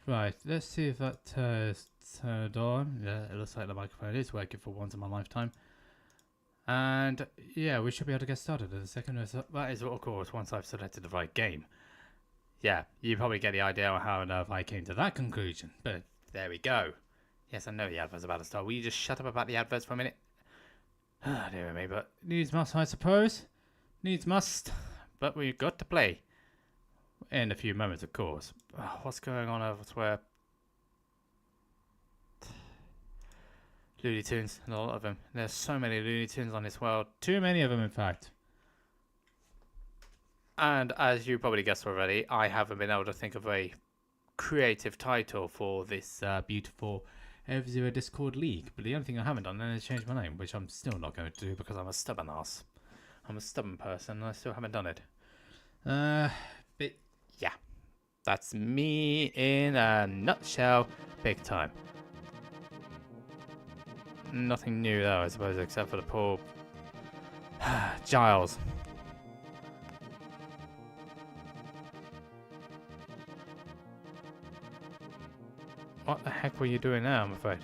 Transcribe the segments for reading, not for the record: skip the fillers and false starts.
Right, let's see if that is turned on. Yeah, it looks like the microphone is working for once in my lifetime. And yeah, we should be able to get started in a second. That is, of course, once I've selected the right game. Yeah, you probably get the idea of how on earth I came to that conclusion. But there we go. Yes, I know the advert's about to start. Will you just shut up about the adverts for a minute? Ah, dear me, but needs must, I suppose. Needs must. But we've got to play. In a few moments, of course. Oh, what's going on elsewhere? Looney Tunes, and a lot of them. There's so many Looney Tunes on this world. Too many of them, in fact. And as you probably guessed already, I haven't been able to think of a creative title for this beautiful FZD Discord League. But the only thing I haven't done is change my name, which I'm still not going to do because I'm a stubborn ass. I'm a stubborn person and I still haven't done it. But yeah, that's me in a nutshell, big time. Nothing new though, I suppose, except for the poor Giles. What the heck were you doing now, I'm afraid?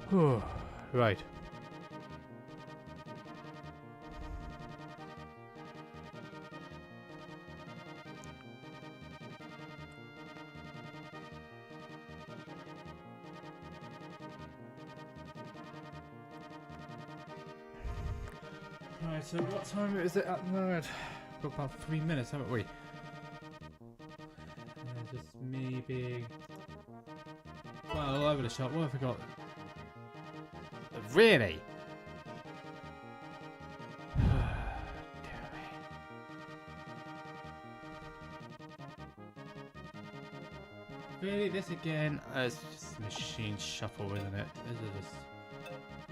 Whew, right. Right, so what time is it at the moment? We've got about 3 minutes, haven't we? Just me being... well, all over the shop. What have I got? Really? Really? This again? It's just machine shuffle, isn't it? This is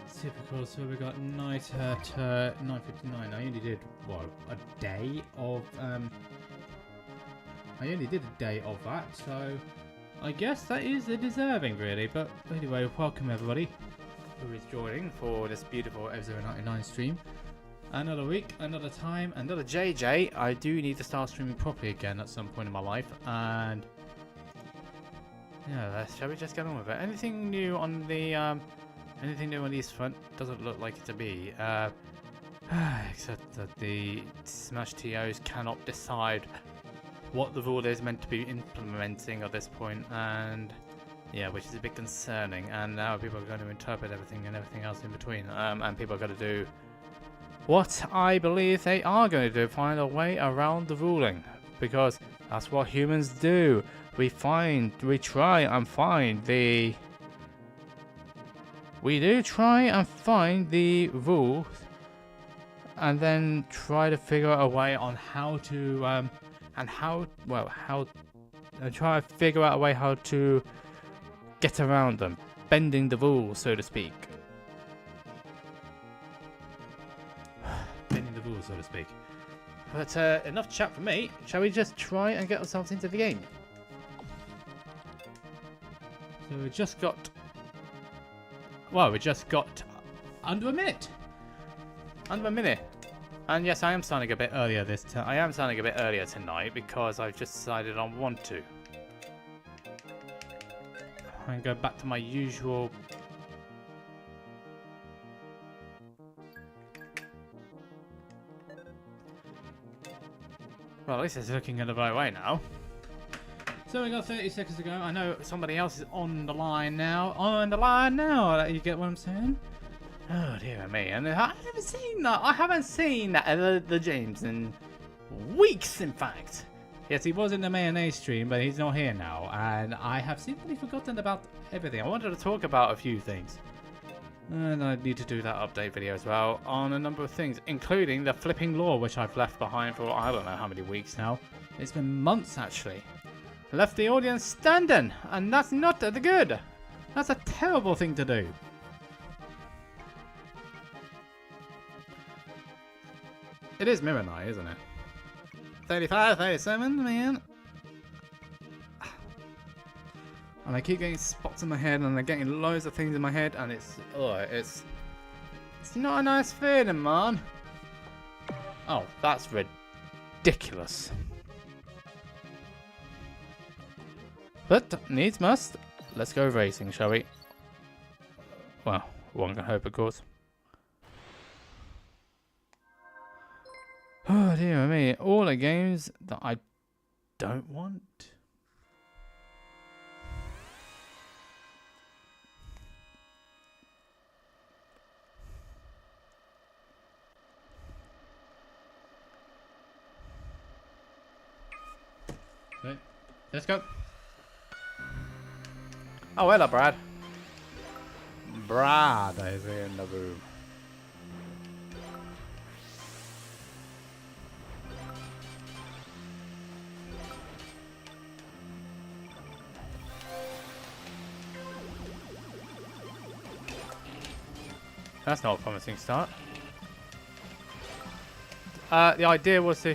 just typical. So we got night at 9:59. I only did what, a day of I only did a day of that, so I guess that is deserving, really. But anyway, welcome everybody who is joining for this beautiful F099 stream. Another week, another time, another JJ. I do need to start streaming properly again at some point in my life, and yeah, shall we just get on with it? Anything new on the anything new on the East front? Doesn't look like it to be. Except that the Smash TOs cannot decide what the rule is meant to be implementing at this point, and yeah, which is a bit concerning. And now people are going to interpret everything and everything else in between, and people are going to do what I believe they are going to do, find a way around the ruling, because that's what humans do. We try and find the... we do try and find the rules, and then try to figure out a way on how to, try to figure out a way how to get around them, bending the rules, so to speak. Bending the rules, so to speak. But enough chat from me. Shall we just try and get ourselves into the game? So we just got... well, we just got under a minute. Under a minute. And yes, I am starting a bit earlier I am starting a bit earlier tonight because I've just decided I want to. And go back to my usual... well, at least it's looking in the right way now. So we got 30 seconds to go. I know somebody else is on the line now. On the line now! You get what I'm saying? Oh dear me. And I haven't seen that. I haven't seen the James in weeks, in fact. Yes, he was in the mayonnaise stream, but he's not here now. And I have simply forgotten about everything. I wanted to talk about a few things. And I need to do that update video as well on a number of things, including the flipping law, which I've left behind for I don't know how many weeks now. It's been months, actually. Left the audience standing, and that's not good. That's a terrible thing to do. It is Mirror Night, isn't it? 35, 37, man. And I keep getting spots in my head, and I'm getting loads of things in my head, and it's not a nice feeling, man. Oh, that's ridiculous. But needs must. Let's go racing, shall we? Well, one can hope, of course. Oh dear me, all the games that I don't want. Right, let's go. Oh, hello, Brad. Brad is in the room. That's not a promising start. The idea was to...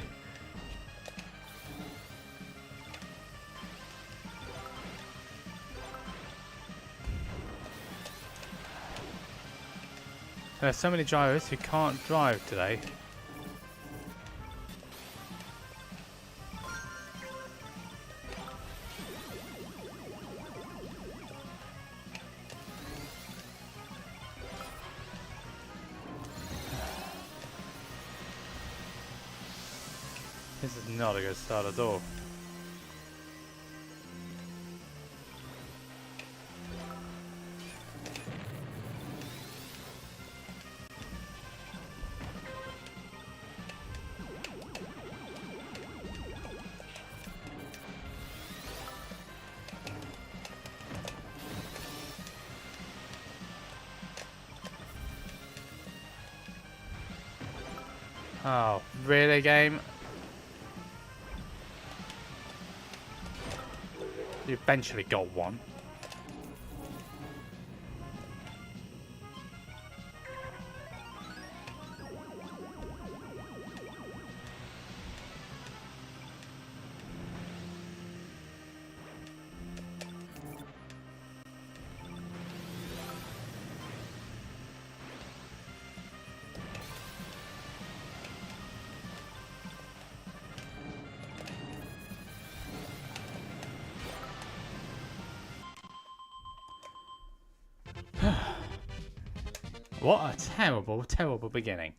There's so many drivers who can't drive today. This is not a good start at all. Oh, really, game? You eventually got one. What a terrible, terrible beginning.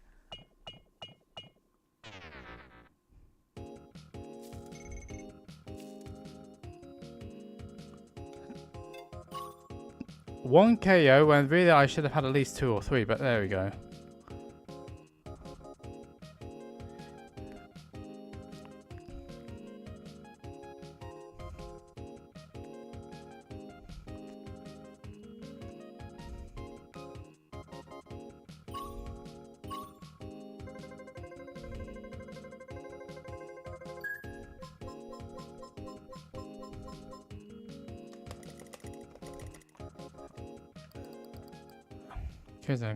One KO when really I should have had at least 2 or 3, but there we go.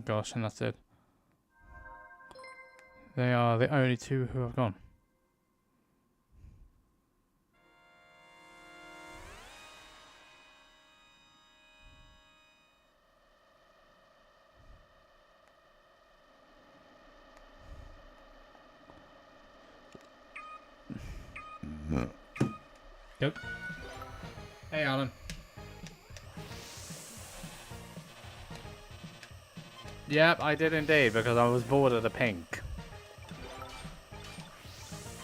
Gosh, and that's it. They are the only 2 who have gone. Yep. Hey, Alan. Yep, I did indeed, because I was bored of the pink.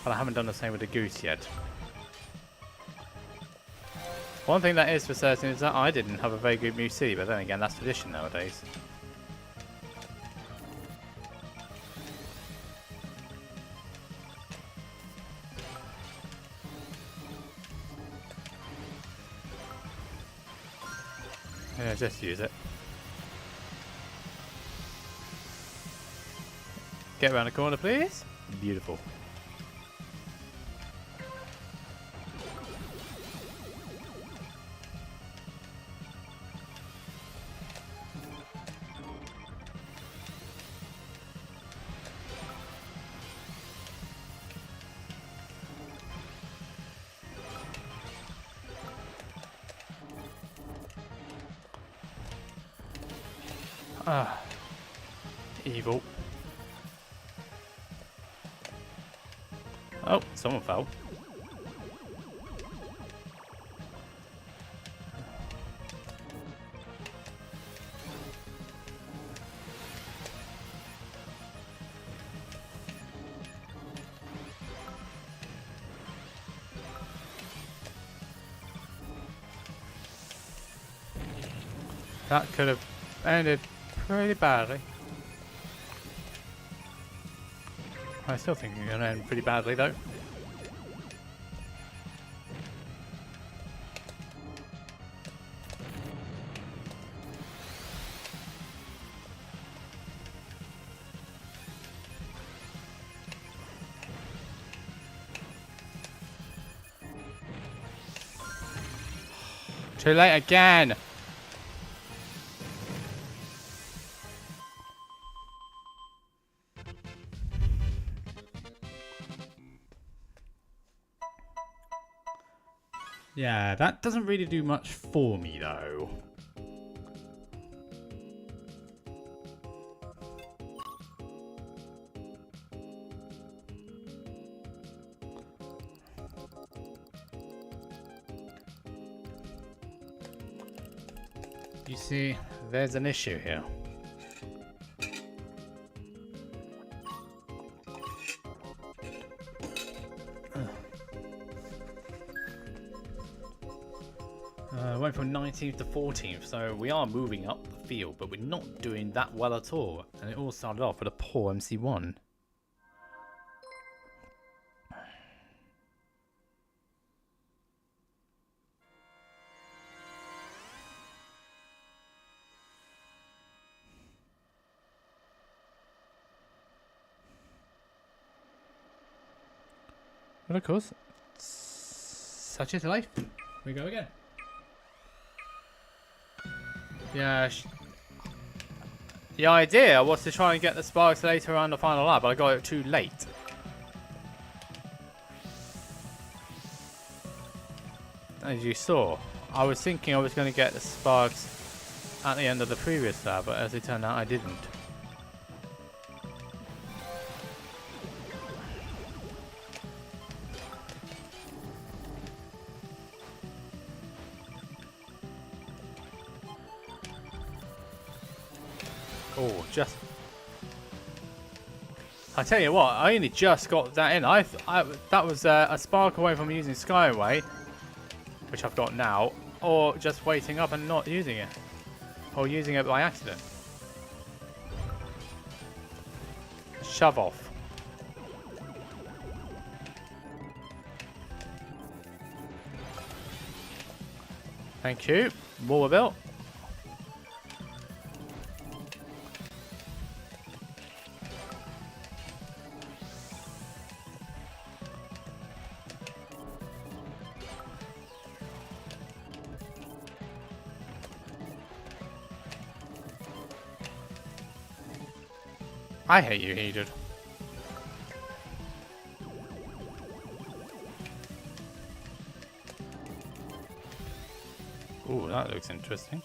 But I haven't done the same with the goose yet. One thing that is for certain is that I didn't have a very good Musi, but then again, that's tradition nowadays. Yeah, just use it. Get around the corner, please. Beautiful. Ah, evil. Oh, someone fell. That could have ended pretty badly. I still think it's going to end pretty badly though. Too late again! Yeah, that doesn't really do much for me though. You see, there's an issue here. Went from 19th to 14th, so we are moving up the field, but we're not doing that well at all. And it all started off with a poor MC1. But of course, such is life. We go again. Yeah. The idea was to try and get the sparks later on the final lap, but I got it too late. As you saw, I was thinking I was going to get the sparks at the end of the previous lap, but as it turned out, I didn't. Oh, just... I tell you what, I only just got that in. That was a spark away from using Skyway, which I've got now, or just waiting up and not using it, or using it by accident. Shove off. Thank you. More built. I hate you, Heated. Ooh, that looks interesting.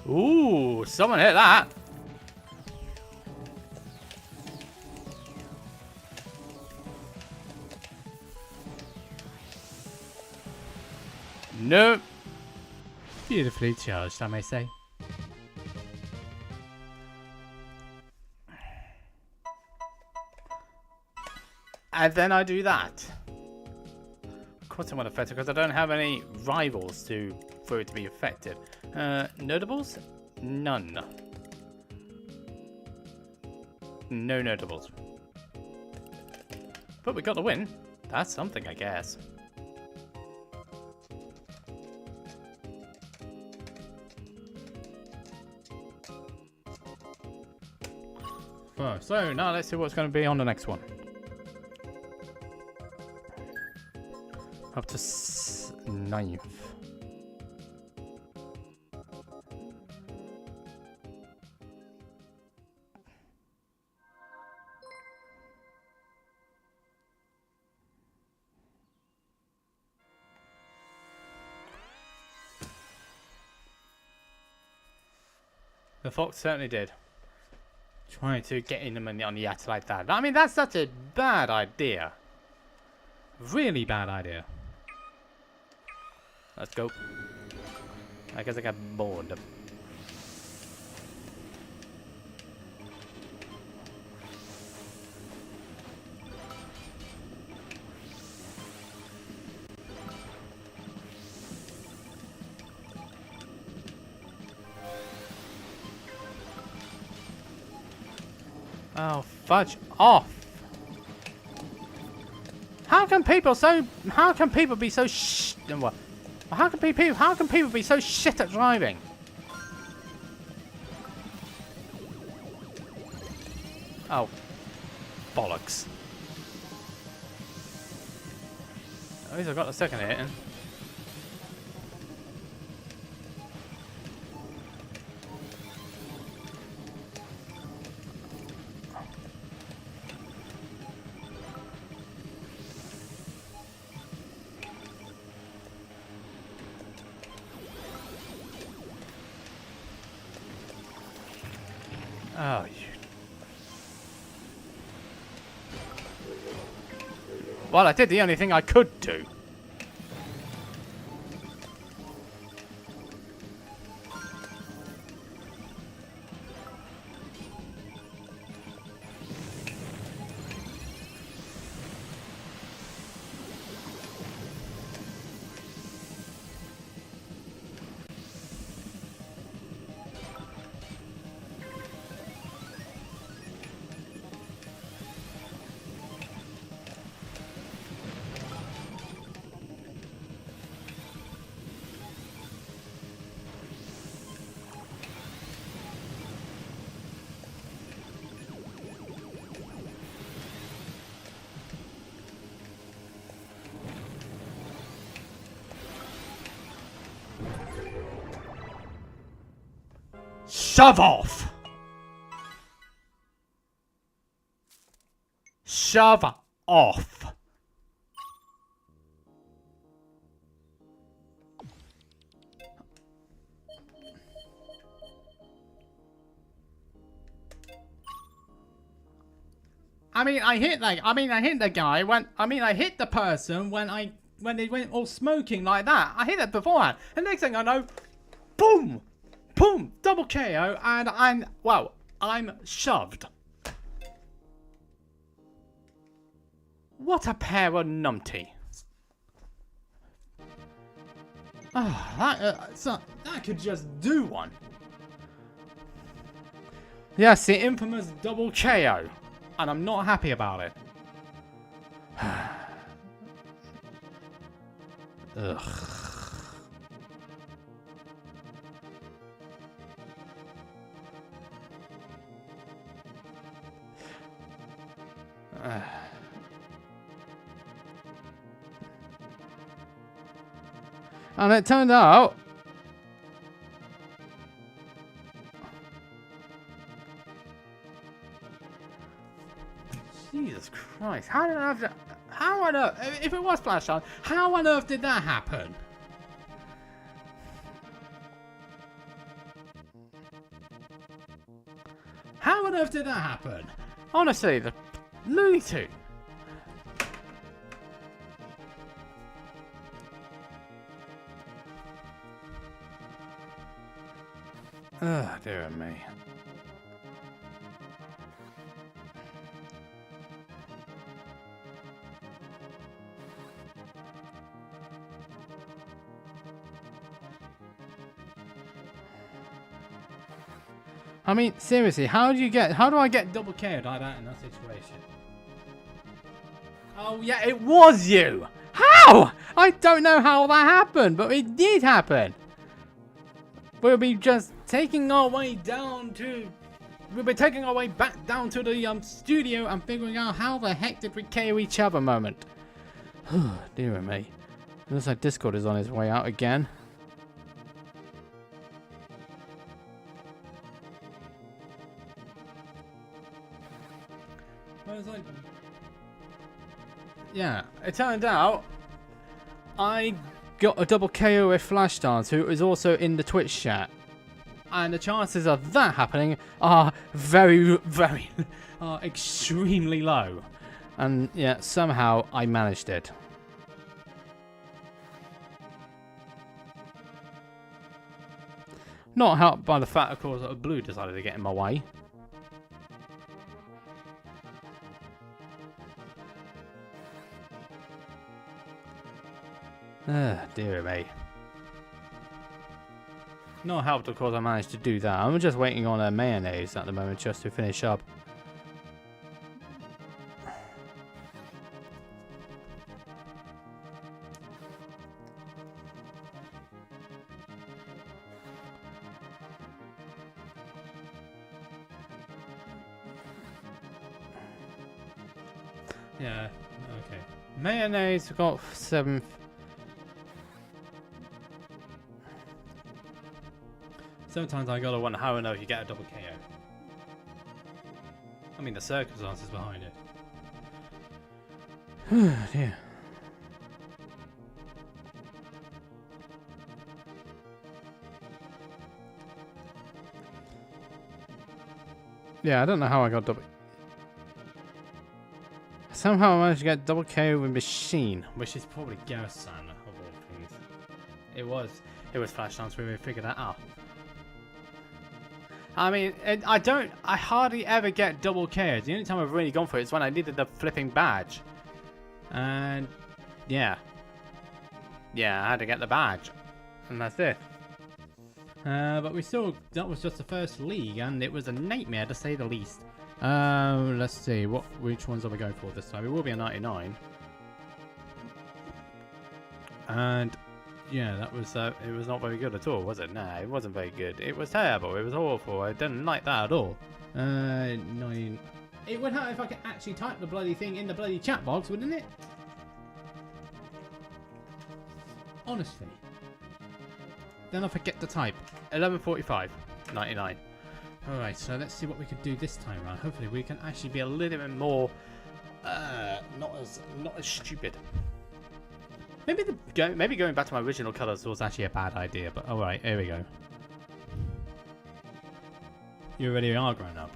Ooh, someone hit that. Nope. Beautifully charged, I may say. And then I do that. Of course I want effective because I don't have any rivals for it to be effective. Notables? None. No notables. But we got the win. That's something, I guess. first. So now let's see what's going to be on the next one. Up to 9th. The fox certainly did. Trying to get in them on the yacht like that. I mean, that's such a bad idea. Really bad idea. Let's go. I guess I got bored. Oh, fudge off! How can people be so what? How can people be so shit at driving? Oh, bollocks! At least I got the second hit in. Oh, you. Well, I did the only thing I could do. Shove off! Shove off! I hit the guy when I hit the person when they went all smoking like that. I hit it beforehand. And next thing I know, boom! Boom! Double KO, and I'm shoved. What a pair of numpty. Oh, that could just do one. Yes, the infamous double KO. And I'm not happy about it. Ugh. And it turned out Jesus Christ, how on earth, if it was Flash on, how on earth did that happen? How on earth did that happen? Honestly, the Looney Tunes. Oh, dear me. I mean, seriously, how do I get double KO'd like that in that situation? Oh yeah, it was you! How? I don't know how that happened, but it did happen. We'll be just taking our way down to we'll be taking our way back down to the studio and figuring out how the heck did we KO each other moment. Dear me. Looks like Discord is on his way out again. Well, it's like... Yeah, it turned out I got a double KO with Flashdance, who is also in the Twitch chat. And the chances of that happening are extremely low. And yeah, somehow I managed it. Not helped by the fact, of course, that Blue decided to get in my way. Dear me. Not helped, of course, I managed to do that. I'm just waiting on a mayonnaise at the moment just to finish up. Yeah, okay. Mayonnaise, we've got 7. Sometimes I gotta wonder how I know if you get a double KO. I mean, the circumstances behind it. Dear. Yeah, I don't know how I got double. Somehow I managed to get double KO with Machine, which is probably Garrison of all things. It was Flash Dance when we figured that out. I mean, I hardly ever get double KOs. The only time I've really gone for it is when I needed the flipping badge. And yeah. Yeah, I had to get the badge. And that's it. But that was just the first league, and it was a nightmare to say the least. Let's see, which ones are we going for this time? It will be a 99. And yeah, that was it was not very good at all, was it? Nah, it wasn't very good. It was terrible. It was awful. I didn't like that at all. 9. It would help if I could actually type the bloody thing in the bloody chat box, wouldn't it? Honestly. Then I forget to type. 11:45, 99. Alright, so let's see what we can do this time around. Hopefully we can actually be a little bit more not as stupid. Maybe going back to my original colours was actually a bad idea, but alright, here we go. You already are grown up.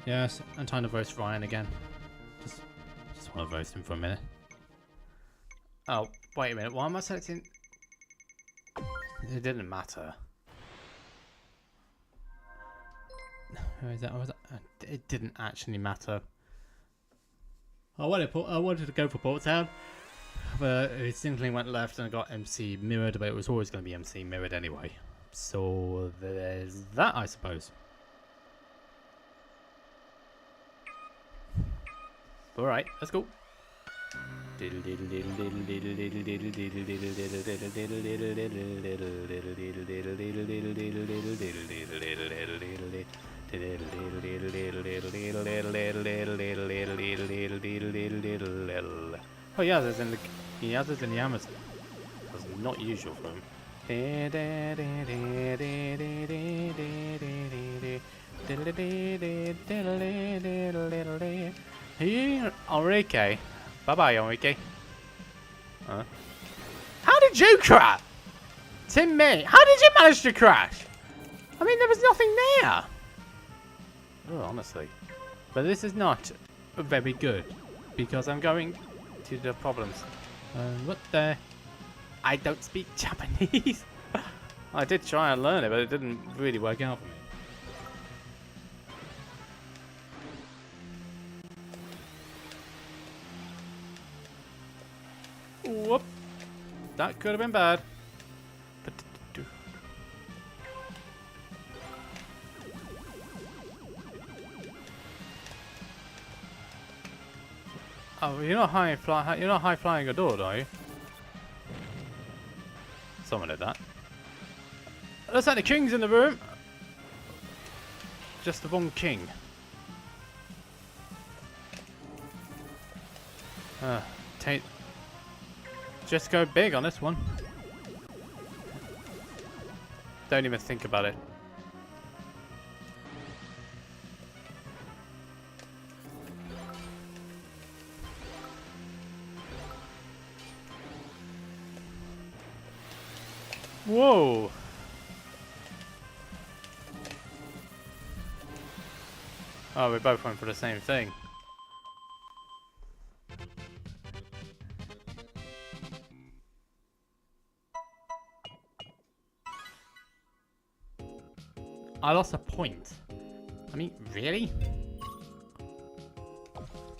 Yes, I'm trying to roast Ryan again. Just want to roast him for a minute. Oh, wait a minute. Why am I selecting? It didn't matter. Who is that? It didn't actually matter. I wanted to go for Port Town, but it simply went left and I got MC mirrored, but it was always going to be MC mirrored anyway. So there's that, I suppose. Alright, let's go. Oh yeah, there's in the Amazon. That's not usual for him. Hey, Enrique. Bye-bye, Enrique. Huh? How did you crash? Tim me. How did you manage to crash? I mean, there was nothing there. Oh, honestly. But this is not very good. Because I'm going to the problems. What the? I don't speak Japanese. I did try and learn it, but it didn't really work out for me. Whoop. That could have been bad. Oh, you're not high flying a door, are you? Someone did that. Looks like the king's in the room. Just the wrong king. Just go big on this one. Don't even think about it. Whoa! Oh, we both went for the same thing. I lost a point. I mean, really?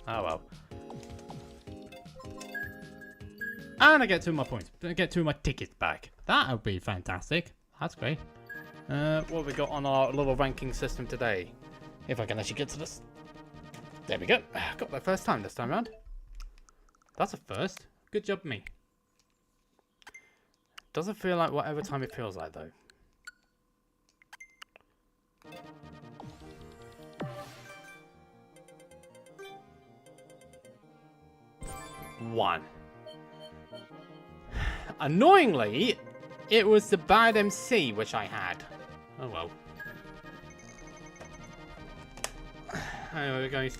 Oh well. And I get 2 of my points. I get 2 of my tickets back. That would be fantastic. That's great. What have we got on our little ranking system today? If I can actually get to this. There we go. Got that first time this time around. That's a first. Good job, me. Doesn't feel like whatever time it feels like, though. One. Annoyingly, it was the bad MC which I had. Oh well. Anyway, we're going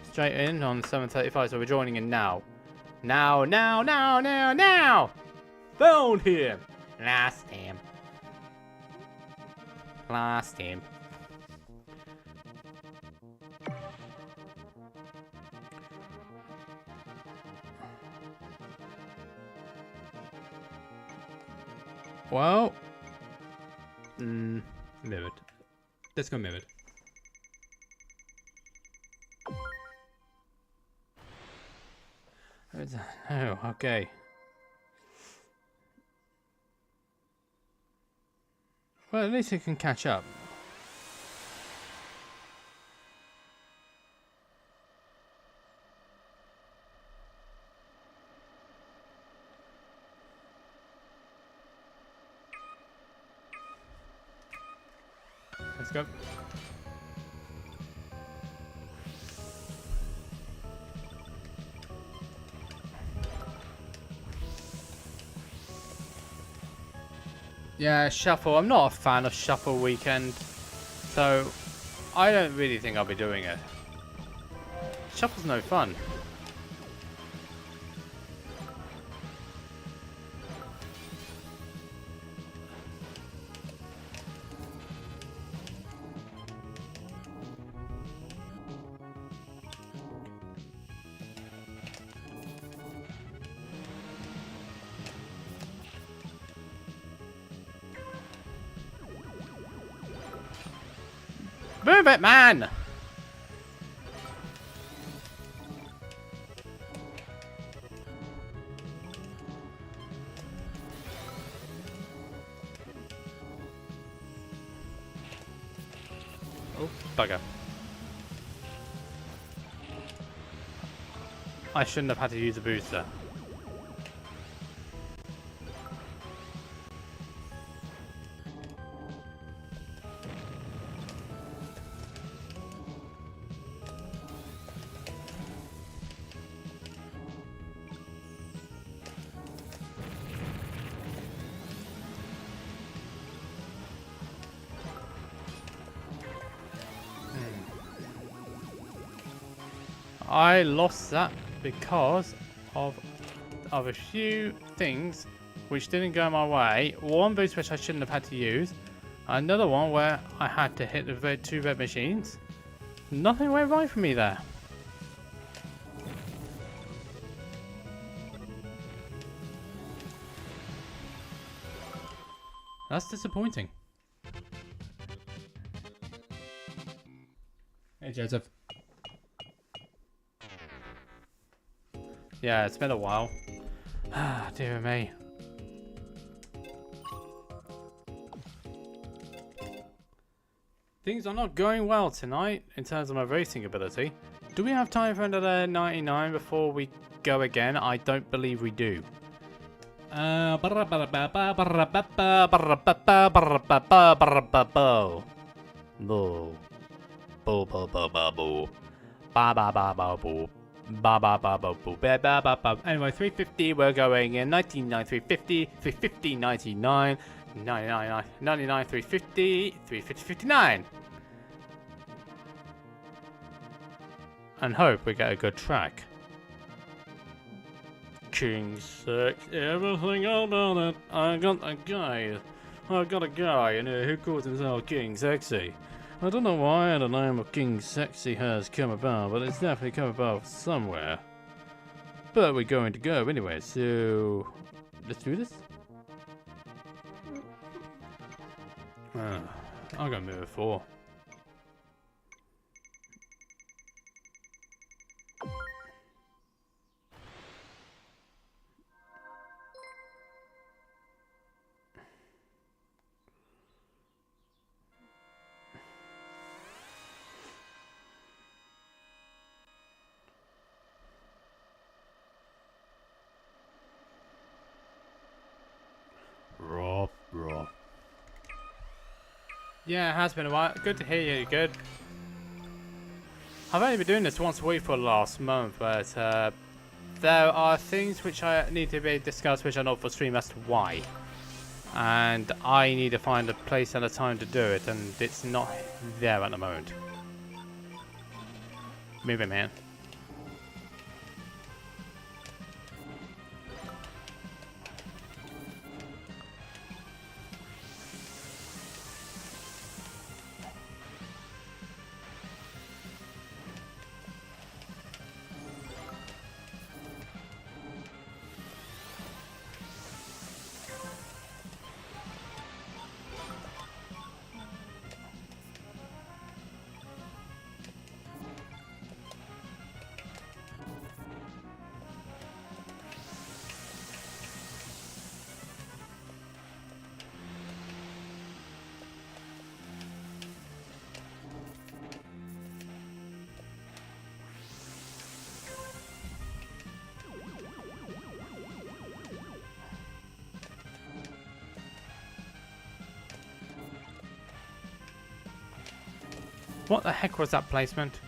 straight in on 7:35, so we're joining in now. Now! Found him! Lost him. Well, mirrored. Let's go mirrored. Oh, okay. Well, at least it can catch up. Let's go. Yeah, shuffle. I'm not a fan of shuffle weekend, so I don't really think I'll be doing it. Shuffle's no fun. Move it, man! Oh, bugger. I shouldn't have had to use a booster. I lost that because of a few things which didn't go my way. One boost which I shouldn't have had to use. Another one where I had to hit the 2 red machines. Nothing went right for me there. That's disappointing. Hey, Joseph. Yeah, it's been a while. Ah, dear me. Things are not going well tonight in terms of my racing ability. Do we have time for another 99 before we go again? I don't believe we do. Anyway, 350, we're going in 99, 350, 350, 99, 99, 99, 350, 350, 59. And hope we get a good track. King Sex, everything about it. I got a guy in here who calls himself King Sexy. I don't know why the name of King Sexy has come about, but it's definitely come about somewhere. But we're going to go anyway, so let's do this. I'm gonna move it 4. Raw. Yeah, it has been a while. Good to hear you. Good. I've only been doing this once a week for the last month, but there are things which I need to be discussed which are not for stream as to why. And I need to find a place and a time to do it, and it's not there at the moment. Move it, man. What the heck was that placement?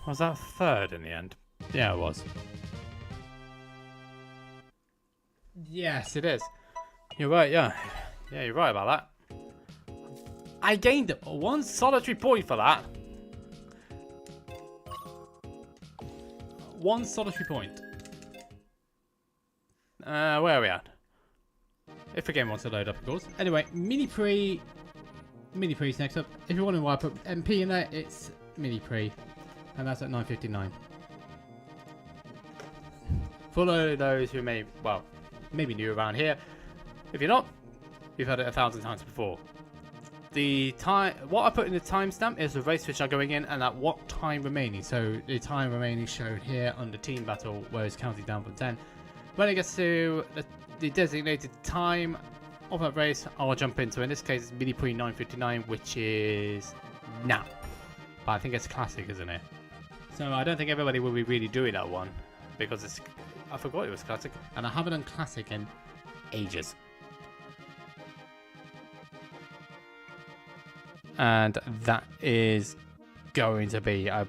Was that 3rd in the end? Yeah, it was. Yes, it is. You're right, yeah. Yeah, you're right about that. I gained 1 solitary point for that. 1 solitary point. Where are we at? If the game wants to load up, of course. Anyway, Mini Pre's next up. If you're wondering why I put MP in there, it's Mini Pre. And that's at 9:59. For those who maybe new around here, if you're not, you've heard it 1,000 times before. The time, what I put in the timestamp is the race which are going in and at what time remaining. So the time remaining shown here under team battle, where it's counting down from 10. When it gets to the designated time of that race, I'll jump into. In this case, it's Mini Pre 9:59, which is now. But I think it's classic, isn't it? So I don't think everybody will be really doing that one, because it's, I forgot it was classic, and I haven't done classic in ages. And that is going to be a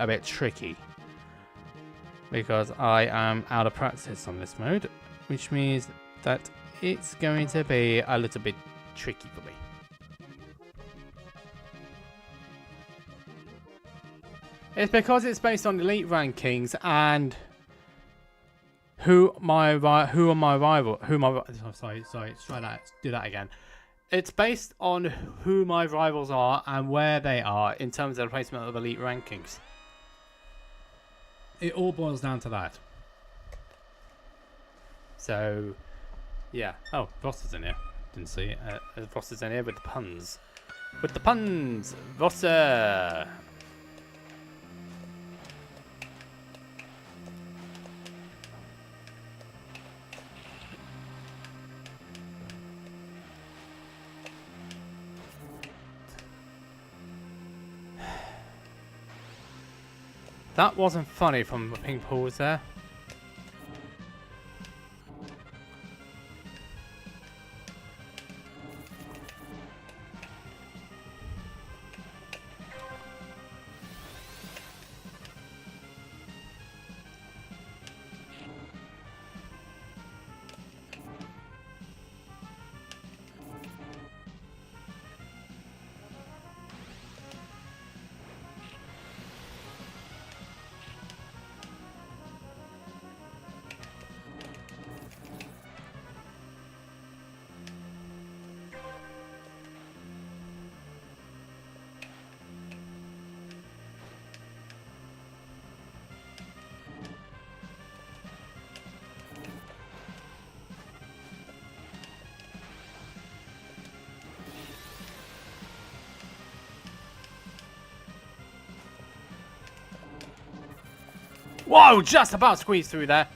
bit tricky, because I am out of practice on this mode, which means that it's going to be a little bit tricky for me. It's because it's based on elite rankings and who are my rival. Sorry, let's try that. Do that again. It's based on who my rivals are and where they are in terms of the placement of elite rankings. It all boils down to that. So, yeah. Oh, Roster's in here. Didn't see it. Roster's in here with the puns. With the puns! Roster! That wasn't funny from the ping pools there. Whoa, just about squeezed through there.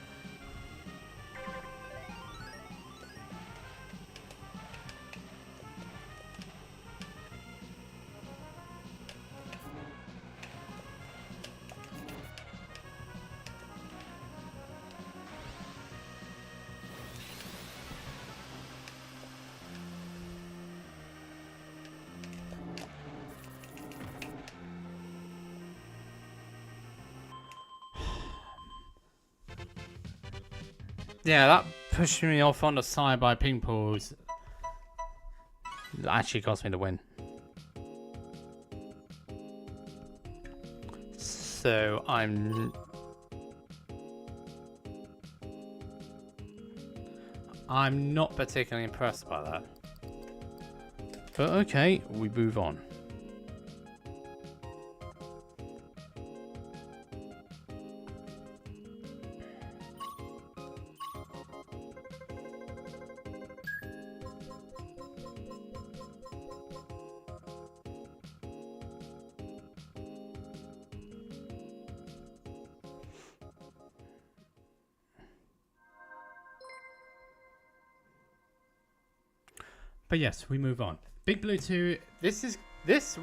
Yeah, that pushed me off on the side by ping pools. That actually cost me the win. So I'm not particularly impressed by that. But okay, we move on. But yes, we move on. Big Blue 2,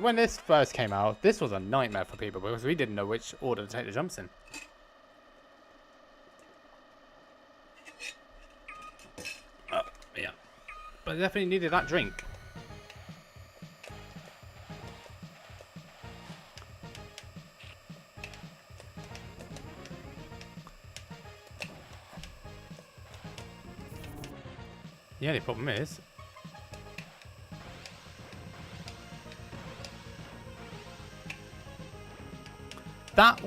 when this first came out, this was a nightmare for people because we didn't know which order to take the jumps in. Yeah. But I definitely needed that drink. The only problem is that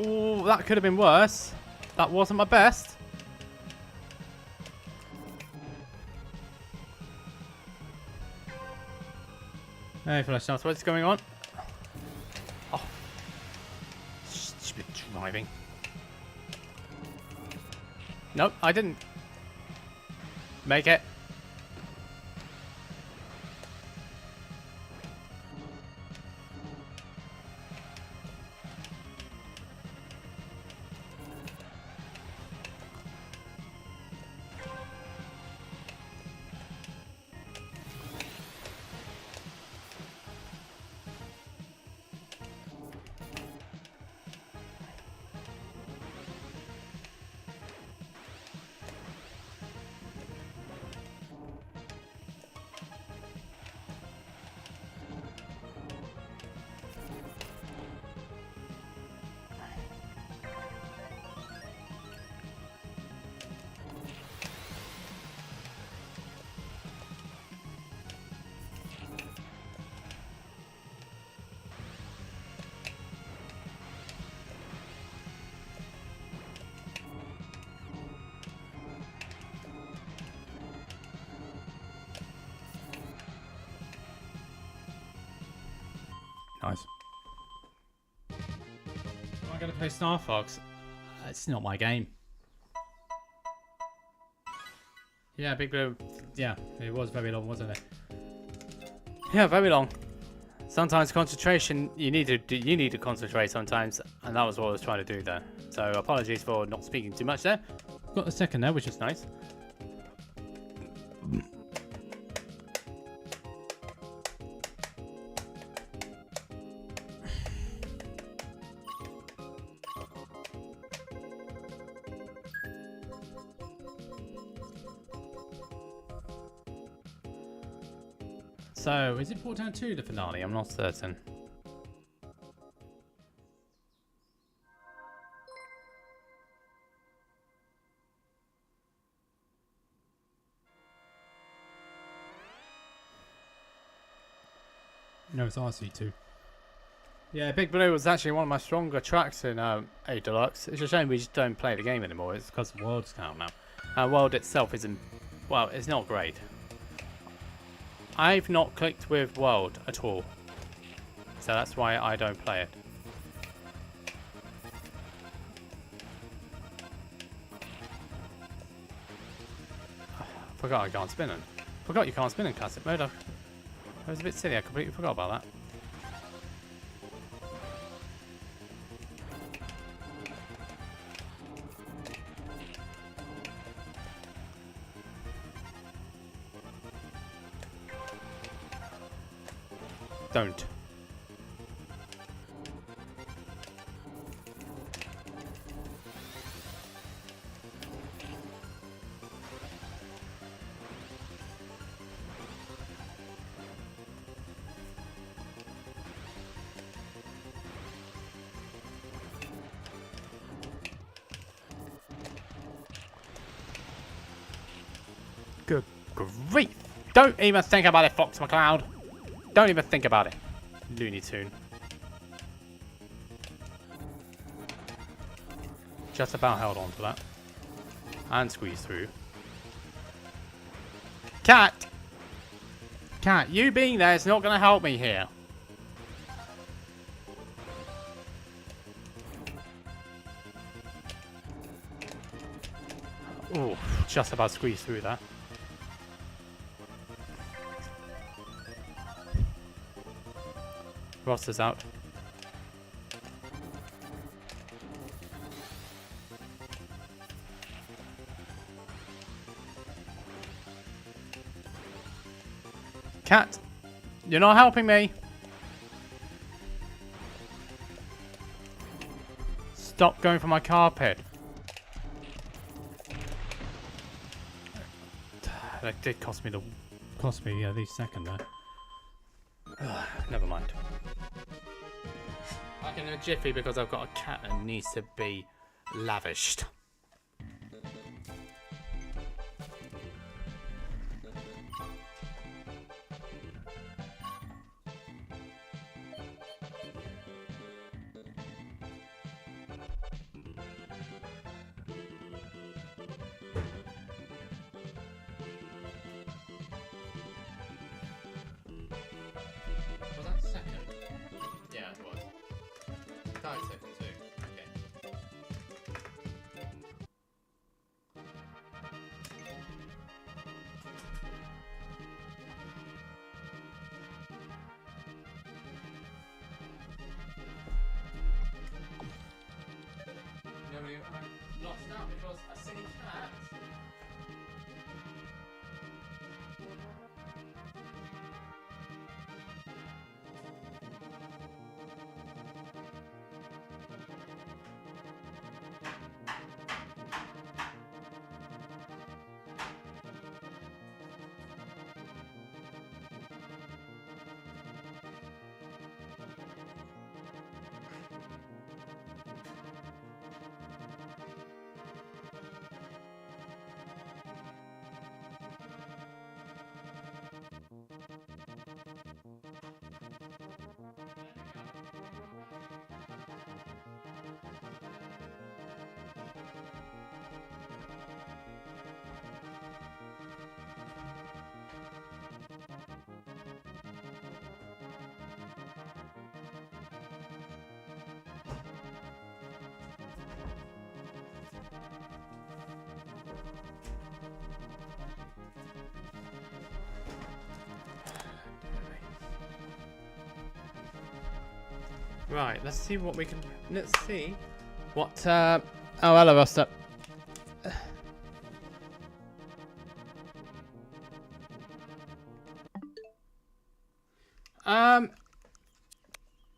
could have been worse. That wasn't my best. Hey, flash chance. What's going on? Oh, stupid driving. Nope, I didn't make it. Nice. Am I going to play Star Fox? It's not my game. Yeah, Big Blue. Yeah, it was very long, wasn't it? Yeah, very long. Sometimes concentration, you need to concentrate sometimes, and that was what I was trying to do there. So apologies for not speaking too much there. Got a second there, which is nice. So, is it 4-2 the finale? I'm not certain. No, it's RC2. Yeah, Big Blue was actually one of my stronger tracks in A Deluxe. It's a shame we just don't play the game anymore. It's because World's out now. World itself isn't... Well, it's not great. I've not clicked with World at all. So that's why I don't play it. Forgot I can't spin it. Forgot you can't spin in classic mode. That was a bit silly. I completely forgot about that. Don't. Good grief! Don't even think about it, Fox McCloud! Don't even think about it, Looney Tune. Just about held on to that. And squeezed through. Cat! Cat, you being there is not going to help me here. Oh, just about squeezed through that. Ross is out. Cat, you're not helping me. Stop going for my carpet. That did cost me at least second there. Never mind. Back in a jiffy because I've got a cat that needs to be lavished. Was that second? Yeah, it was. 5 seconds too. Okay. Nobody lost out because a silly cat. Right, let's see what we can. Let's see what. Oh, hello, Roster.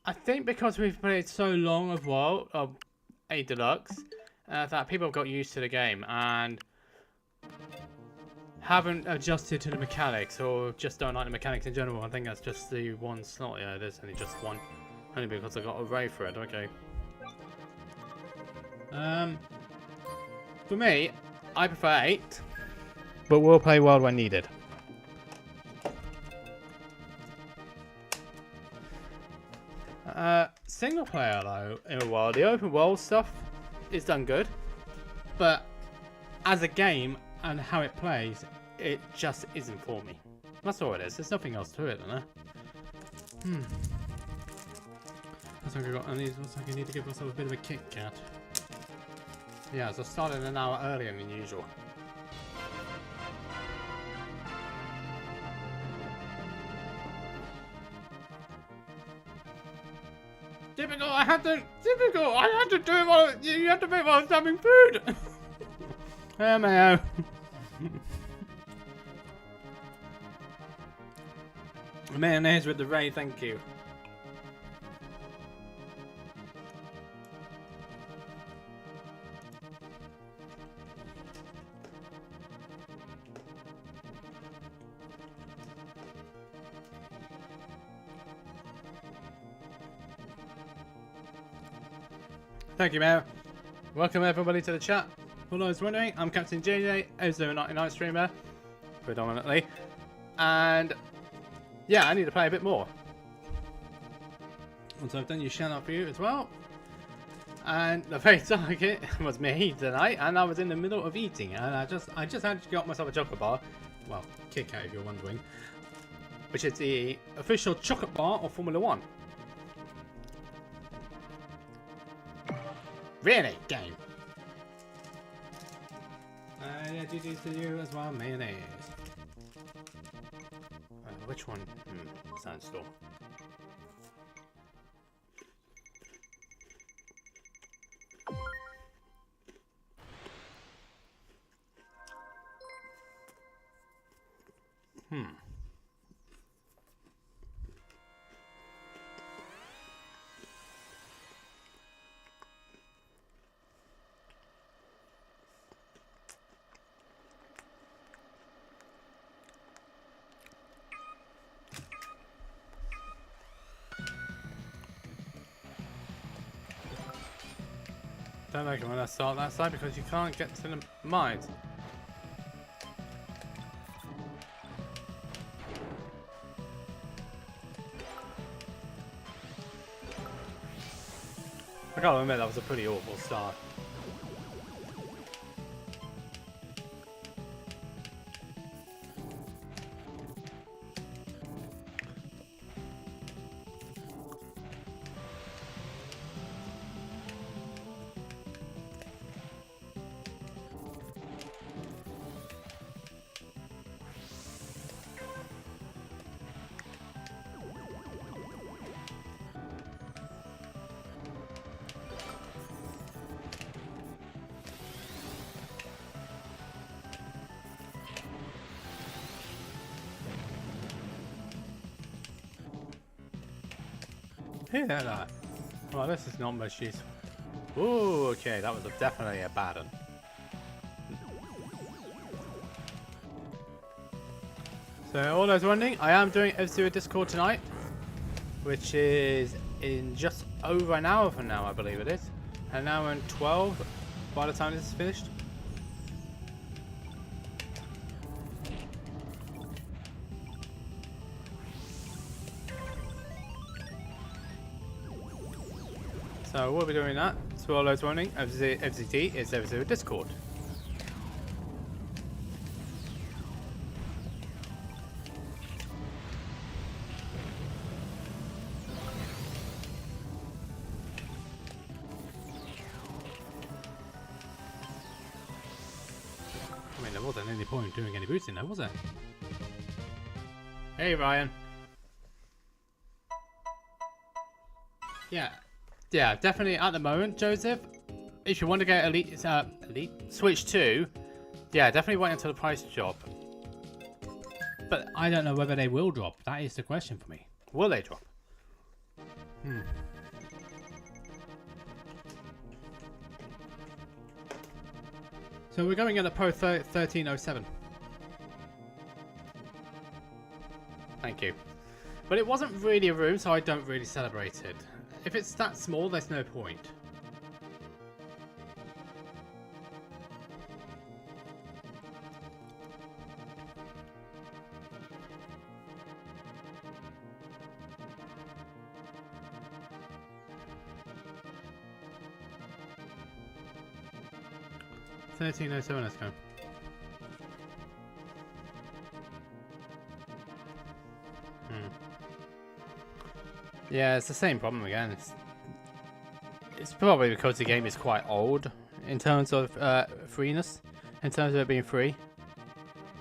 I think because we've played so long of WoW, of A Deluxe, that people have got used to the game and haven't adjusted to the mechanics, or just don't like the mechanics in general. I think that's just the one slot. Yeah, there's only just one. Only because I got a ray for it. Okay. For me, I prefer 8, but we'll play world when needed. Single player though, in a while, the open world stuff is done good, but as a game and how it plays, it just isn't for me. That's all it is. There's nothing else to it, isn't there? Looks like I need to give myself a bit of a Kit Kat. Yeah, so I started an hour earlier than usual. Typical, I had to do it while you had to do it while I was having food. Mayo. Mayonnaise with the ray, thank you. Thank you, Mayor. Welcome everybody to the chat. For those wondering, I'm CaptainJJ, FZD streamer, predominantly. And yeah, I need to play a bit more. Once I've done your shout out for you as well. And the very target was me tonight, and I was in the middle of eating, and I just had to get myself a chocolate bar. Well, Kit Kat if you're wondering. Which is the official chocolate bar of Formula 1. Really? Game. Yeah, GG's to you as well, mayonnaise. Which one? Sandstorm. Don't like it when I start that side because you can't get to the mines. I gotta admit that was a pretty awful start. Hear that? Well, this is not much use. Ooh, okay, that was definitely a bad one. So, all those wondering, I am doing FZD Discord tonight, which is in just over an hour from now, I believe it is. An hour and 12 by the time this is finished. So we'll be doing that. So all those wondering, FZD is FZD Discord. I mean, there wasn't any point doing any boosting there, was there? Hey Ryan. Yeah, definitely at the moment, Joseph. If you want to get Elite Switch 2, yeah, definitely wait until the price drop. But I don't know whether they will drop. That is the question for me. Will they drop? So we're going at the Pro 1307. Thank you. But it wasn't really a room, so I don't really celebrate it. If it's that small, there's no point. $13.07, let's go. Yeah, it's the same problem again. It's probably because the game is quite old in terms of freeness. In terms of it being free,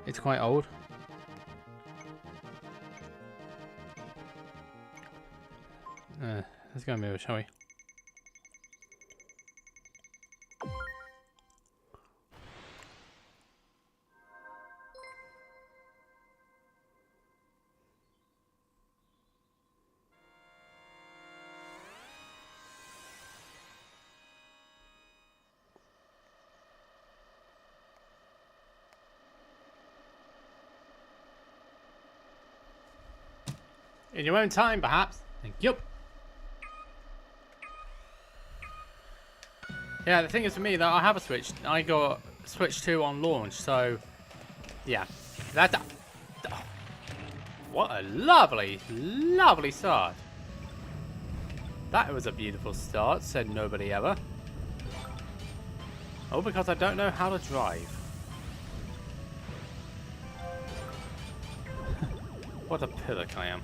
it's quite old. Let's go move, shall we? In your own time, perhaps. Thank you. Yeah, the thing is for me that I have a Switch. I got Switch 2 on launch, so yeah. What a lovely, lovely start. That was a beautiful start, said nobody ever. Oh, because I don't know how to drive. What a pillock I am.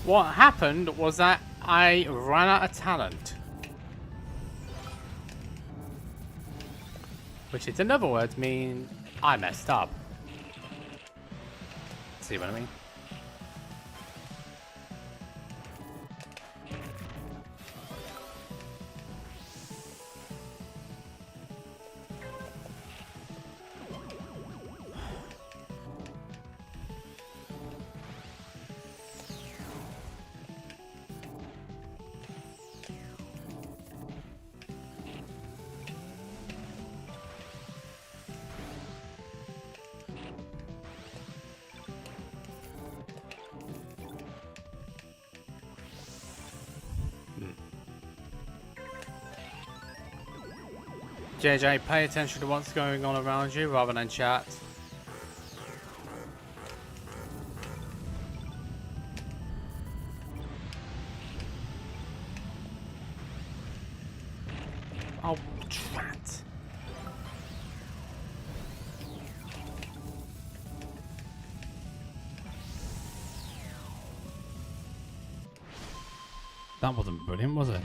What happened was that I ran out of talent. Which in other words mean I messed up. See what I mean? JJ, pay attention to what's going on around you rather than chat. Oh, drat. That wasn't brilliant, was it?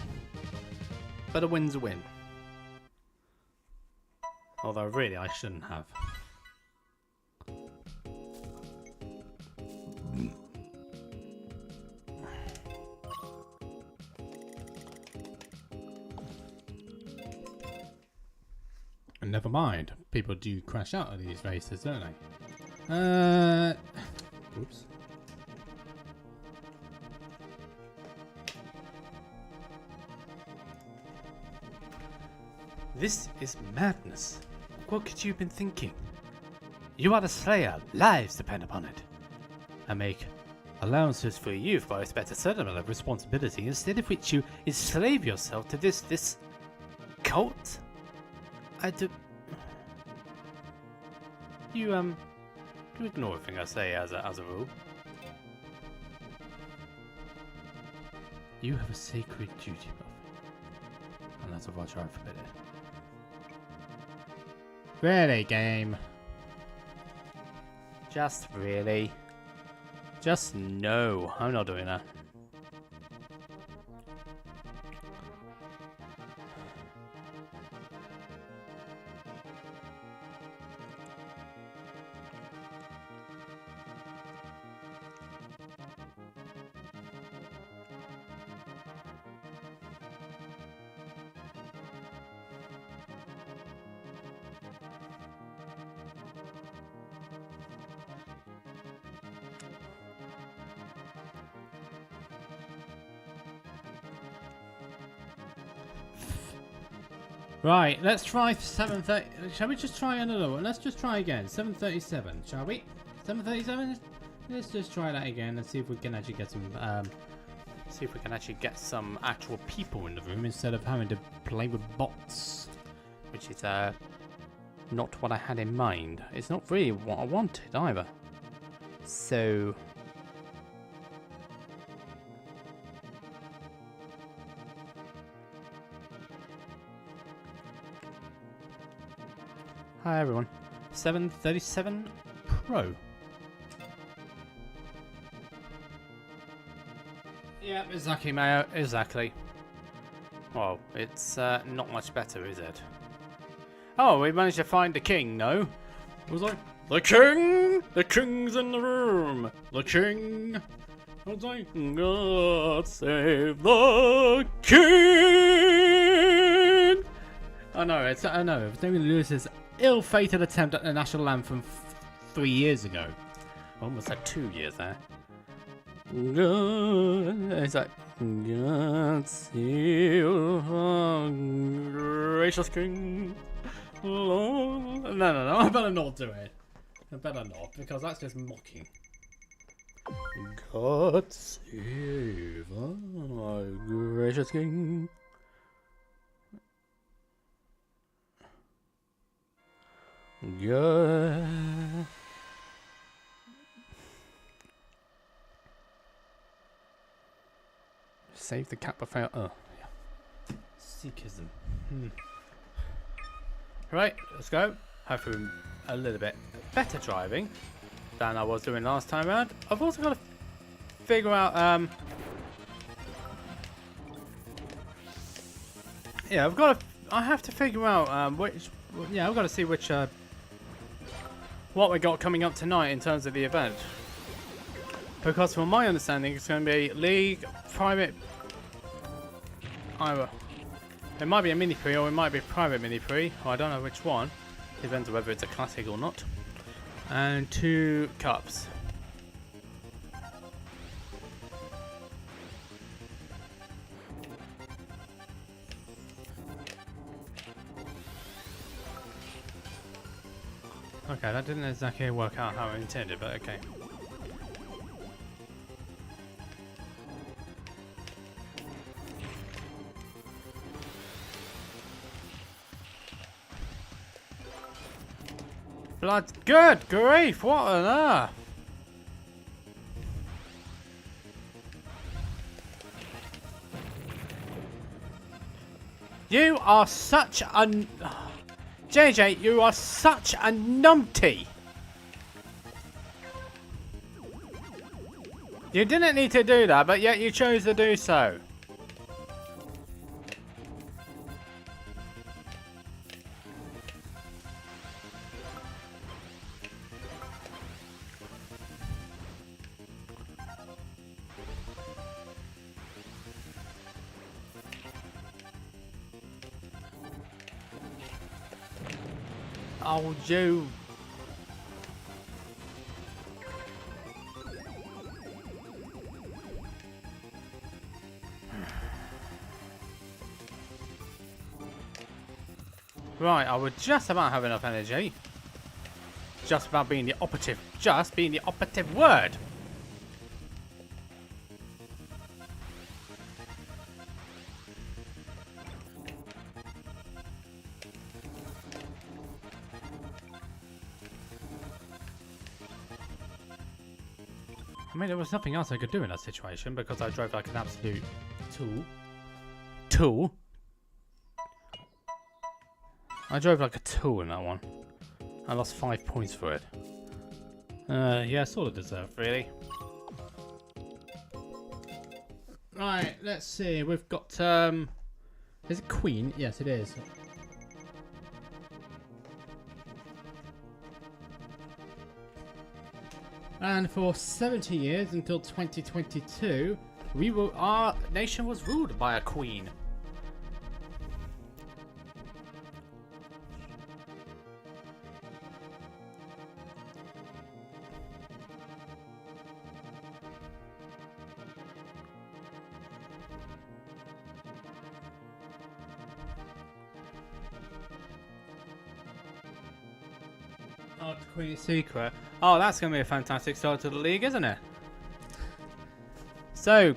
But a win's a win. Although really I shouldn't have. And never mind, people do crash out of these races, don't they? Oops. This is madness. What could you have been thinking? You are the slayer, lives depend upon it. I make allowances for you for a better settlement of responsibility, instead of which you enslave yourself to this cult? You ignore everything I say as a rule. You have a sacred duty, Buffy, and that's a Roger I forbid it. Really, game? Just really? Just no. I'm not doing that. Right, let's try 7:30. Shall we just try another one? Let's just try again. 7:37, shall we? 7:37. Let's just try that again and see if we can actually get some. Actual people in the room instead of having to play with bots, which is not what I had in mind. It's not really what I wanted either. So. Hi everyone. 737 Pro. Yeah, exactly, Mayo. Exactly. Well, it's not much better, is it? Oh, we managed to find the king, no? I was like, the king! The king's in the room! The king! I was like, God save the king! I know, if they lose this ill-fated attempt at the national anthem 3 years ago. Almost had 2 years there. It's like, God save our gracious king. No, I better not do it. I better not, because that's just mocking. God save our gracious king. Yeah. Save the cat fail. Oh, yeah. Sikhism. Right, let's go. Hopefully a little bit better driving than I was doing last time around. I've also got to figure out. Yeah, I have to figure out which. Yeah, I've got to see which. What we got coming up tonight in terms of the event, because from my understanding it's going to be league, private, either it might be a mini pre or it might be private mini pre, I don't know which one, depends on whether it's a classic or not, and 2 cups. Okay, that didn't exactly work out how I intended, but okay. Blood, good grief, what on earth? You are such a... JJ, you are such a numpty. You didn't need to do that, but yet you chose to do so. Oh, you. Right, I would just about have enough energy. Just about being the operative. Just being the operative word. I mean, there was nothing else I could do in that situation because I drove like an absolute tool. I drove like a tool in that one. I lost 5 points for it. Yeah, sort of deserved, really. Right, let's see. We've got, is it Queen? Yes, it is. And for 70 years until 2022, our nation was ruled by a queen. Oh, the Queen's Secret. Oh, that's going to be a fantastic start to the league, isn't it? So,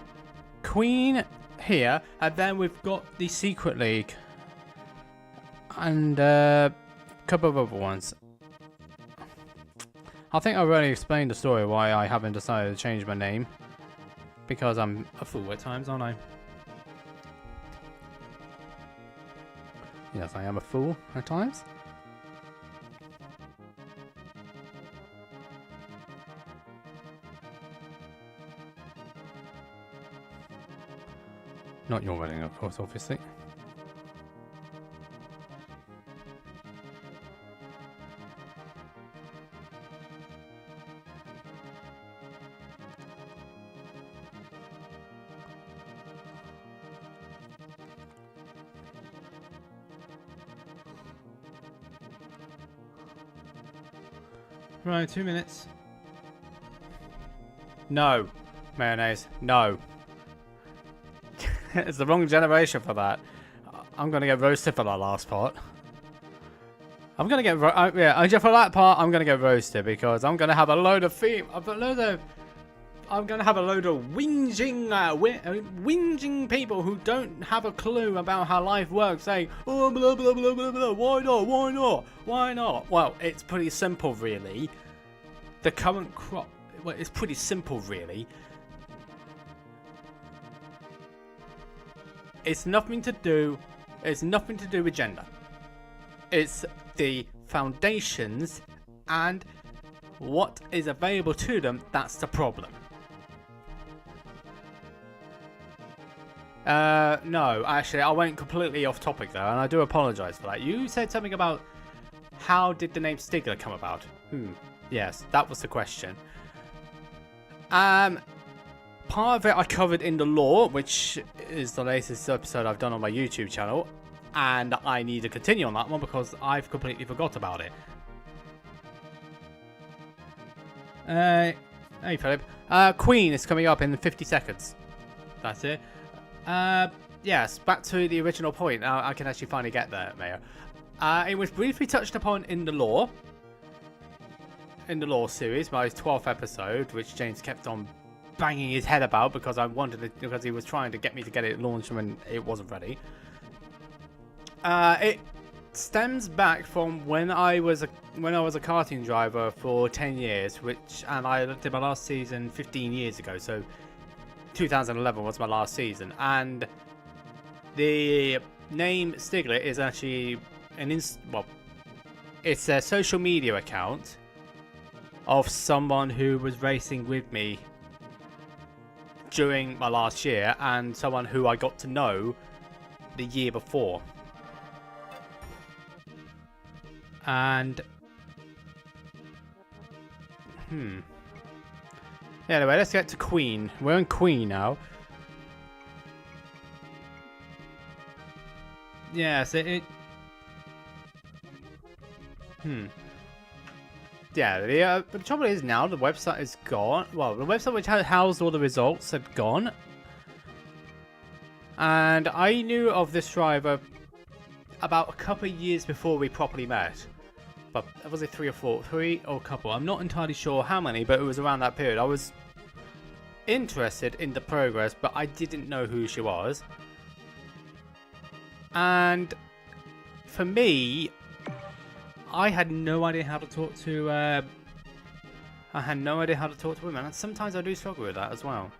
Queen here, and then we've got the Secret League. And a couple of other ones. I think I've already explained the story why I haven't decided to change my name. Because I'm a fool at times, aren't I? Yes, I am a fool at times. Not your wedding, of course, obviously. Right, 2 minutes. No. Mayonnaise. No. It's the wrong generation for that. I'm gonna get roasted for that last part. I'm gonna get yeah. For that part, I'm gonna get roasted because I'm gonna have a load of I'm gonna have a load of whinging, whinging people who don't have a clue about how life works, saying, "Oh, blah blah blah blah blah. Why not? Why not? Why not?" Well, it's pretty simple, really. The current crop. Well, it's pretty simple, really. It's nothing to do. It's nothing to do with gender. It's the foundations and what is available to them. That's the problem. No, actually, I went completely off topic there, and I do apologize for that. You said something about how did the name Stigler come about? Yes, that was the question. Part of it I covered in the lore, which is the latest episode I've done on my YouTube channel, and I need to continue on that one because I've completely forgot about it. Hey Philip. Queen is coming up in 50 seconds. That's it. Yes, back to the original point. Now I can actually finally get there, Mayor. It was briefly touched upon in the lore. In the lore series, my 12th episode, which James kept on banging his head about because I wanted it, because he was trying to get me to get it launched when it wasn't ready. It stems back from when I was a karting driver for 10 years, and I did my last season 15 years ago. So 2011 was my last season, and the name Stigler is actually it's a social media account of someone who was racing with me during my last year, and someone who I got to know the year before. And anyway, let's get to Queen. We're in Queen now. Yes, yeah, but the trouble is now the website is gone. Well, the website which had housed all the results had gone. And I knew of this driver about a couple of years before we properly met. But was it 3 or a couple? I'm not entirely sure how many, but it was around that period. I was interested in the progress, but I didn't know who she was. And for me, I had no idea how to talk to women, and sometimes I do struggle with that as well.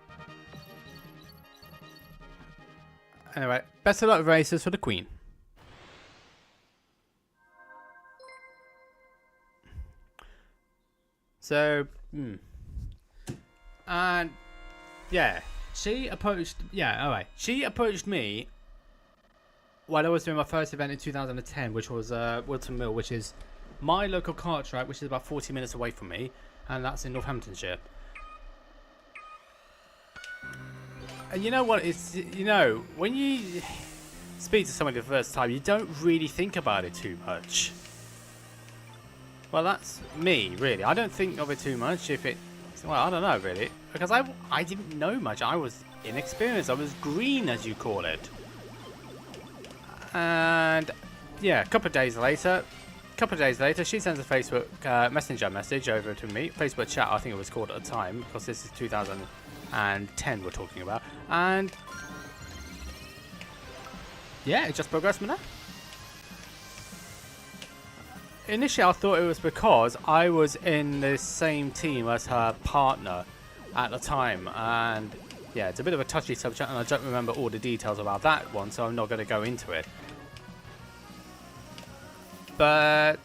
Anyway, best of luck races for the Queen. So, and yeah, she approached me when I was doing my first event in 2010, which was Wilton Mill, which is my local kart track, which is about 40 minutes away from me, and that's in Northamptonshire. And you know what? It's, you know, when you speak to somebody the first time, you don't really think about it too much. Well, that's me, really. I don't think of it too much. Well, I don't know, really, because I didn't know much. I was inexperienced. I was green, as you call it. And yeah, a couple of days later, she sends a Facebook Messenger message over to me. Facebook chat, I think it was called at the time, because this is 2010 we're talking about. And yeah, it just progressed from there. Initially, I thought it was because I was in the same team as her partner at the time. And yeah, it's a bit of a touchy subject, and I don't remember all the details about that one, so I'm not going to go into it. But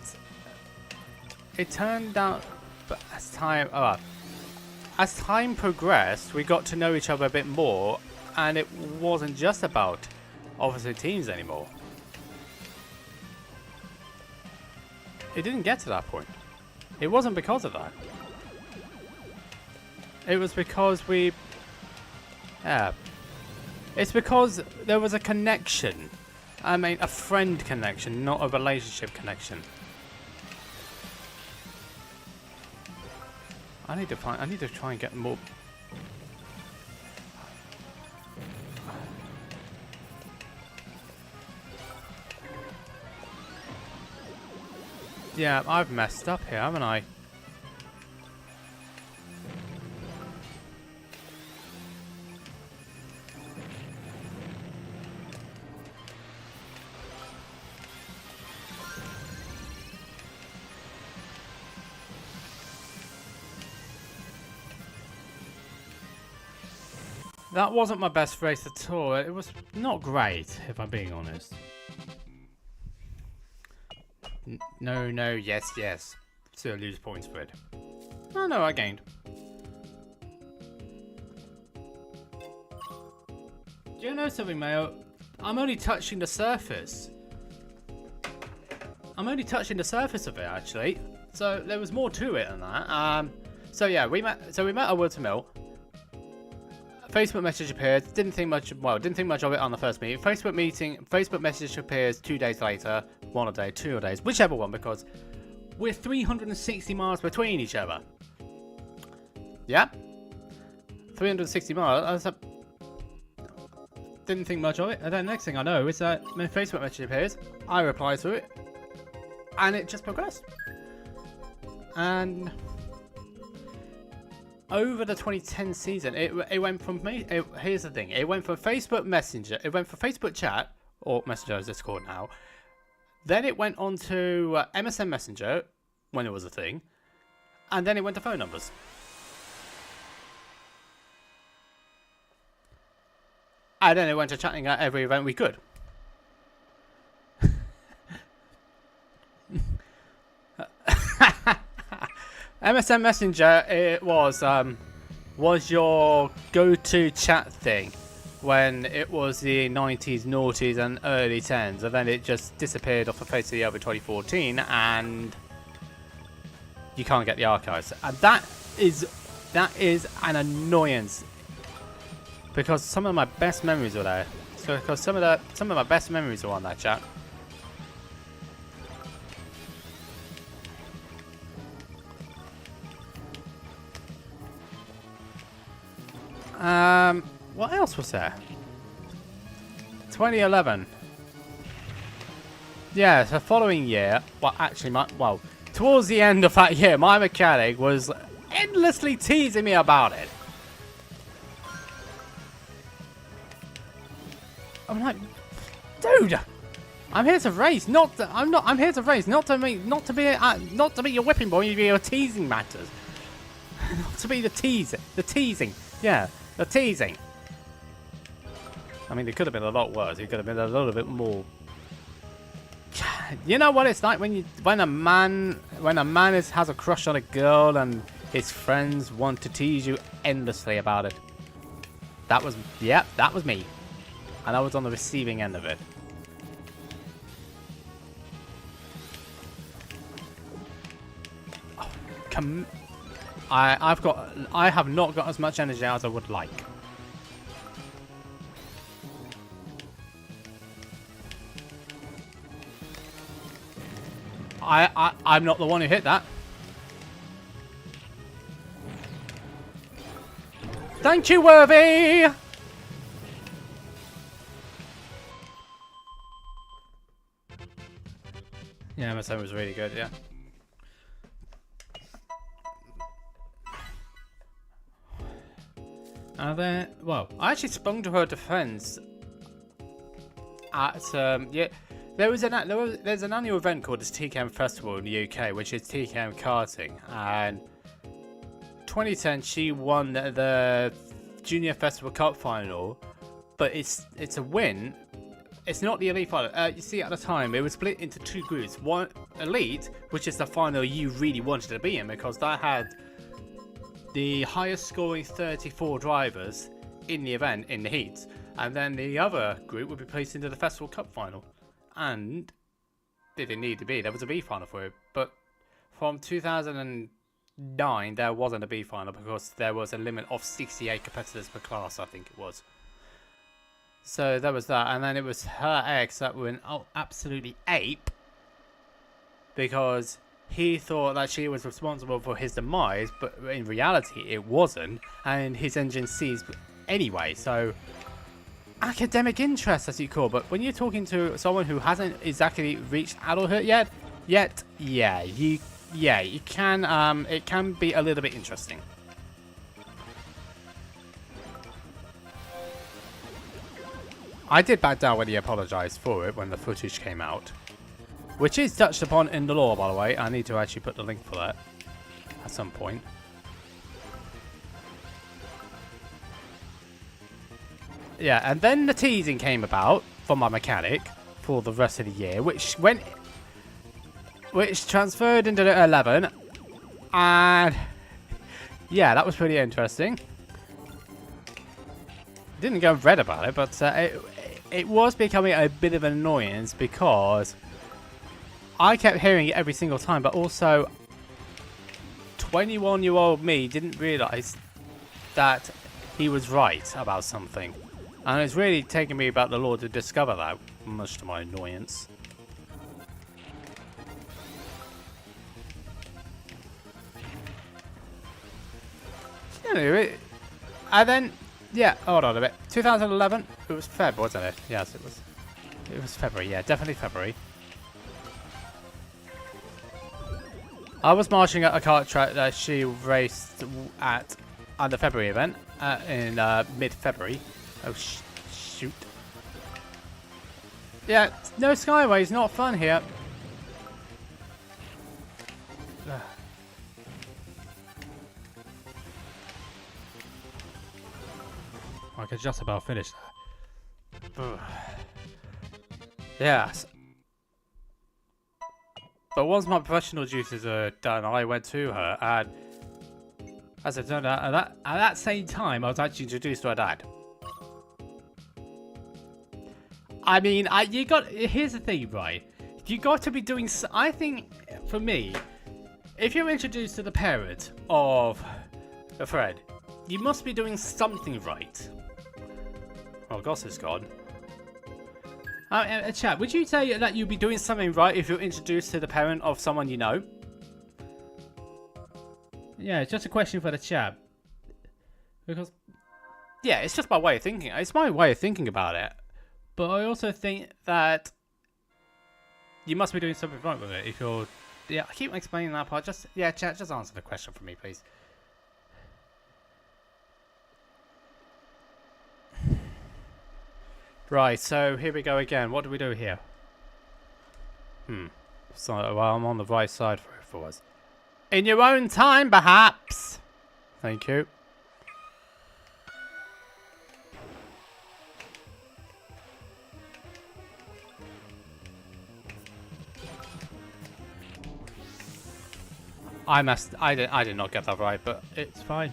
it turned out, as time progressed, we got to know each other a bit more, and it wasn't just about opposite teams anymore. It didn't get to that point. It wasn't because of that. It was because it's because there was a connection. I mean, a friend connection, not a relationship connection. I need to try and get more. Yeah, I've messed up here, haven't I? That wasn't my best race at all. It was not great, if I'm being honest. No, yes. Still lose points for it. Oh no, I gained. Do you know something, Mayo? I'm only touching the surface. I'm only touching the surface of it, actually. So there was more to it than that. So yeah, we met at Wilton Mill. Facebook message appeared. Didn't think much of it on the first meeting. Facebook message appears 2 days later. 1 a day, 2 days, whichever one, because we're 360 miles between each other. Yeah? 360 miles. Didn't think much of it. And then the next thing I know is that my Facebook message appears. I reply to it. And it just progressed. And over the 2010 season, it went from me. Here's the thing: it went from Facebook Messenger, it went from Facebook Chat, or Messenger as it's called now. Then it went on to MSN Messenger when it was a thing, and then it went to phone numbers. And then it went to chatting at every event we could. MSN Messenger, it was your go-to chat thing when it was the 90s, noughties and early 10s, and then it just disappeared off the face of the earth in 2014, and you can't get the archives. And that is an annoyance, because some of my best memories were there. So because some of my best memories were on that chat. What else was there? 2011. Yeah, the following year, well, actually, towards the end of that year, my mechanic was endlessly teasing me about it. I'm like, dude, I'm here to race, I'm here to race, not to be your whipping boy, your teasing matters. Not to be the teasing. Yeah, the teasing. I mean, it could have been a lot worse. It could have been a little bit more You know what it's like when a man has a crush on a girl and his friends want to tease you endlessly about it. That was me, and I was on the receiving end of it. Oh, I have not got as much energy as I would like. I'm not the one who hit that. Thank you, Worthy! Yeah, my time was really good, yeah. And then, well, I actually sprung to her defense at, yeah, there's an annual event called the TKM Festival in the UK, which is TKM karting, and 2010 she won the Junior Festival Cup final, but it's a win. It's not the elite final. You see, at the time it was split into two groups. One elite, which is the final you really wanted to be in because that had the highest scoring 34 drivers in the event in the heats, and then the other group would be placed into the Festival Cup final. And didn't need to be. There was a B final for it, but from 2009 there wasn't a B final because there was a limit of 68 competitors per class, I think it was. So there was that, and then it was her ex that went absolutely ape because he thought that she was responsible for his demise, but in reality it wasn't, and his engine seized anyway. So academic interest, as you call, but when you're talking to someone who hasn't exactly reached adulthood yet, yeah, you can, it can be a little bit interesting. I did back down when he apologized for it when the footage came out, which is touched upon in the law, by the way. I need to actually put the link for that at some point. Yeah, and then the teasing came about from my mechanic for the rest of the year, which transferred into the 11, and yeah, that was pretty interesting. Didn't go and read about it, but it was becoming a bit of an annoyance because I kept hearing it every single time, but also 21-year-old me didn't realize that he was right about something. And it's really taken me about the law to discover that, much to my annoyance. Anyway, and then, yeah, hold on a bit. 2011, it was Feb, wasn't it? Yes, it was. It was February, yeah, definitely February. I was marching at a kart track that she raced at the February event in mid-February. Oh, shoot. Yeah, no skyways, not fun here. I could just about finish that. Yes. But once my professional duties are done, I went to her, and as it turned out, at that same time, I was actually introduced to her dad. I mean, here's the thing, right? You got to be doing. I think, for me, if you're introduced to the parent of a friend, you must be doing something right. Oh, Goss is gone. Chat, would you say that you'd be doing something right if you're introduced to the parent of someone you know? Yeah, it's just a question for the chat. Because, yeah, it's just my way of thinking. It's my way of thinking about it. But I also think that you must be doing something right with it if you're... Yeah, I keep explaining that part. Just, yeah, chat, just answer the question for me, please. Right, so here we go again. What do we do here? So, well, I'm on the right side for us. In your own time, perhaps. Thank you. I messed. I did not get that right, but it's fine.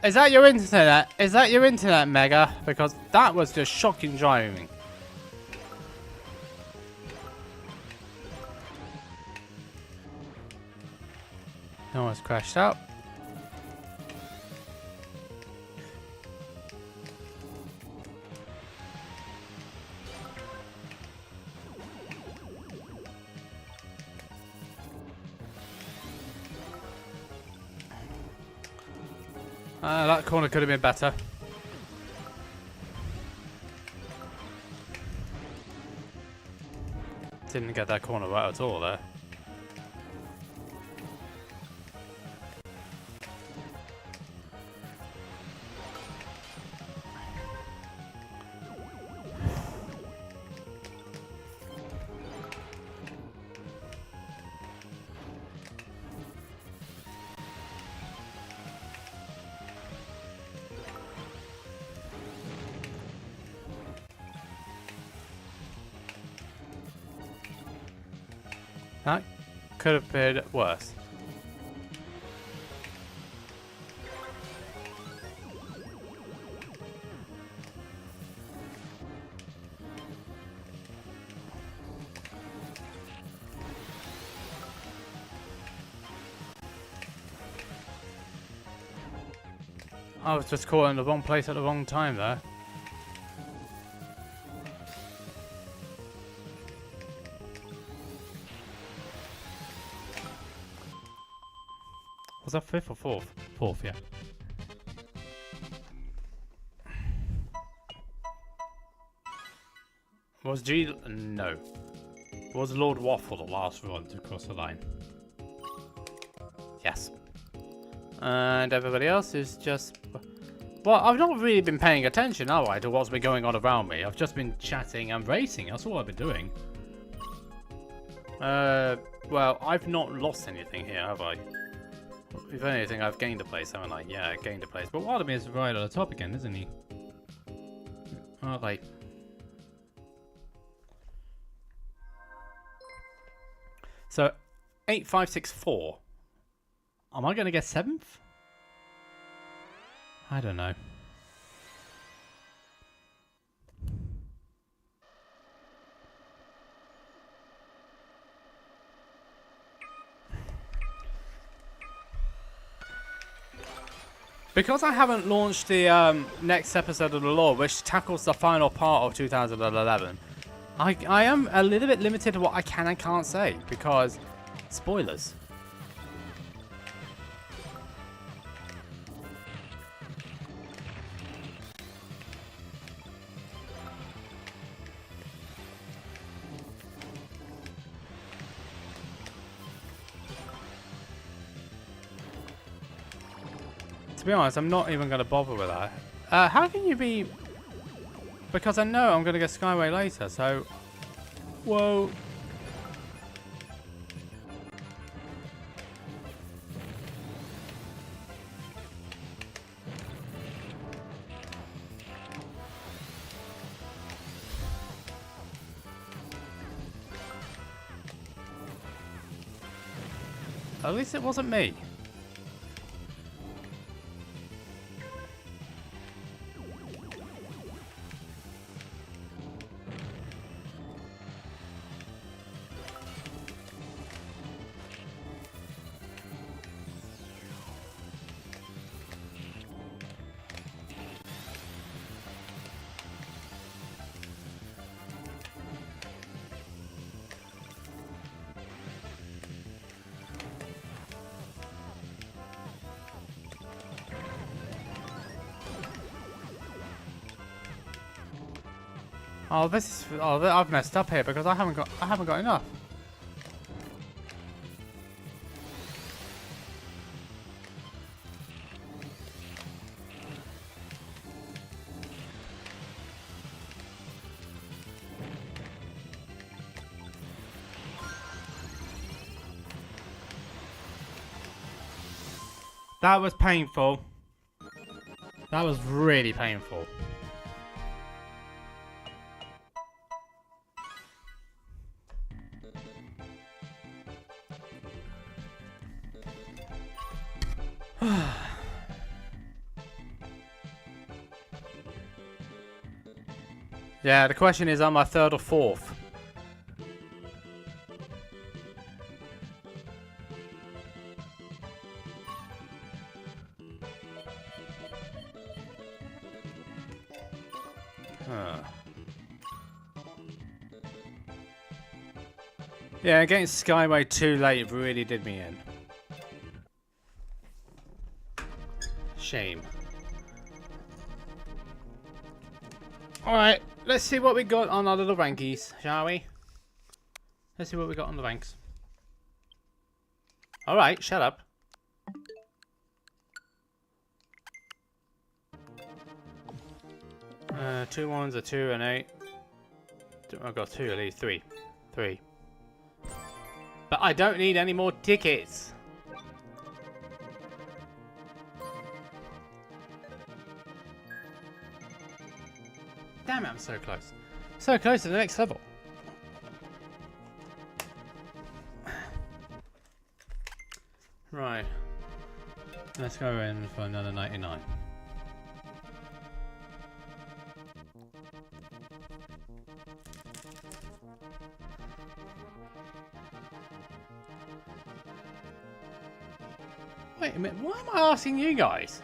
Is that your internet? Is that your internet, Mega? Because that was just shocking driving. No one's crashed out. That corner could have been better. Didn't get that corner right at all there. That could have been worse. I was just caught in the wrong place at the wrong time there. Was that fifth or fourth? Fourth, yeah. Was G... No. Was Lord Waffle the last one to cross the line? Yes. And everybody else is just... Well, I've not really been paying attention, have I, to what's been going on around me. I've just been chatting and racing. That's all I've been doing. Well, I've not lost anything here, have I? If anything, I've gained a place, haven't I? Yeah, I gained a place. But Waldemir's right on the top again, isn't he? Oh, like... So, 8564. Am I going to get 7th? I don't know. Because I haven't launched the next episode of the lore, which tackles the final part of 2011, I am a little bit limited to what I can and can't say, because spoilers. To be honest, I'm not even going to bother with that. How can you be... Because I know I'm going to get Skyway later, so... Whoa. At least it wasn't me. Oh, this is... Oh, I've messed up here because I haven't got enough. That was painful. That was really painful. Yeah, the question is, am I third or fourth? Huh. Yeah, getting Skyway too late really did me in. Shame. Alright, let's see what we got on our little rankies, shall we? Let's see what we got on the ranks. Alright, shut up. Two ones, a 2, and 8. I've got 2 at least. 3. But I don't need any more tickets. Damn it, I'm so close. So close to the next level. Right. Let's go in for another 99. Wait a minute, why am I asking you guys?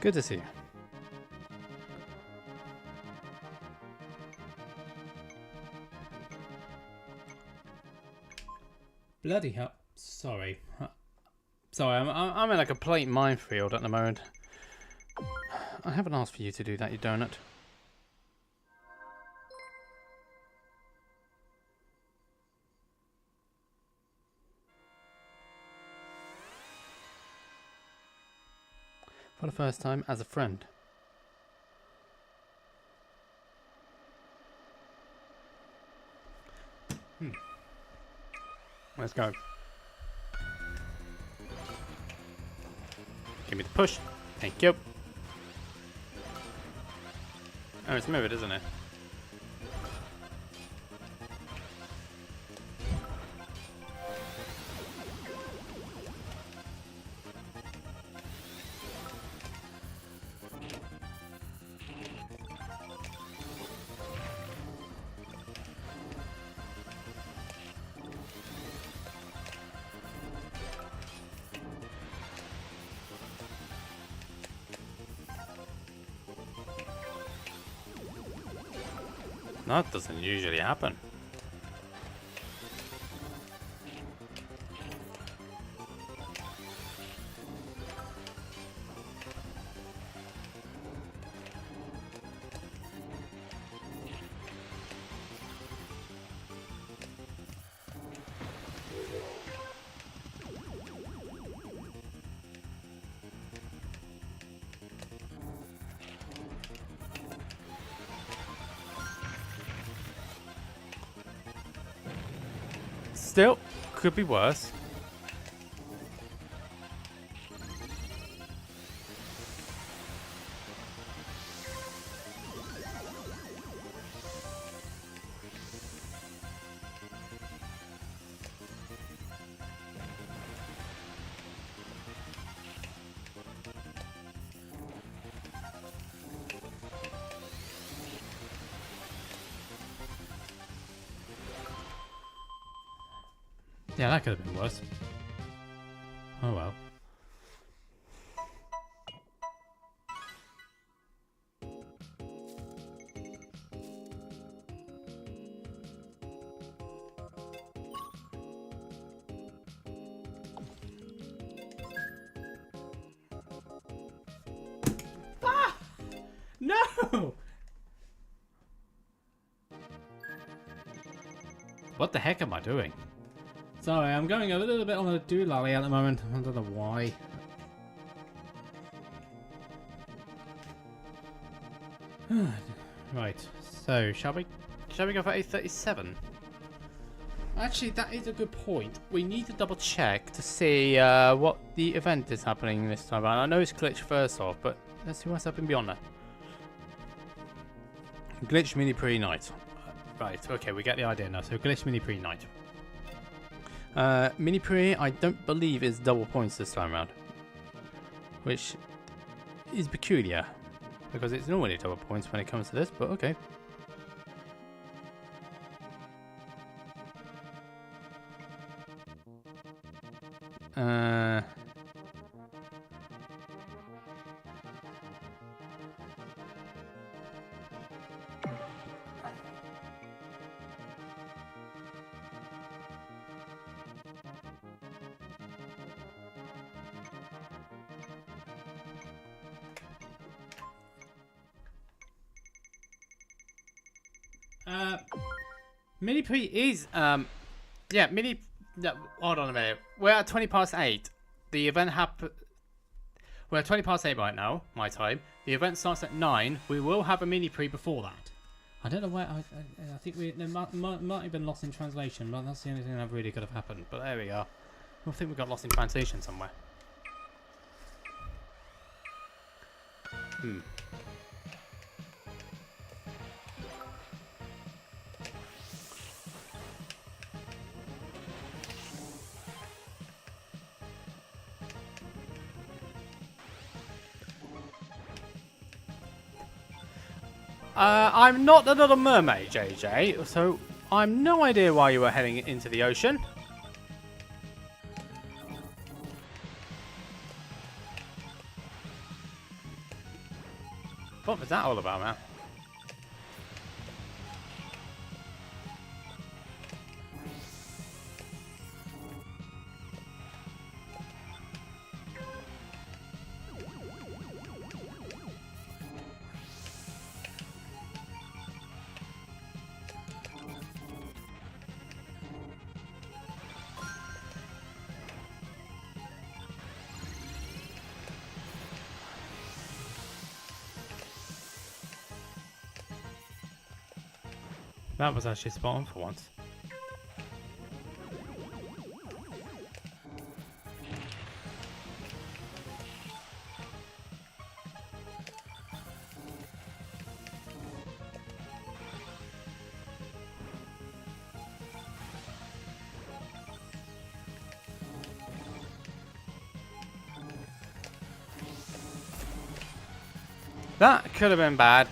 Good to see you. Bloody hell. Sorry. Sorry, I'm in a complete minefield at the moment. I haven't asked for you to do that, you donut. For the first time as a friend. Let's go. Give me the push. Thank you. Oh, it's moving, isn't it? That doesn't usually happen. Still, could be worse. Yeah, that could have been worse. Oh well. Ah! No! What the heck am I doing? Sorry, I'm going a little bit on a doolally at the moment. I don't know why. Right, so shall we go for a 37? Actually, that is a good point. We need to double check to see what the event is happening this time around. I know it's glitch first off, but let's see what's happening beyond that. Glitch mini pre-night. Right, okay, we get the idea now. So glitch mini pre-night. Mini pre, I don't believe is double points this time around, which is peculiar because it's normally double points when it comes to this, but okay. Mini pre is yeah, mini. No, hold on a minute. We're at 8:20. The event We're at 8:20 right now, my time. The event starts at 9. We will have a mini pre before that. I don't know where. I think there might have been lost in translation, but that's the only thing that really could have happened. But there we are. I think we got lost in translation somewhere. I'm not the Little Mermaid, JJ, so I'm no idea why you were heading into the ocean. What was that all about, man? That was actually spot on for once. That could have been bad.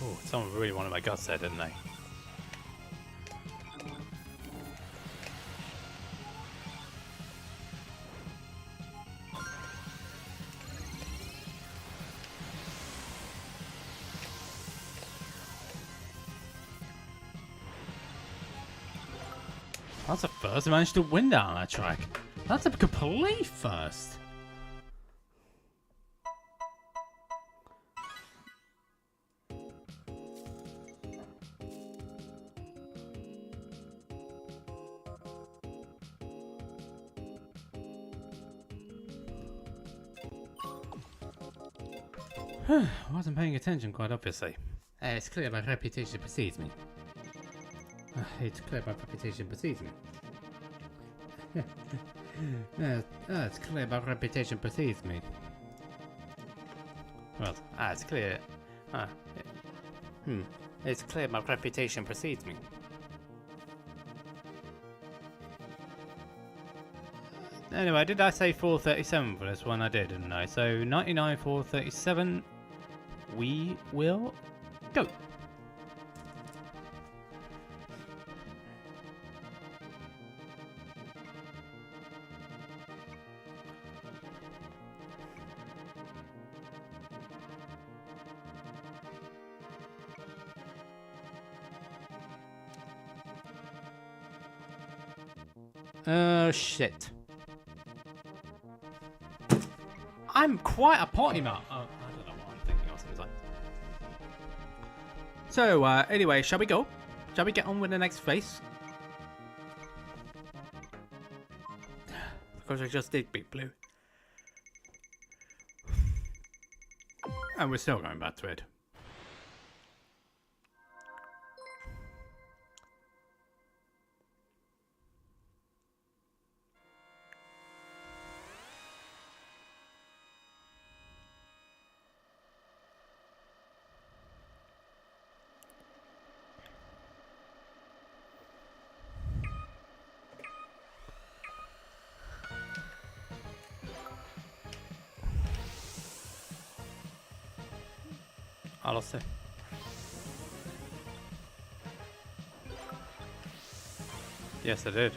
Oh, someone really wanted my guts there, didn't they? That's a first. I managed to win down that track. That's a complete first. I wasn't paying attention, quite obviously. It's clear my reputation precedes me. It's clear my reputation precedes me. It's clear my reputation precedes me. Well, it's clear. It's clear my reputation precedes me. Anyway, did I say 437 for this one? I did, didn't I? So 99, 437. We will go. Shit. I'm quite a potty mouth. I don't know what I'm thinking of sometimes. So, anyway, shall we go? Shall we get on with the next phase? Because I just did Big Blue. And we're still going back to it. I lost it. Yes, I did.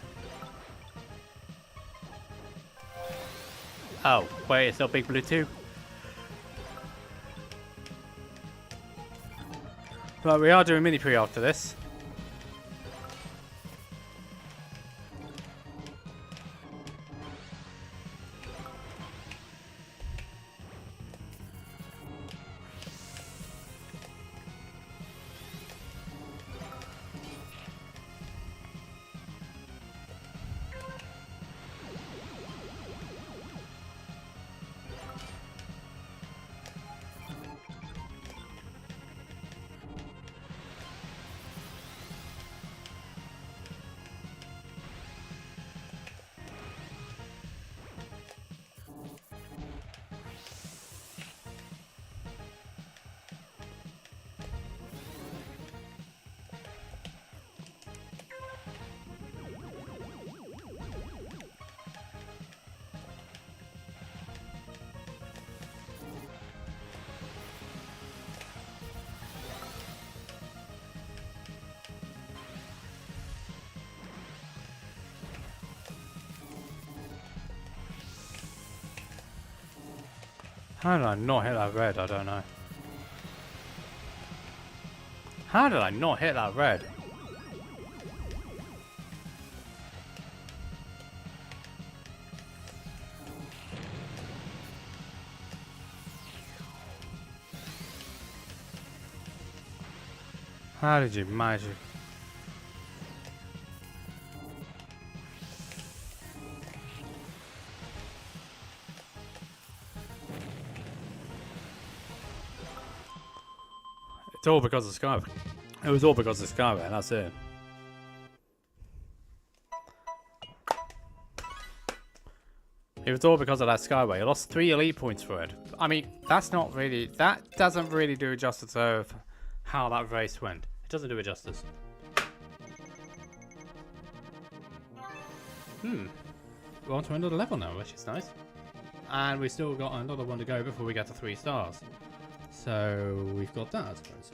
Oh, wait, it's not Big Blue 2. Right, we are doing mini pre after this. How did I not hit that red? I don't know. How did I not hit that red? How did you manage it? It's all because of Skyway. It was all because of Skyway, and that's it. It was all because of that Skyway. I lost 3 elite points for it. I mean, that's not really... That doesn't really do justice of how that race went. It doesn't do it justice. We're on to another level now, which is nice. And we've still got another one to go before we get to 3 stars. So we've got that, I suppose.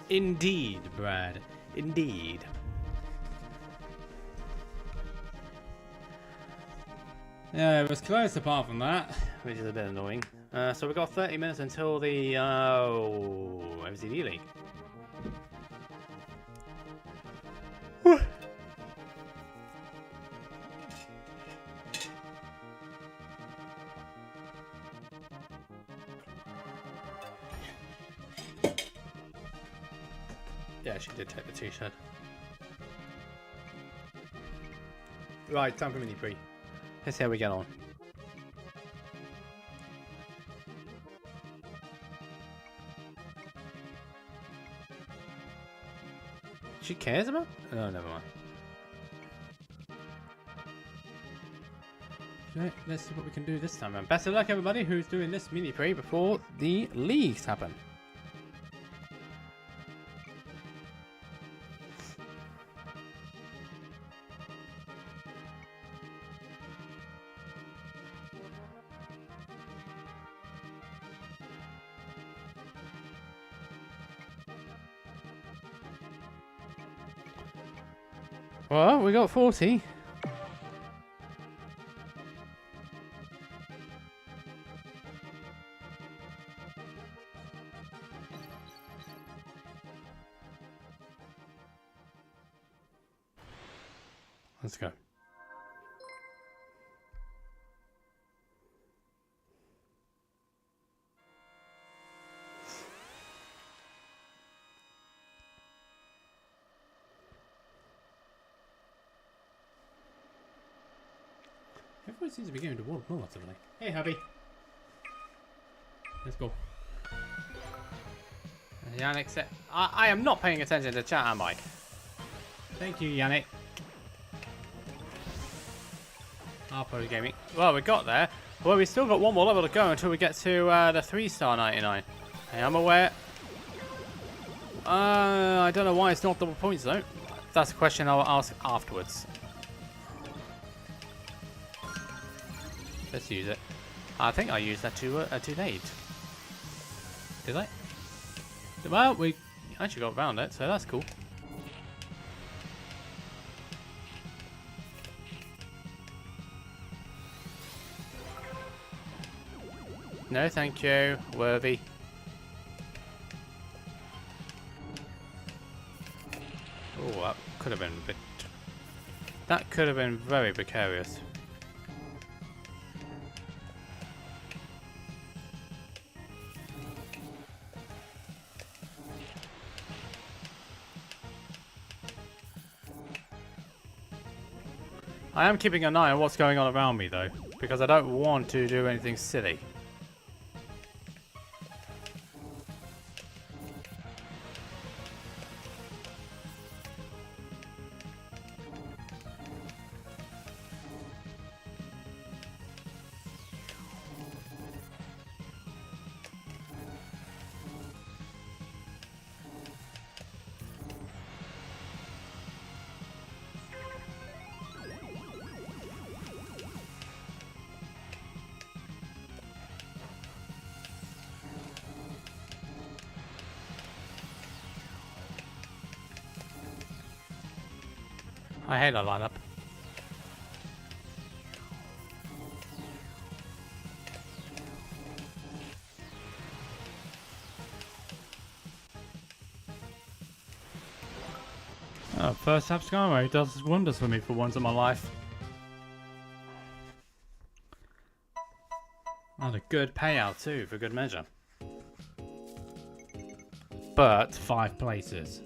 Indeed, Brad. Indeed. Yeah, it was close apart from that, which is a bit annoying. So we've got 30 minutes until the FZD League. Yeah, she did take the t-shirt. Right, time for mini pre. Let's see how we get on. She cares about? No, never mind. Right, let's see what we can do this time. And best of luck, everybody who's doing this mini pre before the leagues happen. Well, we got 40. Let's go. Everyone seems to be going to war more today. Hey, hubby. Let's go. Yannick said, I am not paying attention to chat, am I? Thank you, Yannick. Harpo Gaming. Well, we got there. Well, we still got one more level to go until we get to the 3-star 99. Hey, I'm aware. I don't know why it's not double points though. That's a question I'll ask afterwards. Let's use it. I think I used that too late. Did I? Well, we actually got around it, so that's cool. No, thank you, worthy. Oh, that could have been a bit. That could have been very precarious. I am keeping an eye on what's going on around me though, because I don't want to do anything silly. I hate that lineup. Oh, first half Skyway does wonders for me for once in my life. And a good payout too, for good measure. But 5 places.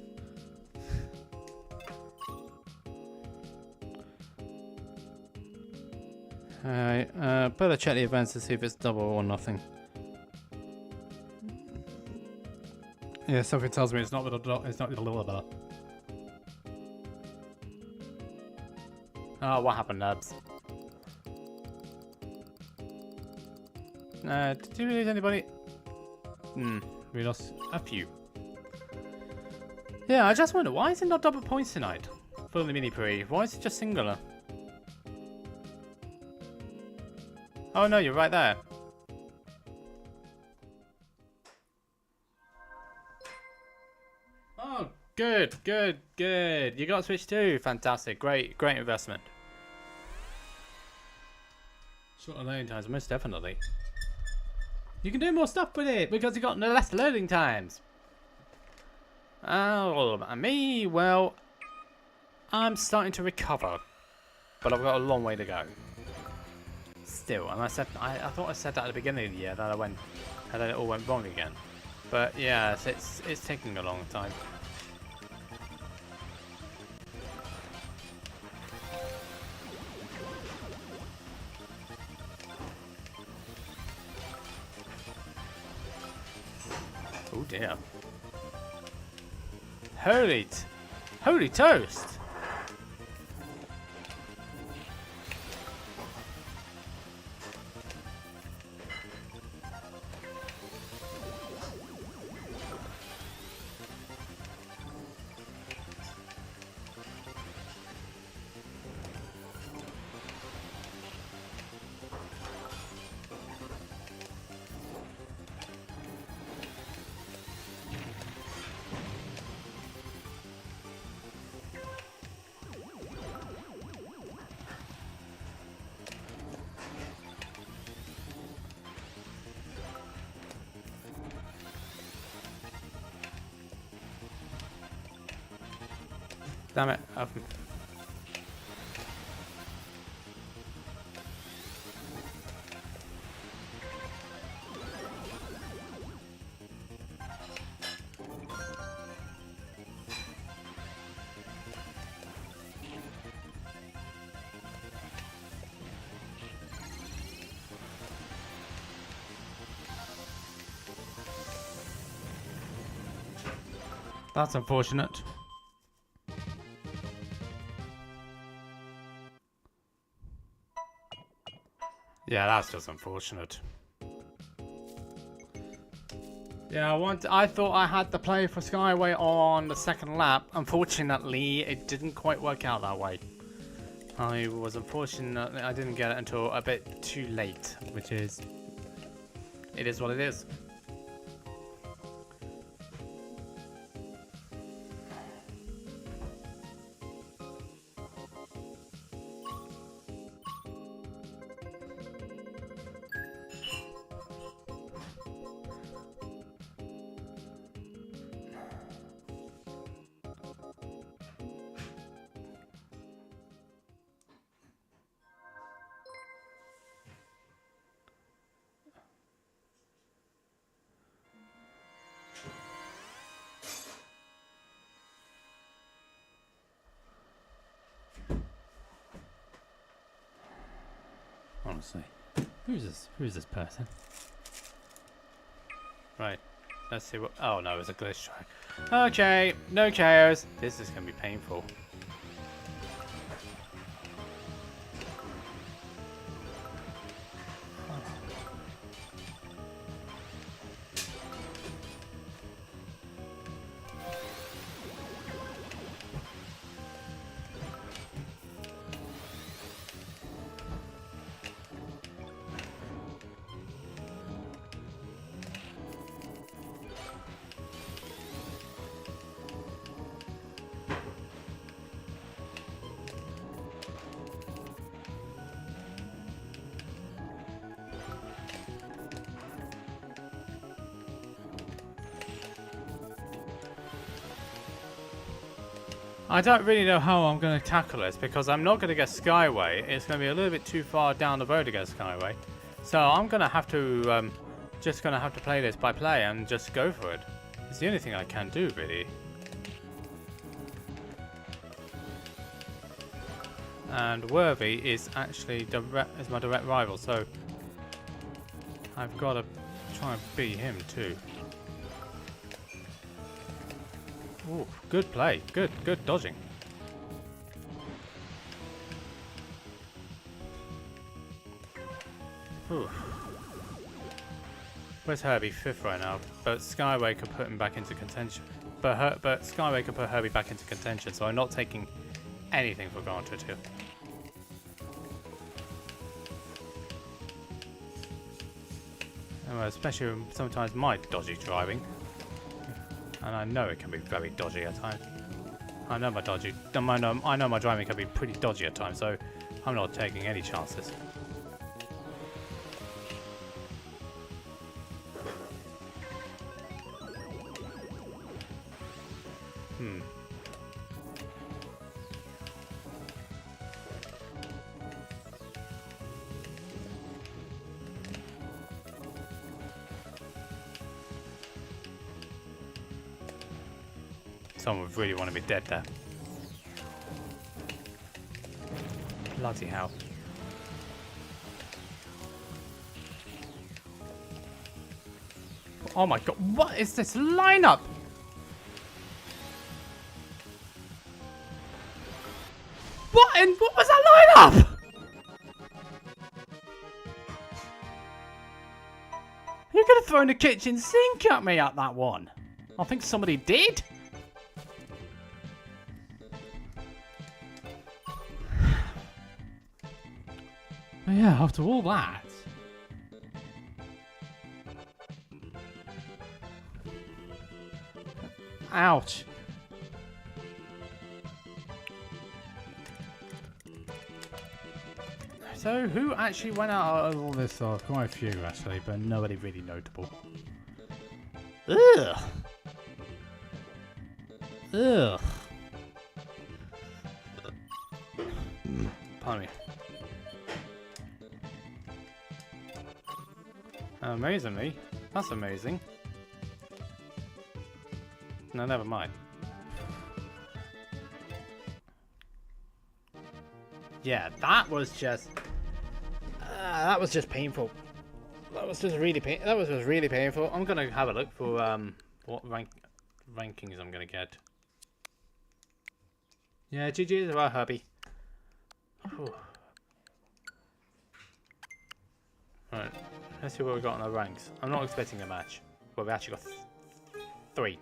Alright, better check the events to see if it's double or nothing. Yeah, something tells me it's not it's not the. Oh, what happened, Nubs? Did you lose anybody? We lost a few. Yeah, I just wonder, why is it not double points tonight? For the mini pre, why is it just singular? Oh no, you're right there. Oh, good. You got Switch too. Fantastic. Great investment. Shorter loading times, most definitely. You can do more stuff with it because you got less loading times. Oh, me? Well, I'm starting to recover, but I've got a long way to go. Still, and I thought I said that at the beginning of the year that and then it all went wrong again. But yeah, it's taking a long time. Oh dear! Holy toast! Damn it. That's unfortunate. Yeah, that's just unfortunate. Yeah, I thought I had the play for Skyway on the second lap. Unfortunately, it didn't quite work out that way. I was unfortunate I didn't get it until a bit too late, which is... It is what it is. Honestly, who's this person? Right, let's see what... Oh no, it's a glitch track. Okay, no chaos. This is gonna be painful. I don't really know how I'm going to tackle this because I'm not going to get Skyway. It's going to be a little bit too far down the road to get Skyway. So I'm going to have to, just going to have to play this by play and just go for it. It's the only thing I can do, really. And Worthy is actually my direct rival, so I've got to try and beat him too. Ooh, good play. Good dodging. Ooh. Where's Herbie? 5th right now, but Skyway could put him back into contention. But Skyway could put Herbie back into contention, so I'm not taking anything for granted here. Especially sometimes my dodgy driving. And I know it can be very dodgy at times. I know my driving can be pretty dodgy at times, so I'm not taking any chances. Someone would really want to be dead there. Bloody hell. Oh my god, what is this lineup? What was that lineup? You could have thrown the kitchen sink at me at that one. I think somebody did. But yeah, after all that. Ouch. So, who actually went out of all this? Quite a few, actually, but nobody really notable. Ugh. Ugh. Pardon me. Amazingly. That's amazing. No, never mind. Yeah, that was just painful. That was just really painful. I'm gonna have a look for what rankings I'm gonna get. Yeah, GG as well, Herbie. Whew. Alright, let's see what we got on our ranks. I'm not expecting a match. Well, we actually got 3.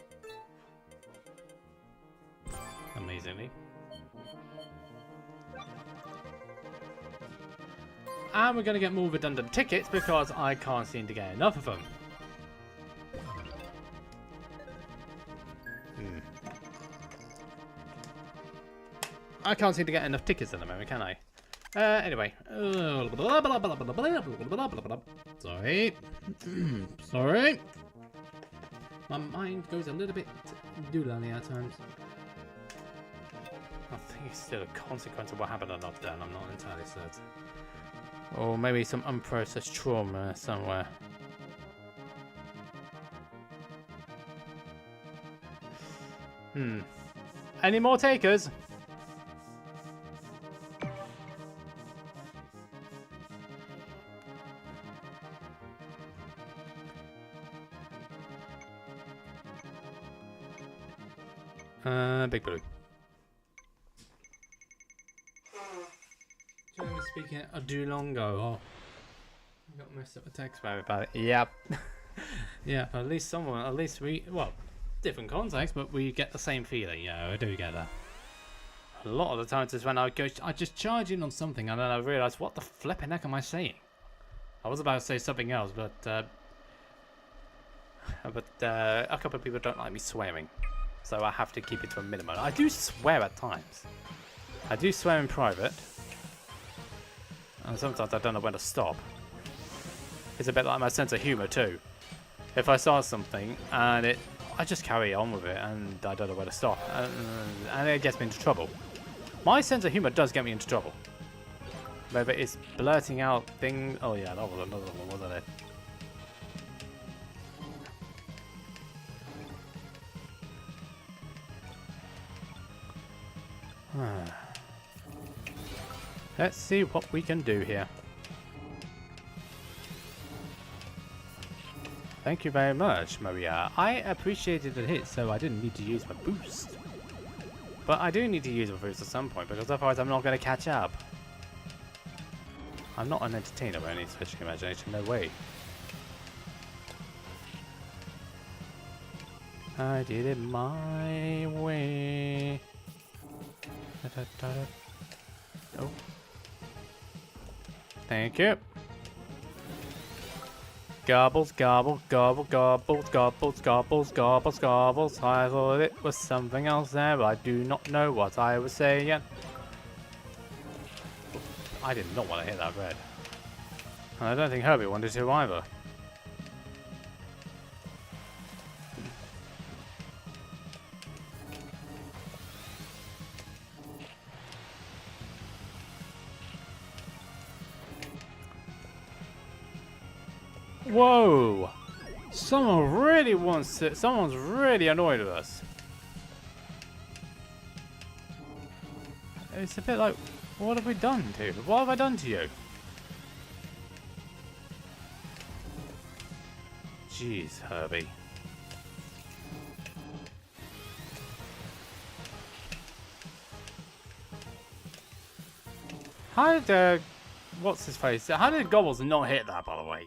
Amazingly. And we're going to get more redundant tickets because I can't seem to get enough of them. I can't seem to get enough tickets at the moment, can I? Anyway. Sorry. Sorry. My mind goes a little bit doodly at times. I think it's still a consequence of what happened on lockdown. I'm not entirely certain. Or maybe some unprocessed trauma somewhere. Any more takers? Big blue. Generally speaking, I do long go. Oh, I got messed up a text about it. Yep. Yeah, at least someone, at least we, well, different context, but we get the same feeling. Yeah, I do get that. A lot of the times is when I just charge in on something and then I realise, what the flipping heck am I saying? I was about to say something else, but a couple of people don't like me swearing. So I have to keep it to a minimum. I do swear at times. I do swear in private. And sometimes I don't know when to stop. It's a bit like my sense of humour too. If I start something and I just carry on with it and I don't know where to stop. And it gets me into trouble. My sense of humour does get me into trouble. Whether it's blurting out things. Oh yeah, that was another one, wasn't it? Let's see what we can do here. Thank you very much, Maria. I appreciated the hit, so I didn't need to use my boost. But I do need to use my boost at some point, because otherwise I'm not going to catch up. I'm not an entertainer by any stretch of imagination, no way. I did it my way. Oh. Thank you. Gobbles, gobble, gobble, gobbles, gobbles, gobbles, gobbles, gobbles. I thought it was something else there, but I do not know what I was saying yet. I did not want to hit that red. And I don't think Herbie wanted to either. Whoa! Someone really wants to. Someone's really annoyed with us. It's a bit like, what have we done to you? What have I done to you? Jeez, Herbie. How did what's his face? How did Gobbles not hit that, by the way?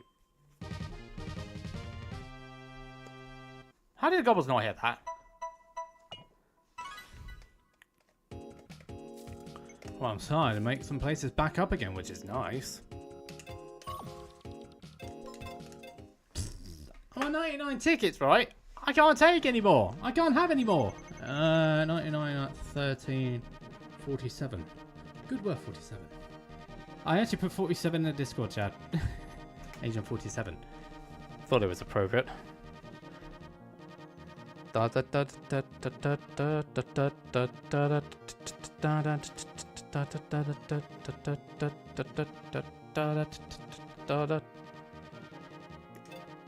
How did Gobbles not hit that? Well, I'm starting to make some places back up again, which is nice. I'm on 99 tickets, right? I can't take any more. I can't have any more. 99 at 13. 47. Good work, 47. I actually put 47 in the Discord chat. Agent 47. Thought it was appropriate.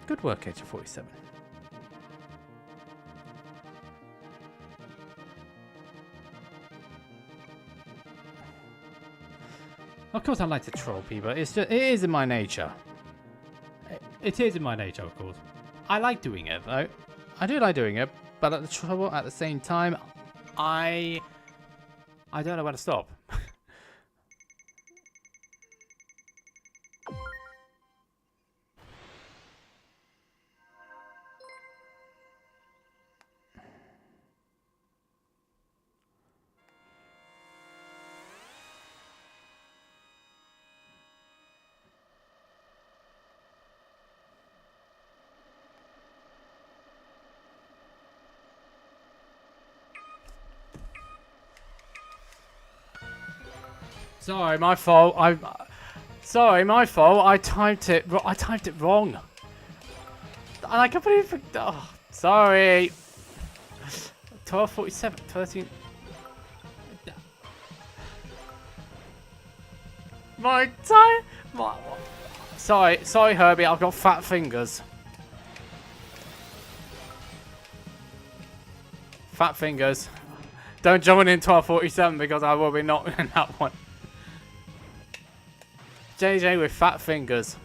Good work, Agent 47. Of course I like to troll people. It's just, it is in my nature. It is in my nature, of course. I like doing it, though. I do like doing it, but at the same time, I don't know where to stop. Sorry, my fault. Sorry, my fault. I typed it wrong. And I completely. Oh, sorry. 12:47, 13. My time. Sorry, Herbie. I've got fat fingers. Fat fingers. Don't join in 12:47 because I will be not in that one. JJ with fat fingers.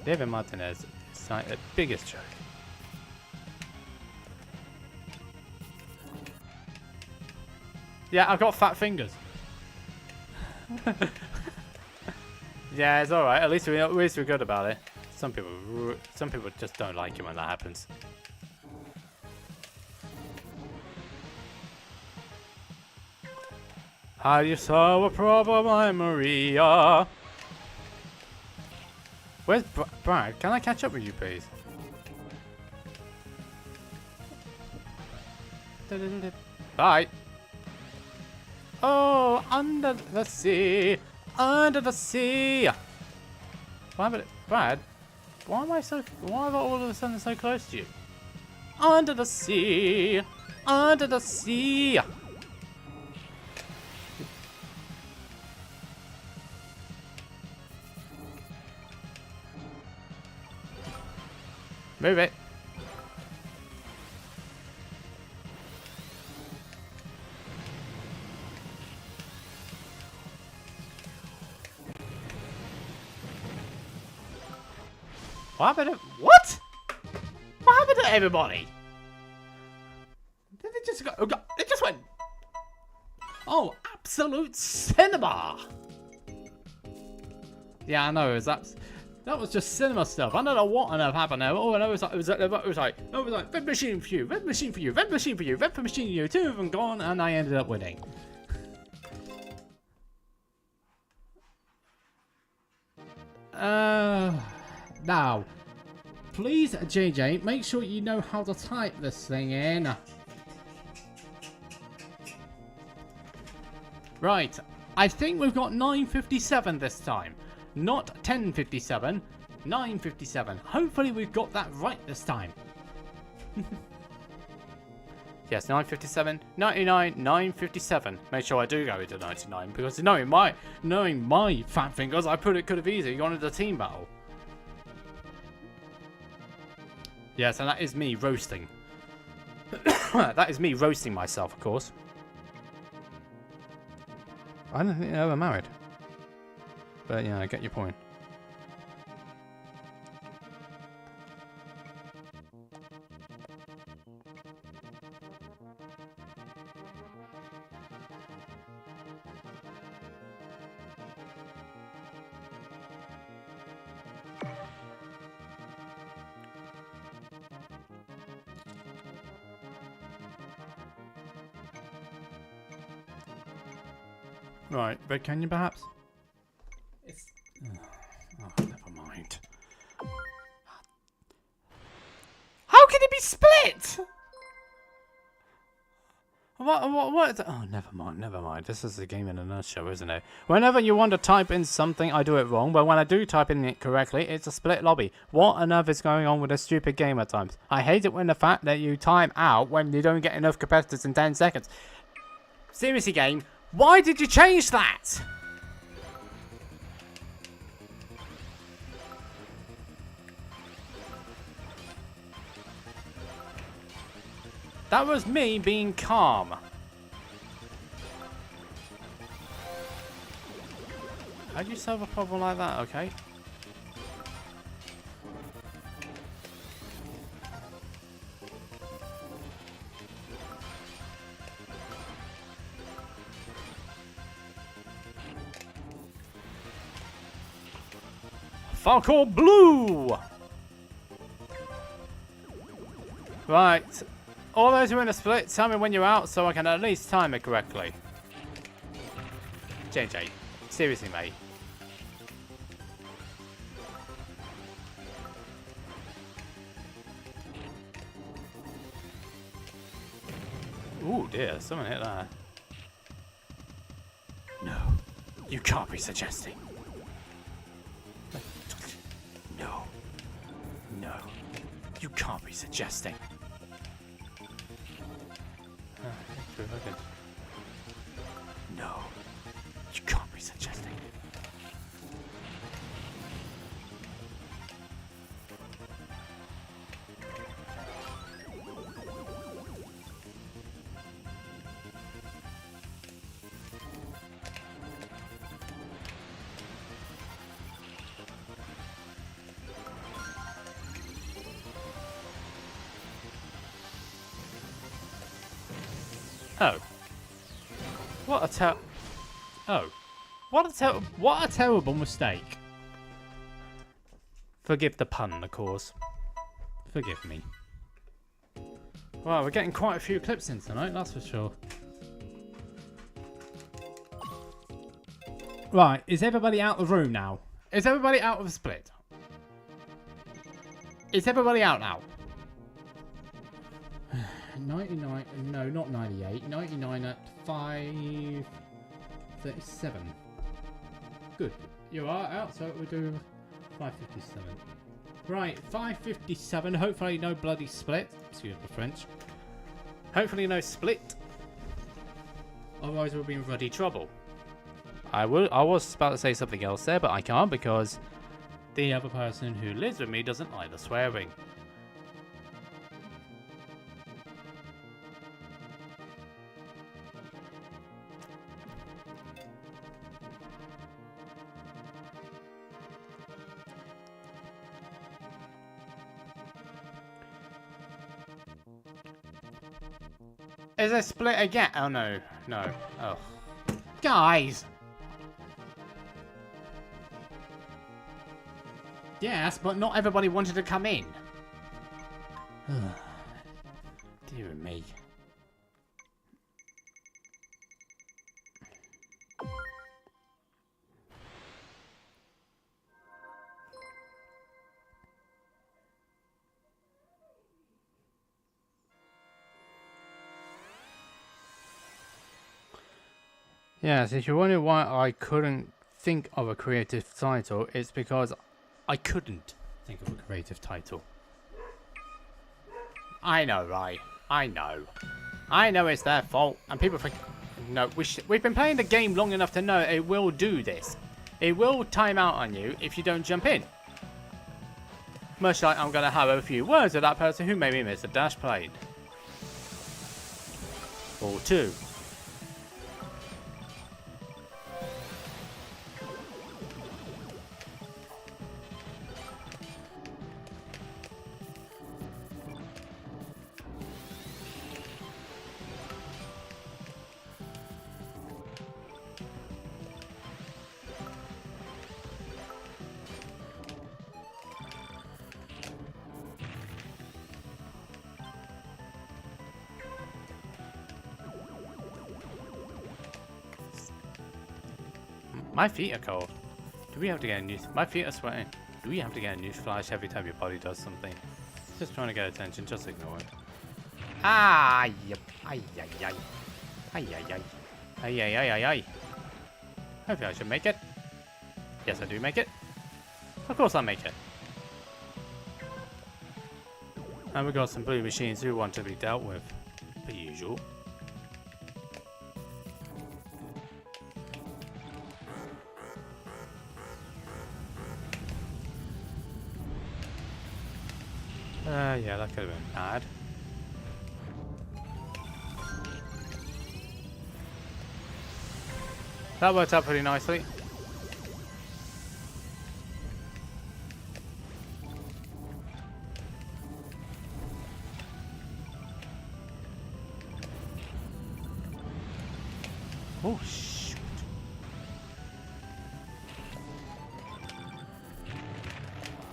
David Martinez is like the biggest joke. Yeah, I've got fat fingers. Yeah, it's all right. At least we're good about it. Some people just don't like it when that happens. How you solve a problem, I'm Maria. Where's Brad? Can I catch up with you, please? Bye. Oh, under the sea, under the sea. Why, but Brad? Why am I all of a sudden so close to you? Under the sea, under the sea. Move it. What happened to... What? What happened to everybody? Did it just go... It just went... Oh, absolute cinema! Yeah, I know, it was that was just cinema stuff. I don't know what on earth happened there. Oh, and it was like, red machine for you, red machine for you, red machine for you, red machine for you. 2 of them gone, and I ended up winning. Now, please, JJ, make sure you know how to type this thing in. Right, I think we've got 9:57 this time. Not 10:57, 9:57. Hopefully we've got that right this time. Yes, 9:57, 99, 9:57. Make sure I do go into 99 because knowing my fat fingers, I could have easily gone into a team battle. Yes, and that is me roasting. That is me roasting myself, of course. I don't think they're ever married. But yeah, I get your point. Right, Red Canyon perhaps? It's... Oh, never mind. How can it be split? What? Oh, never mind. This is the game in a nutshell, isn't it? Whenever you want to type in something, I do it wrong. But when I do type in it correctly, it's a split lobby. What on earth is going on with this stupid game at times? I hate it when the fact that you time out when you don't get enough competitors in 10 seconds. Seriously, game. Why did you change that? That was me being calm. How do you solve a problem like that? Okay. Falco Blue! Right. All those who are in a split, tell me when you're out so I can at least time it correctly. JJ, seriously, mate. Ooh, dear. Someone hit that. No. You can't be suggesting. No. No. You can't be suggesting. No. You can't be suggesting. Oh. What a terrible mistake. Forgive the pun, of course. Forgive me. Wow, we're getting quite a few clips in tonight, that's for sure. Right, is everybody out of the room now? Is everybody out of the split? Is everybody out now? 99, no, not 98. 99 at 5:37. Good. You are out, so we'll do 5:57. Right, 5:57. Hopefully no bloody split. Excuse the French. Hopefully no split. Otherwise we'll be in ruddy trouble. I was about to say something else there, but I can't because the other person who lives with me doesn't like the swearing. Is there split again? Oh no, no. Oh. Guys! Yes, but not everybody wanted to come in. Dear me. Yes, if you're wondering why I couldn't think of a creative title, it's because I couldn't think of a creative title. I know, right? I know. I know it's their fault, and people think... No, we've been playing the game long enough to know it will do this. It will time out on you if you don't jump in. Much like I'm going to have a few words with that person who made me miss a dash plane. Or two. My feet are cold. Do we have to get a new... My feet are sweating. Do we have to get a new flash every time your body does something? Just trying to get attention. Just ignore it. Ah! Yep. Ay, ay, ay. Ay, ay, ay. Ay, ay, ay, ay, ay. Hopefully I should make it. Yes, I do make it. Of course I make it. And we've got some blue machines who want to be dealt with. Per usual. Yeah, that could have been bad. That worked out pretty nicely. Oh, shoot.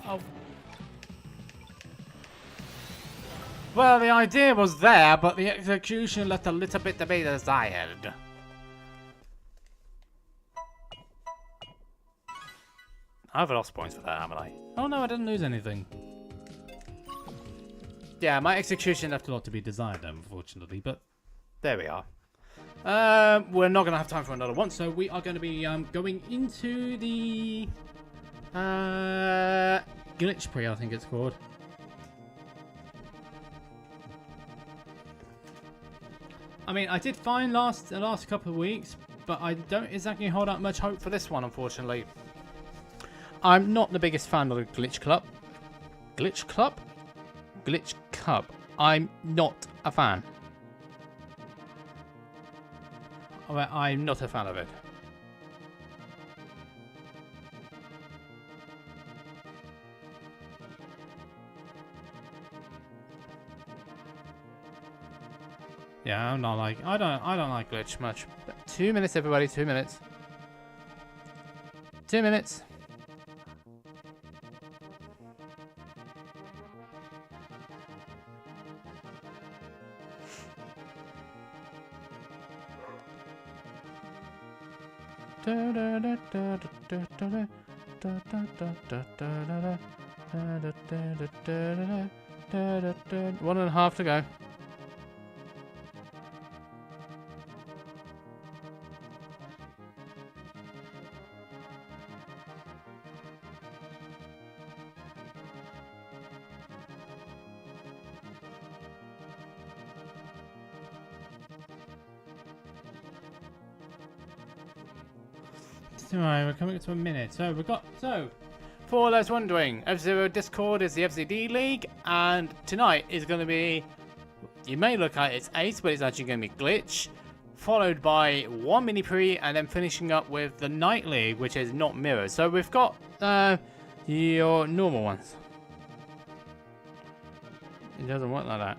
Oh. Well, the idea was there, but the execution left a little bit to be desired. I've lost points for that, haven't I? Oh no, I didn't lose anything. Yeah, my execution left a lot to be desired, unfortunately, but There we are. We're not going to have time for another one, so we are going to be going into the glitch pre, I think it's called. I mean, I did fine the last couple of weeks, but I don't exactly hold out much hope for this one, unfortunately. I'm not the biggest fan of the glitch club. Glitch club? Glitch Cup. I'm not a fan. I'm not a fan of it. Yeah, I'm not like I don't like glitch much. But 2 minutes, everybody. 2 minutes. 2 minutes. One and a half to go. Alright, we're coming up to a minute. So for those wondering, F-Zero Discord is the FZD League, and tonight is going to be, you may look at it's Ace, but it's actually going to be Glitch, followed by one mini pre, and then finishing up with the Night League, which is not Mirror. So we've got your normal ones. It doesn't work like that.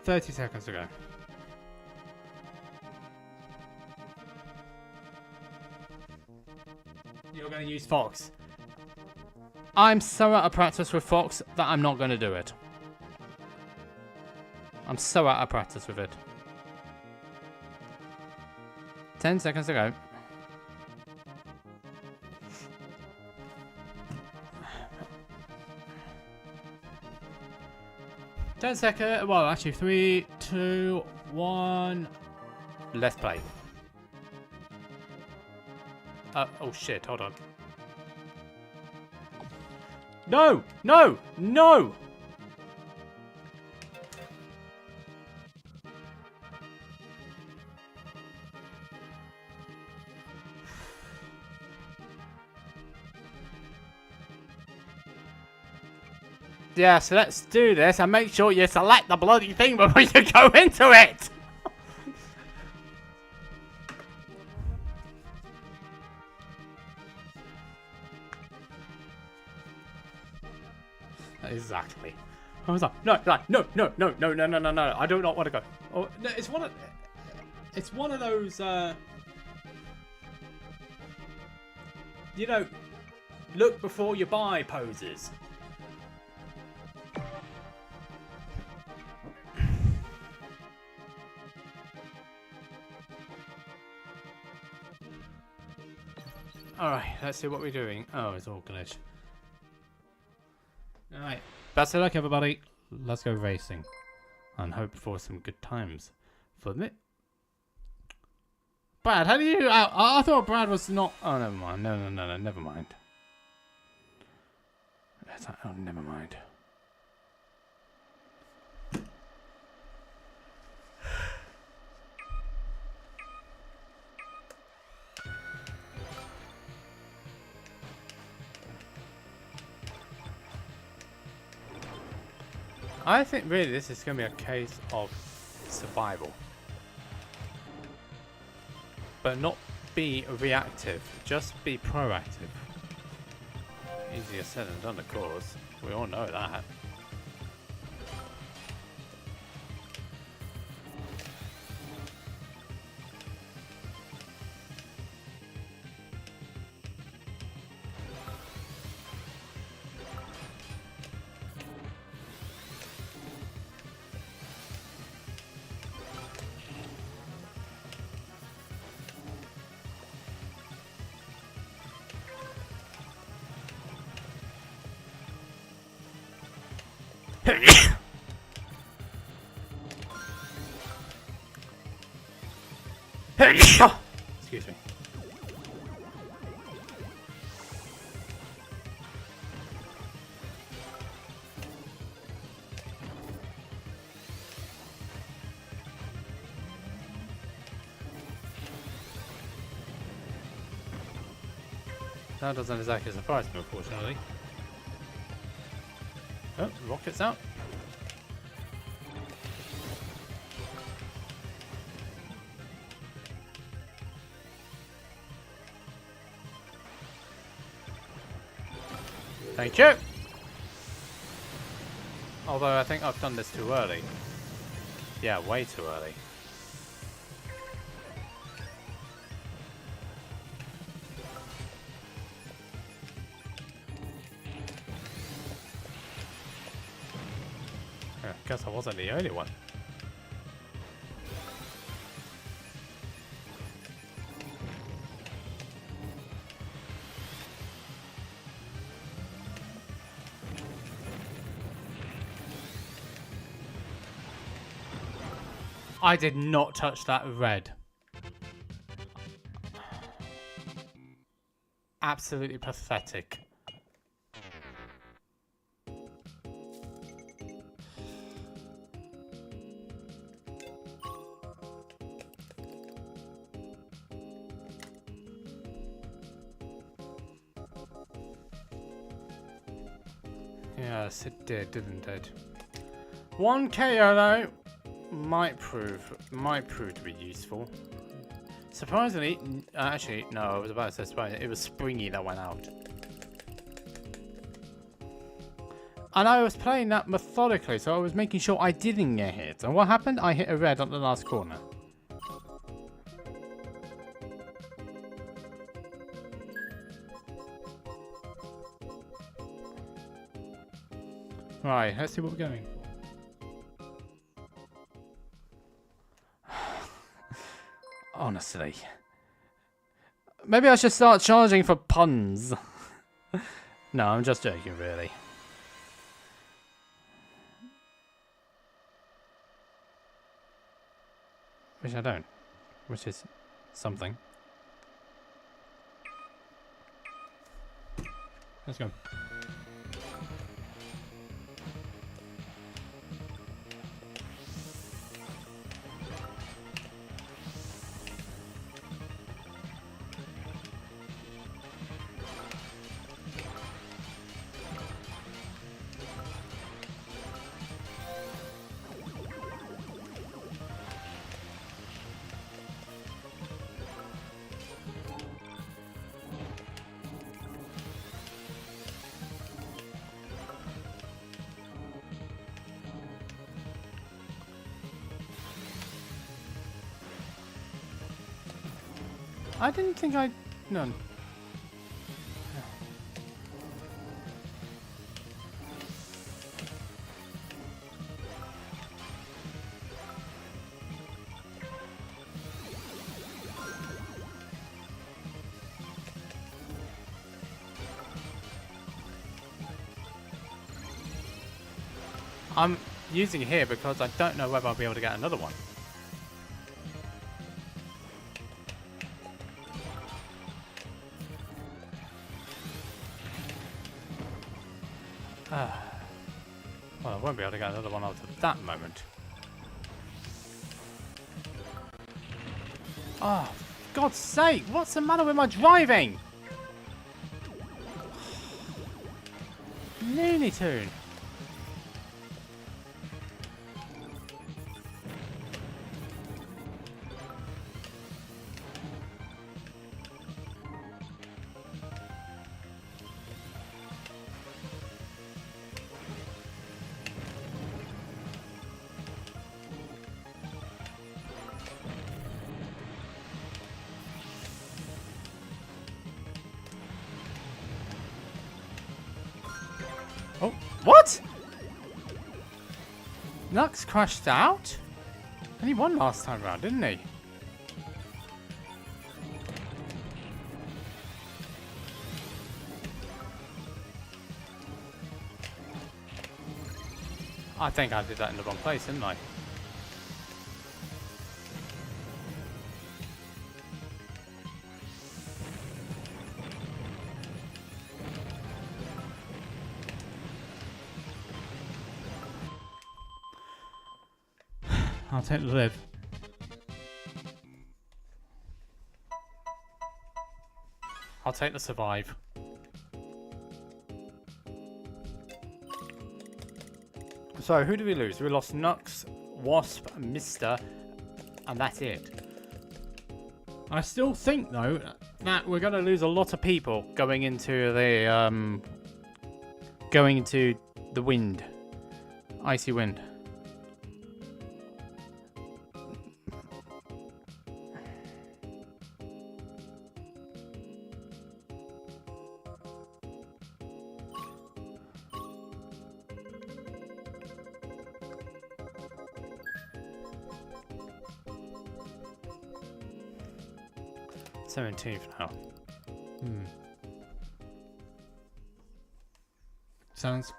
$30 seconds to go. You're going to use Fox. I'm so out of practice with Fox that I'm not going to do it. I'm so out of practice with it. 10 seconds to go. Well, actually, 3, 2, 1. Let's play. Oh shit, hold on. No! No! No! Yeah, so let's do this and make sure you select the bloody thing before you go into it! Exactly. I was like, no, I do not want to go. Oh, no, it's one of those, you know, look before you buy poses. Alright, let's see what we're doing. Oh, it's all glitch. Alright, best of luck, everybody. Let's go racing. And hope for some good times. For me. Brad, how do you... I thought Brad was not... Oh, never mind. No, never mind. Oh, never mind. I think really this is going to be a case of survival. But not be reactive, just be proactive. Easier said than done, of course. We all know that. Excuse me. That doesn't exactly surprise me, unfortunately. Oh, rockets out. Thank you! Although I think I've done this too early. Yeah, way too early. I guess I wasn't the only one. I did not touch that red. Absolutely pathetic. Yes, it did, didn't it? 1 KO though might prove to be useful. Surprisingly, actually, no, I was about to say surprisingly, it was Springy that went out. And I was playing that methodically, so I was making sure I didn't get hit. And what happened? I hit a red at the last corner. Right, let's see what we're going. Honestly. Maybe I should start charging for puns. No, I'm just joking, really. Which I don't. Which is something. Let's go. I didn't think I... None. I'm using it here because I don't know whether I'll be able to get another one. Well, I won't be able to get another one after that moment. Oh, for God's sake, what's the matter with my driving? Looney Tune. Oh, what? Nux crashed out? And he won last time round, didn't he? I think I did that in the wrong place, didn't I? I'll take the live. I'll take the survive. So, who did we lose? We lost Nux, Wasp, Mister, and that's it. I still think, though, that we're going to lose a lot of people going into the wind. Icy wind. $17th now. Sounds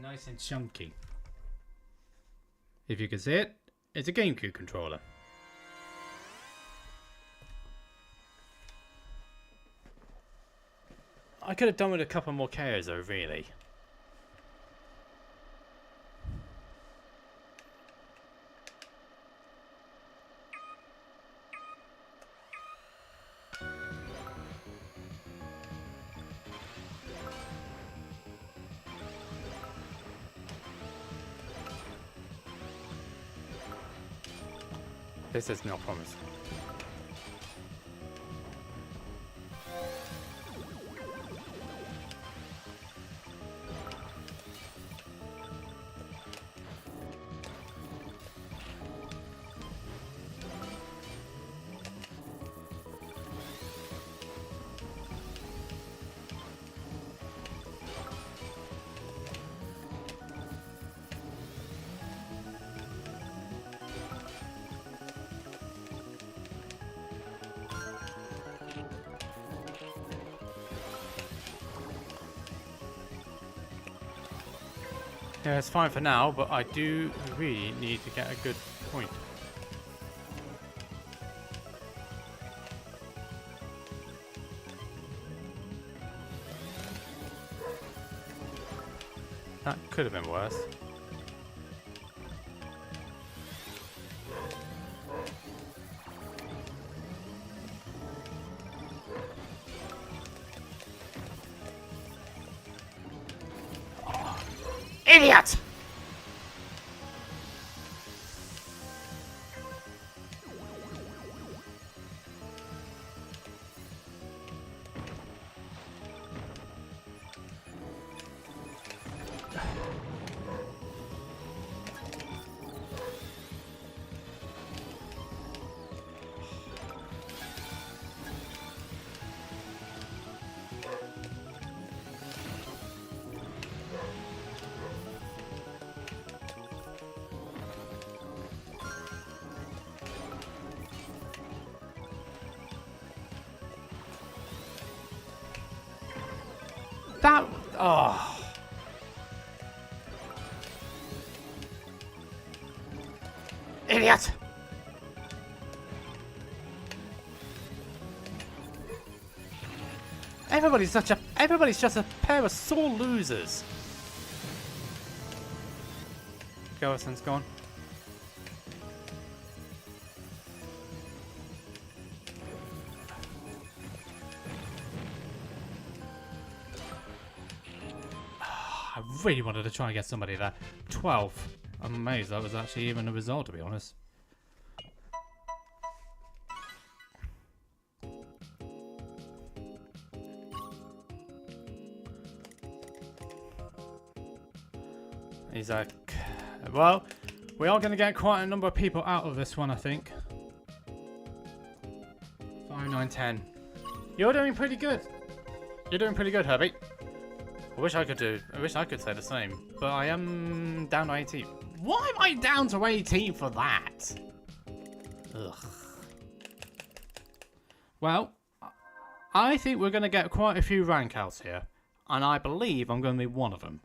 nice and chunky. If you can see it, it's a GameCube controller. I could have done with a couple more KOs though, really. This is no promise. Yeah, it's fine for now, but I do really need to get a good point. That could have been worse. Idiot! That... oh. Idiot! Everybody's just a pair of sore losers. Garrison's gone. I really wanted to try and get somebody there. 12. I'm amazed that was actually even a result, to be honest. He's like, well, we are going to get quite a number of people out of this one, I think. 5, 9, 10. You're doing pretty good. You're doing pretty good, Herbie. I wish I could say the same, but I am down to 18. Why am I down to 18 for that? Ugh. Well, I think we're going to get quite a few rank outs here, and I believe I'm going to be one of them.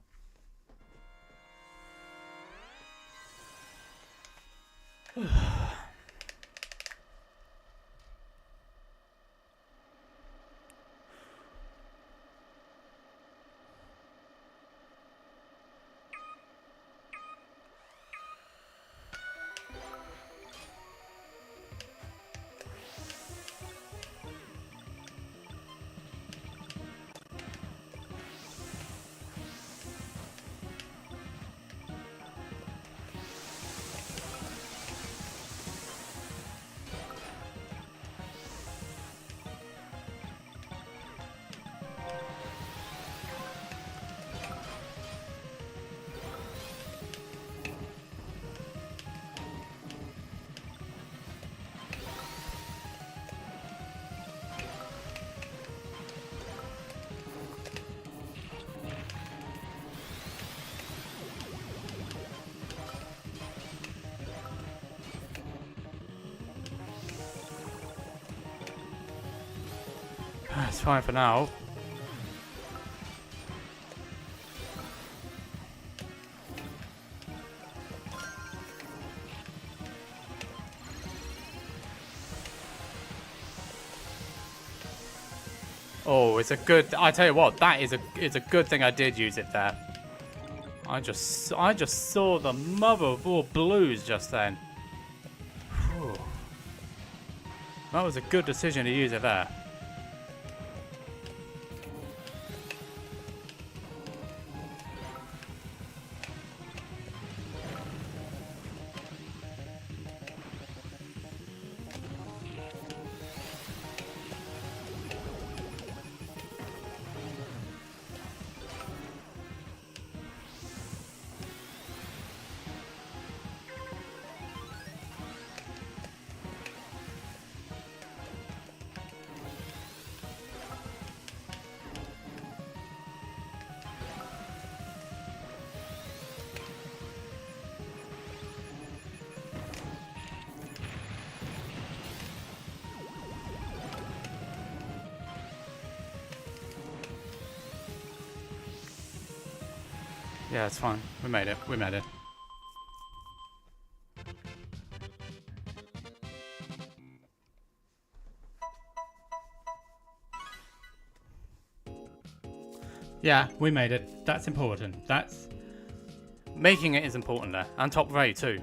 It's fine for now. Oh, it's a good. I tell you what, it's a good thing I did use it there. I just saw the mother of all blues just then. Whew. That was a good decision to use it there. Yeah, it's fine. We made it. We made it. Yeah, we made it. That's important. That's... Making it is important there. And top rate too.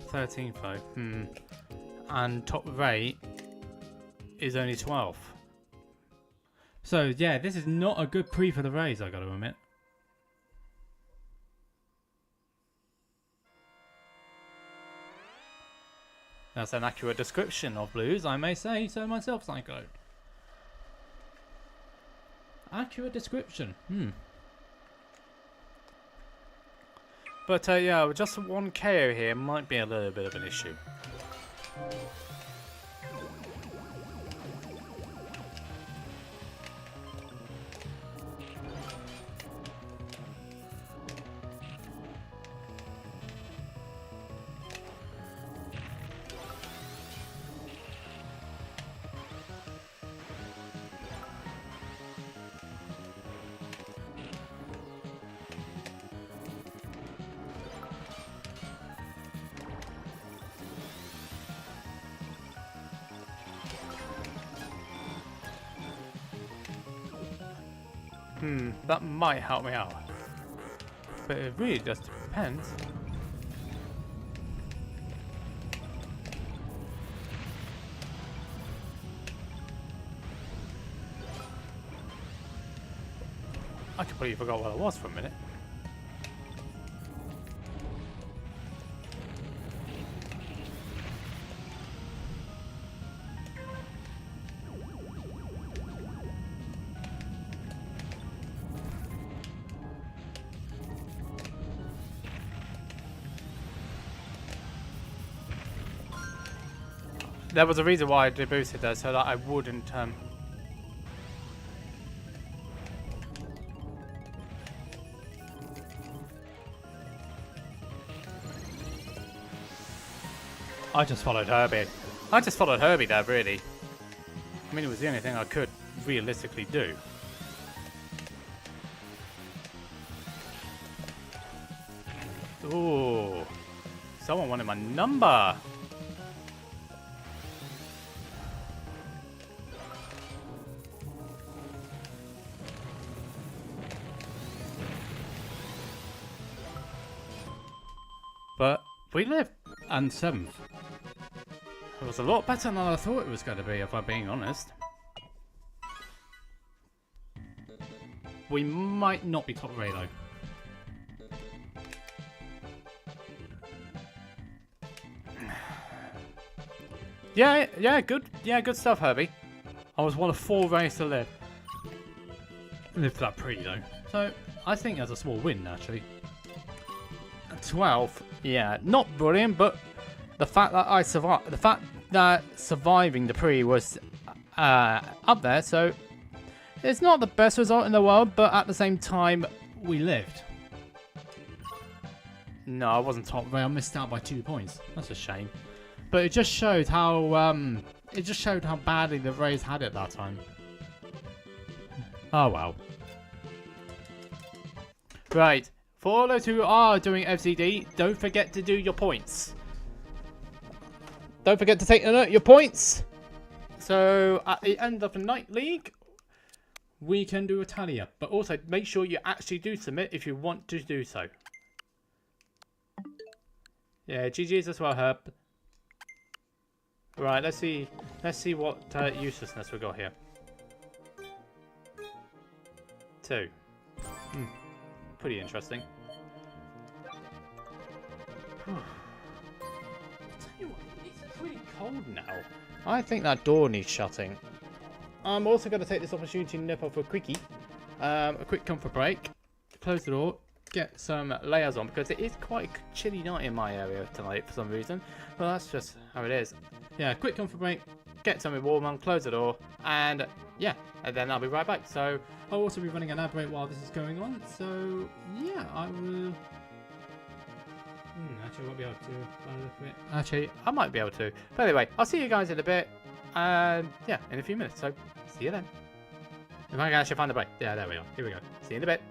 $13.5. And top rate is only 12. So yeah, this is not a good pre for the raise, I gotta admit. That's an accurate description of blues, I may say so myself, Psycho. Accurate description. But yeah, just one KO here might be a little bit of an issue. That might help me out. But it really just depends. I completely forgot what I was for a minute. There was a reason why I deboosted there, so that I wouldn't I just followed Herbie. I just followed Herbie there, really. I mean, it was the only thing I could realistically do. Ooh, someone wanted my number. But we lived, and 7th. It was a lot better than I thought it was going to be, if I'm being honest. We might not be top 3 though. Yeah, good stuff, Herbie. I was one of 4 races to live. Lived that pretty though. So I think that's a small win actually. 12th, yeah, not brilliant, but the fact that I survived, the fact that surviving the pre was up there, so it's not the best result in the world, but at the same time, we lived. No, I wasn't top 3. I missed out by 2 points. That's a shame. But it just showed how badly the Rays had it that time. Oh well. Right. For all those who are doing FZD, don't forget to do your points. Don't forget to take your points. So at the end of the night league, we can do a tally up. But also make sure you actually do submit if you want to do so. Yeah, GG's as well, Herb. Right, let's see what uselessness we got here. 2. Pretty interesting. I'll tell you what, it's pretty cold now. I think that door needs shutting. I'm also going to take this opportunity to nip off a quickie. A quick comfort break. Close the door. Get some layers on because it is quite a chilly night in my area tonight for some reason. Well, that's just how it is. Yeah, quick comfort break. Get something warm on. Close the door. And yeah, and then I'll be right back. So I'll also be running an ad break while this is going on. So yeah, I will. Actually, I won't be able to. Actually, I might be able to. But anyway, I'll see you guys in a bit. Yeah, in a few minutes. So see you then. If I can actually find the break. Yeah, there we are. Here we go. See you in a bit.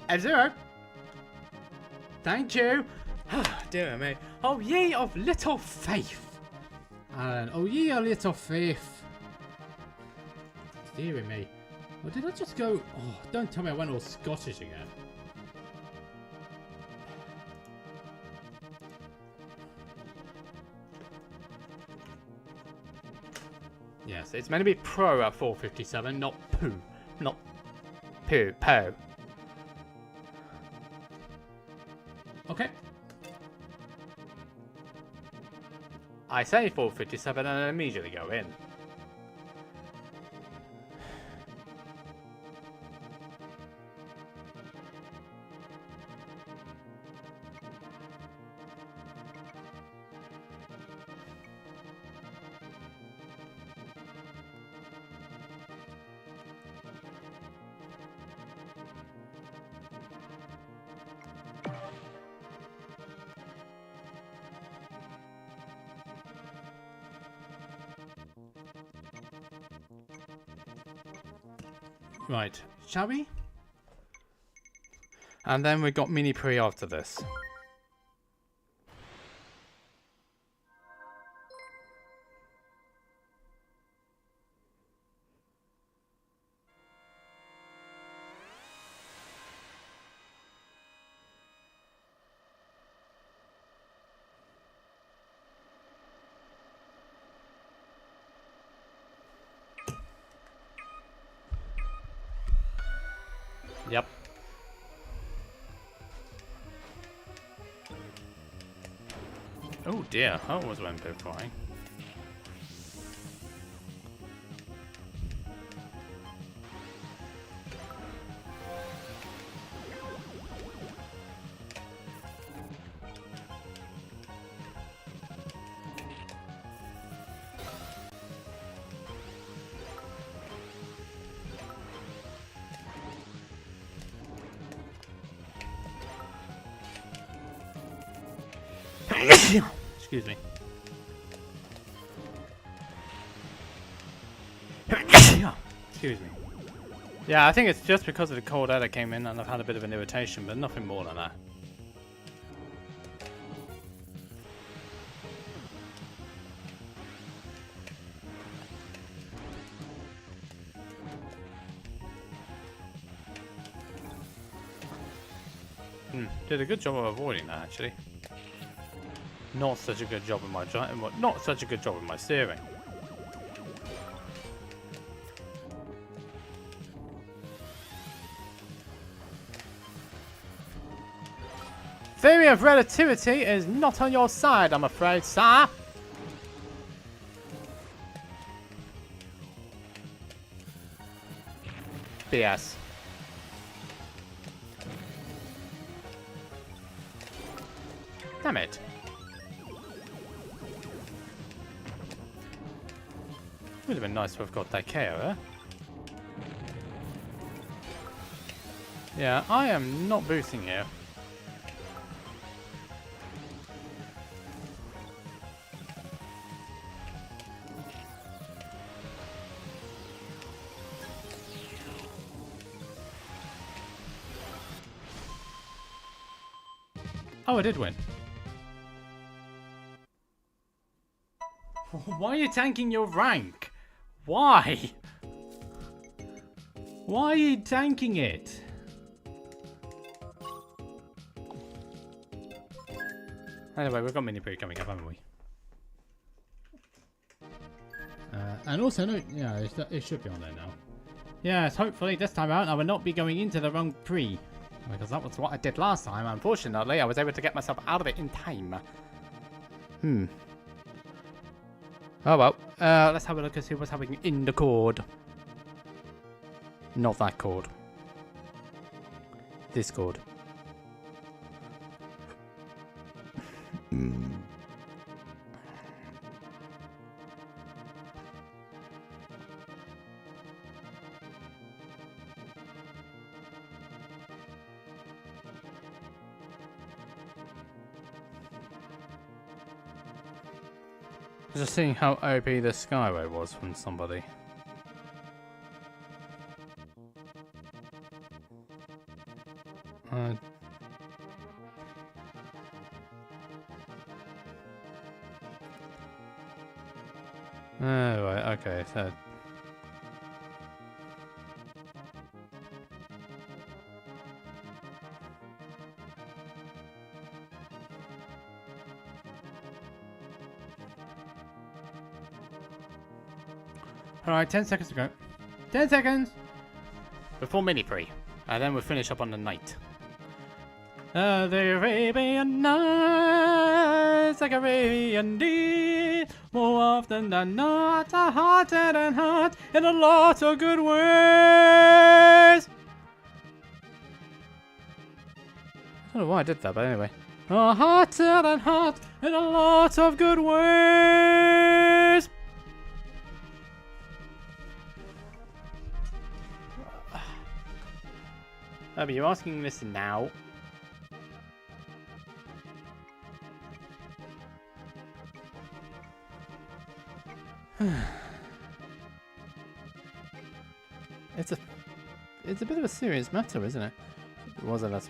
F0. Thank you. Dear me. Oh, ye of little faith. Alan, oh, ye of little faith. Dear me. Or did I just go... Oh, don't tell me I went all Scottish again. Yes, it's meant to be pro at 457, not poo. Not poo. Po. Okay. I say 457 and I immediately go in. Right, shall we? And then we got mini pre after this. Yep. Oh dear, that was went a bit flying. Excuse me. Excuse me. Yeah, I think it's just because of the cold air that came in and I've had a bit of an irritation, but nothing more than that. Did a good job of avoiding that, actually. Not such a good job with my not such a good job with my steering. Theory of relativity is not on your side, I'm afraid, sir. FPS. Damn it. Would have been nice to have got that KO, eh? Yeah, I am not boosting here. Oh, I did win. Why are you tanking your rank? Why? Why are you tanking it? Anyway, we've got mini pre coming up, haven't we? And also, no, yeah, it should be on there now. Yes, hopefully this time out I will not be going into the wrong pre. Because that was what I did last time. Unfortunately, I was able to get myself out of it in time. Oh well. Let's have a look and see what's happening in the chord. Not that chord. This chord. Just seeing how OP the Skyway was from somebody. Oh, right, okay, so... Alright, 10 seconds to go. 10 seconds! Before mini-pre. And then we'll finish up on the night. The Arabian Nights, like Arabian deed. More often than not, a hearted and heart in a lot of good ways. I don't know why I did that, but anyway. A hearted and heart in a lot of good ways. Oh, but you're asking this now? It's a bit of a serious matter, isn't it? It wasn't us.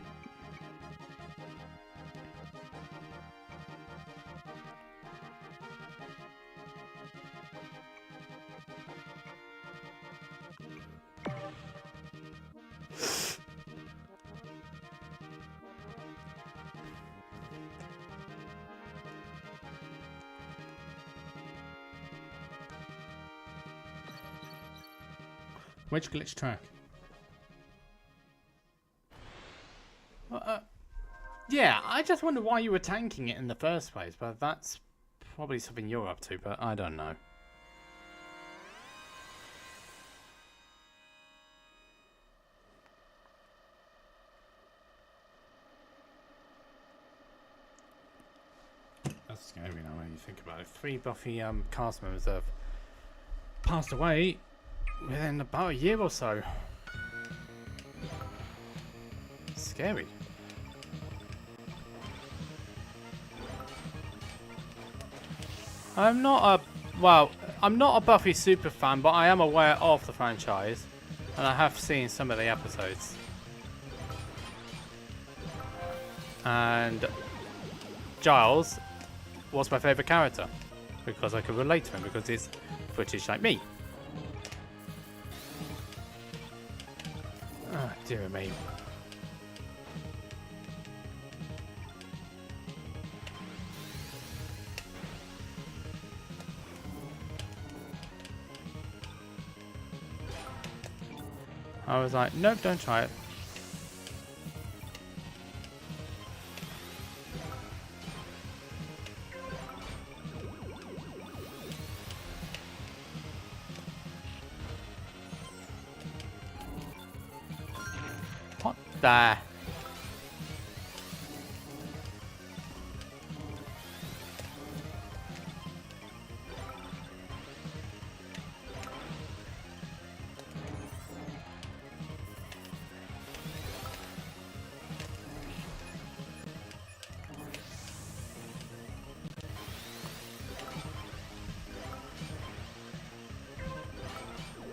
Which glitch track? Yeah, I just wonder why you were tanking it in the first place, but that's probably something you're up to, but I don't know. That's scary now when you think about it. 3 Buffy cast members have passed away within about a year or so. Scary. I'm not a Buffy super fan, but I am aware of the franchise, and I have seen some of the episodes. And Giles was my favourite character because I could relate to him because he's British like me. Oh, dear me. I was like, nope, don't try it. There.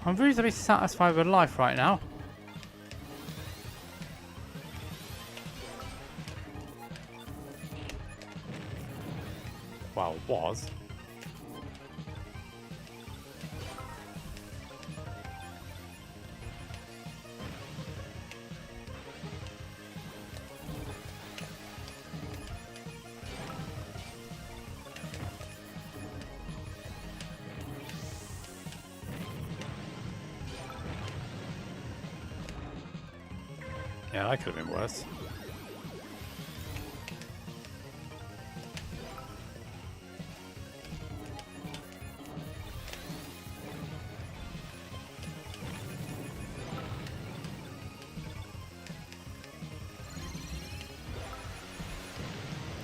I'm reasonably satisfied with life right now. Well, was. Yeah, that could have been worse.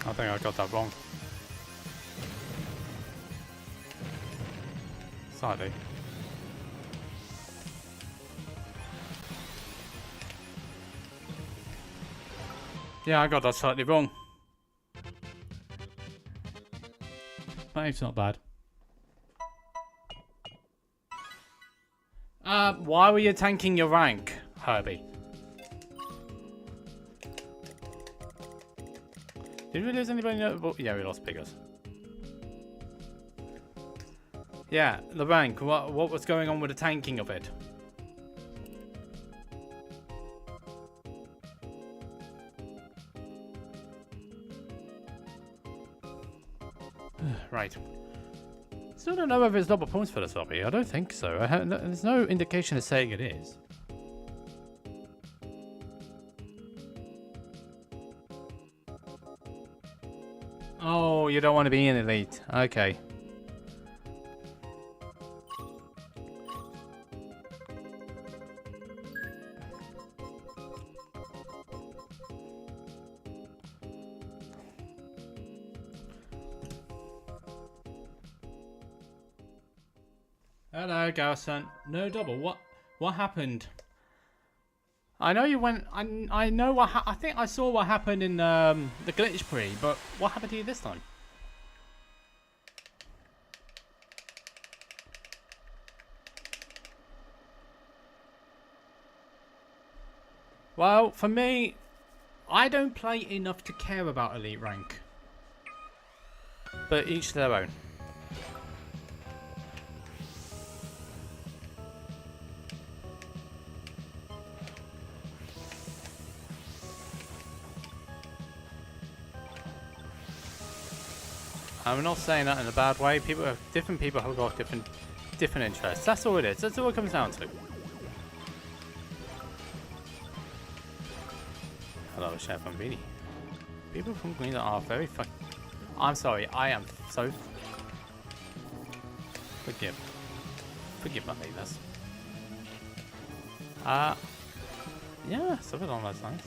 I think I got that wrong. Slightly. Yeah, I got that slightly wrong. But it's not bad. Why were you tanking your rank, Herbie? Did we lose anybody notable? Yeah, we lost Piggers. Yeah, the rank. What was going on with the tanking of it? Right. Still don't know whether it's double points for this lobby. I don't think so. There's no indication of saying it is. Oh, you don't want to be in elite. Okay. Hello, Garson. No double. What happened? I know you went. I know what. I think I saw what happened in the glitch pre, but what happened to you this time? Well, for me, I don't play enough to care about elite rank. But each their own. I'm not saying that in a bad way. Different people have got different interests. That's all it is. That's all it comes down to. Hello, Chef and Beanie. People from Green are very I'm sorry. I am so. Forgive my neighbors. Yeah, something along those lines.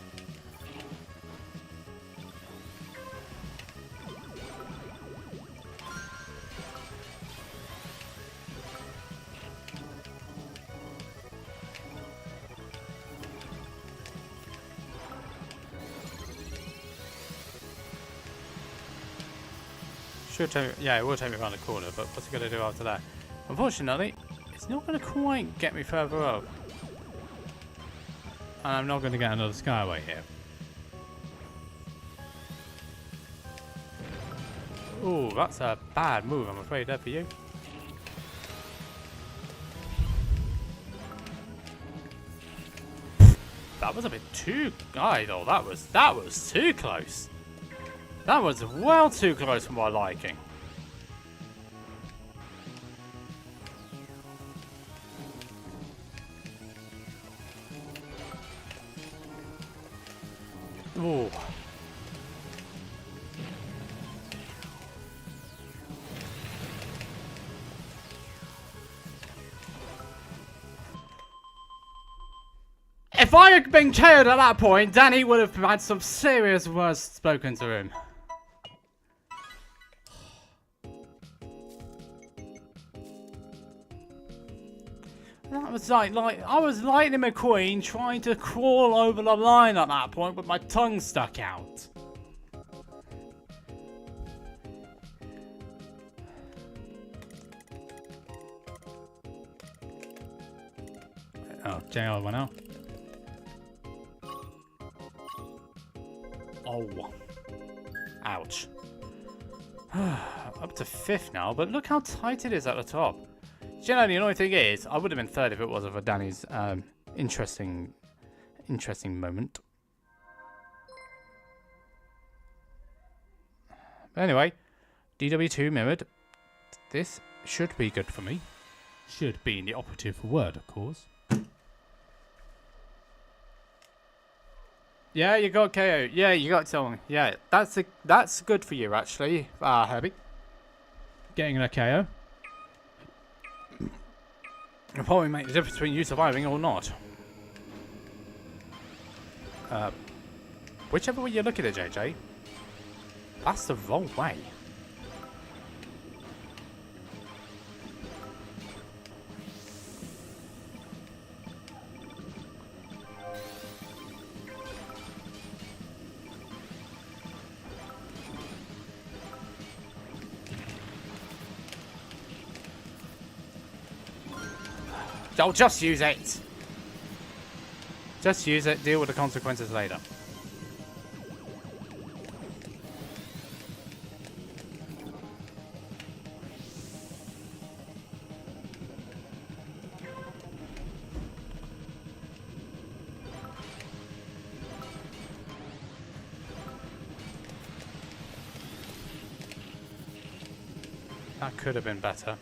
Should take me, yeah, it will take me around the corner, but what's it going to do after that? Unfortunately, it's not going to quite get me further up. And I'm not going to get another Skyway here. Ooh, that's a bad move, I'm afraid, there for you. That was a bit too idle. That was too close. That was well too close for my liking. Ooh. If I had been KO'd at that point, Danny would have had some serious words spoken to him. That was like I was Lightning McQueen trying to crawl over the line at that point with my tongue stuck out. Oh, JR went out. Oh. Ouch. Up to 5th now, but look how tight it is at the top. You know, the annoying thing is, I would have been 3rd if it wasn't for Danny's interesting moment. But anyway, DW2 mirrored. This should be good for me. Should be in the operative word, of course. Yeah, you got KO. Yeah, you got someone. Yeah, that's good for you actually, Herbie. Getting a KO. It'll probably make the difference between you surviving or not. Whichever way you look at it, JJ, that's the wrong way. I'll just use it. Just use it, deal with the consequences later. That could have been better.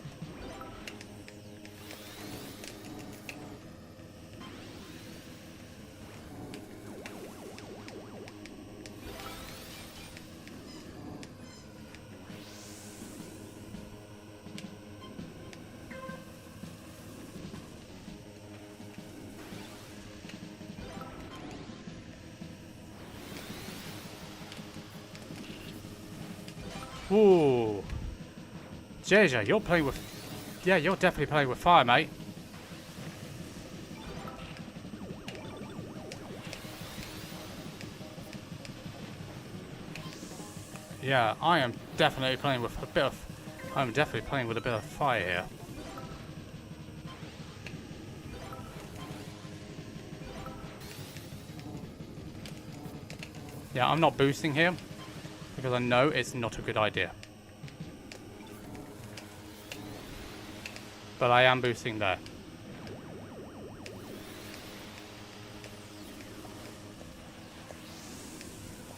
Ooh. JJ, you're playing with... Yeah, you're definitely playing with fire, mate. Yeah, I am definitely playing with a bit of... I'm definitely playing with a bit of fire here. Yeah, I'm not boosting here. Because I know it's not a good idea. But I am boosting there.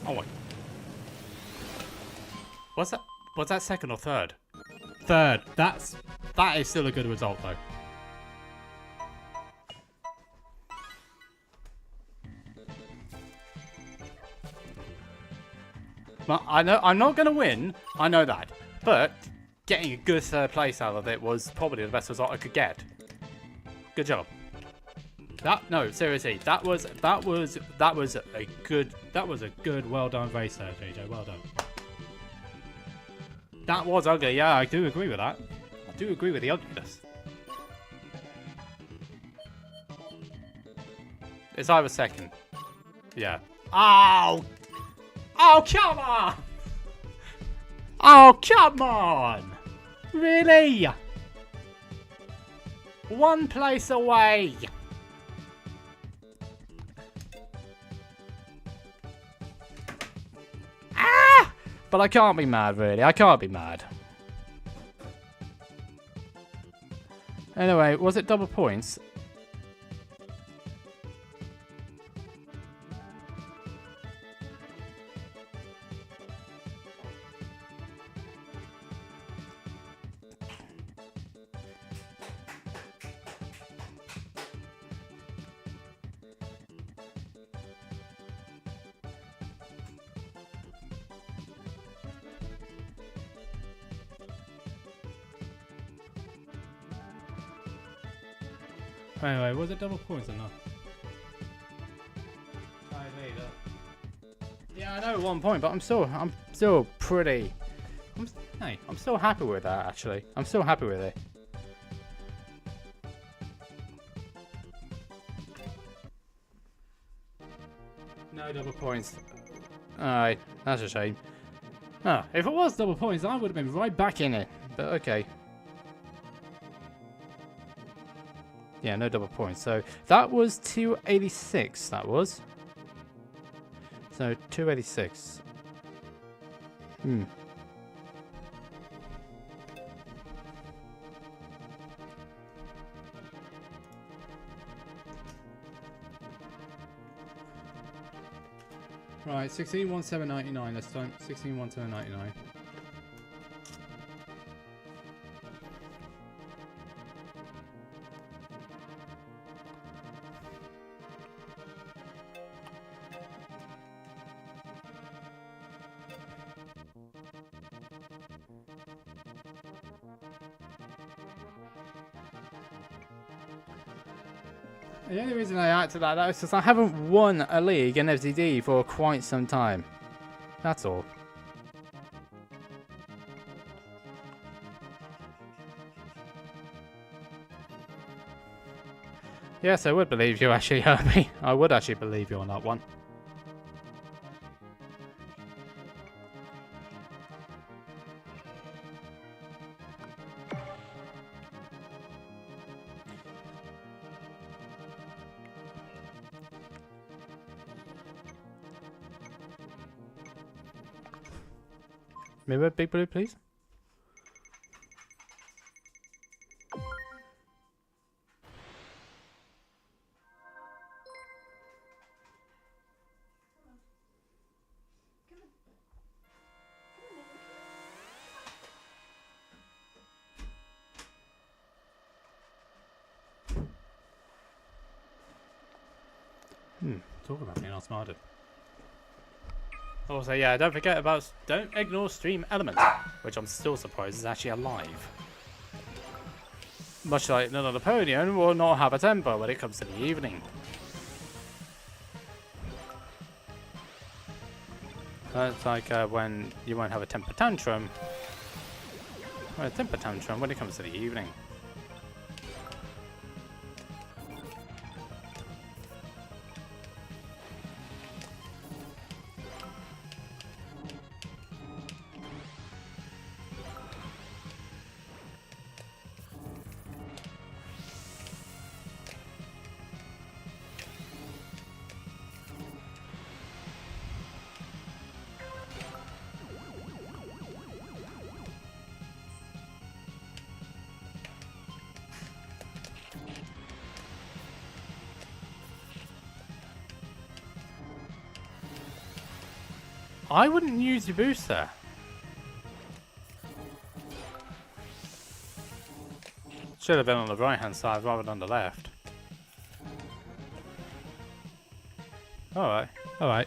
Oh wait. Was that 2nd or 3rd? 3rd. That is still a good result though. Well, I know I'm not going to win. I know that, but getting a good 3rd place out of it was probably the best result I could get. Good job. No, seriously, that was a good, well done race there, JJ. Well done. That was ugly. Yeah, I do agree with that. I do agree with the ugliness. It's either 2nd. Yeah. Oh. Oh, come on! Oh, come on! Really? 1 place away! Ah! But I can't be mad, really. I can't be mad. Anyway, was it double points? Anyway, was it double points or not? I know 1 point, but I'm still pretty. I'm still happy with that. Actually, I'm still happy with it. No double points. Alright, that's a shame. Oh, if it was double points, I would have been right back in it. But okay. Yeah, no double points. So that was 286. That was. So 286. Right, 16,1799 this time. 16,1799. The only reason I acted like that is because I haven't won a league in FZD for quite some time. That's all. Yes, I would believe you actually hurt me. I would actually believe you on that one. Mirror, big blue, please. Talk about being outsmarted. Also, yeah, don't ignore stream elements, which I'm still surprised is actually alive. Much like another Napoleon will not have a temper when it comes to the evening. That's like when you won't have a temper tantrum. Well, a temper tantrum when it comes to the evening. I wouldn't use your booster. Should have been on the right hand side rather than the left. Alright, alright.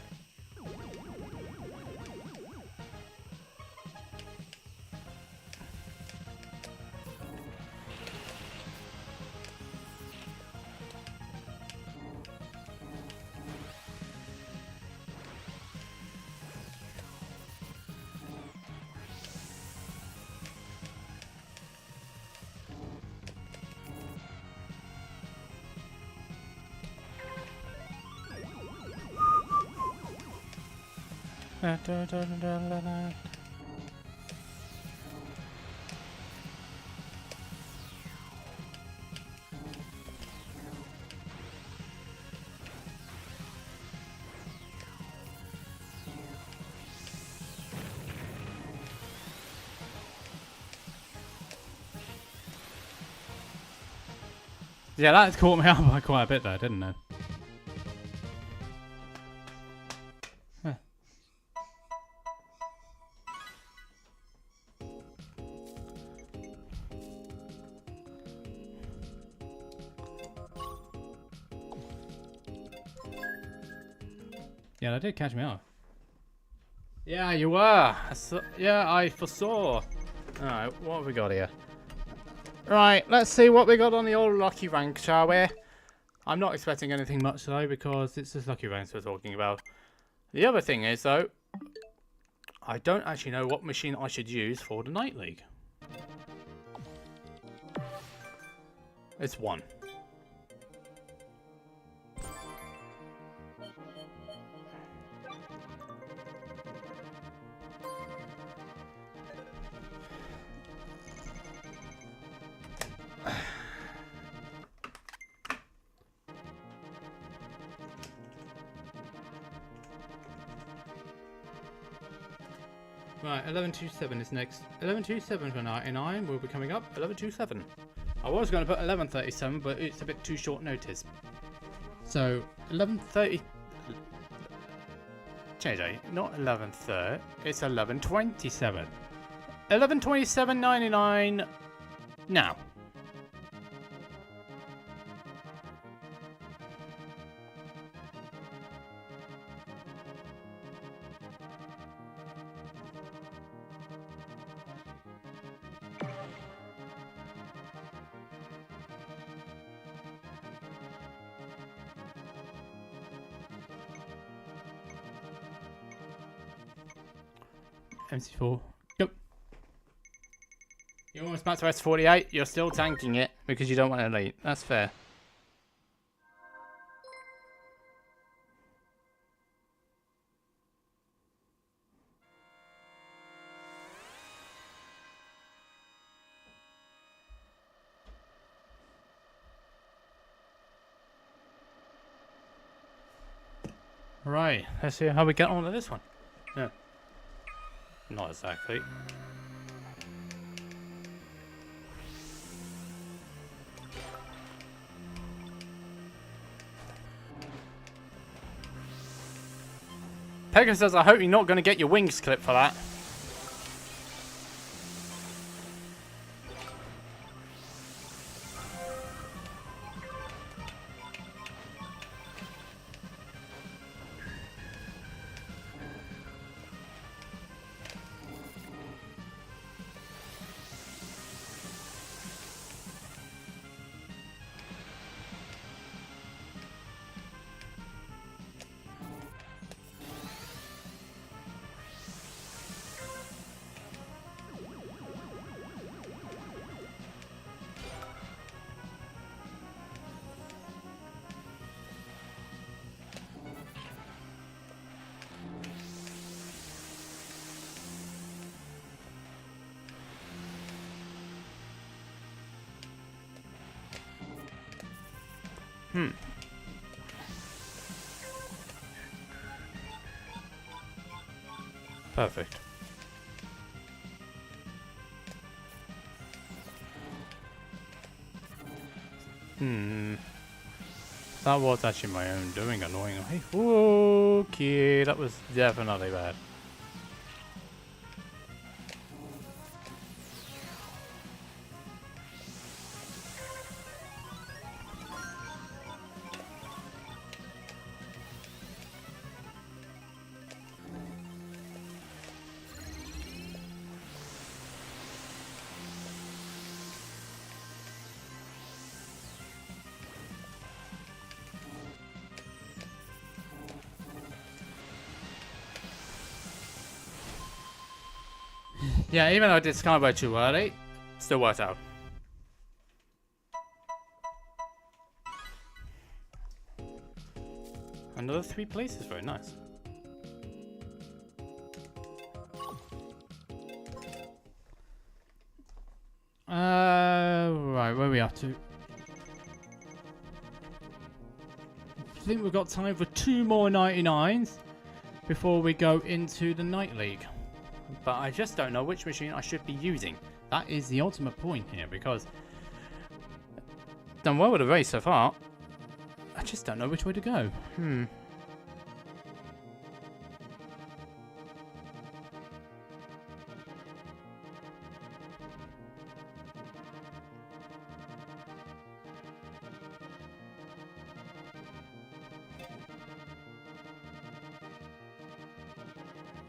Yeah, that caught me out by quite a bit there, didn't it? Huh. Yeah, that did catch me off. Yeah, you were. Yeah, I foresaw. Alright, what have we got here? Right, let's see what we got on the old lucky rank, shall we? I'm not expecting anything much though, because it's just lucky ranks we're talking about. The other thing is though, I don't actually know what machine I should use for the Night League. It's 1. Right, 1127 is next. 1127 for 99 will be coming up. 1127. I was going to put 1137, but it's a bit too short notice. So 1130. JJ, not 1130. It's 1127. 1127.99 now. MC4, go. You're almost back to S48. You're still tanking it because you don't want to elite. That's fair. Right, let's see how we get on with this one. Yeah. Not exactly. Pegasus says, I hope you're not going to get your wings clipped for that. Perfect. That was actually my own doing, annoyingly. Okay, that was definitely bad. Yeah, even though I did Skyway too early, still worked out. Another 3 places, very nice. Right, where are we up to? I think we've got time for 2 more 99s before we go into the Night League. But I just don't know which machine I should be using. That is the ultimate point here, because I've done well with the race so far. I just don't know which way to go.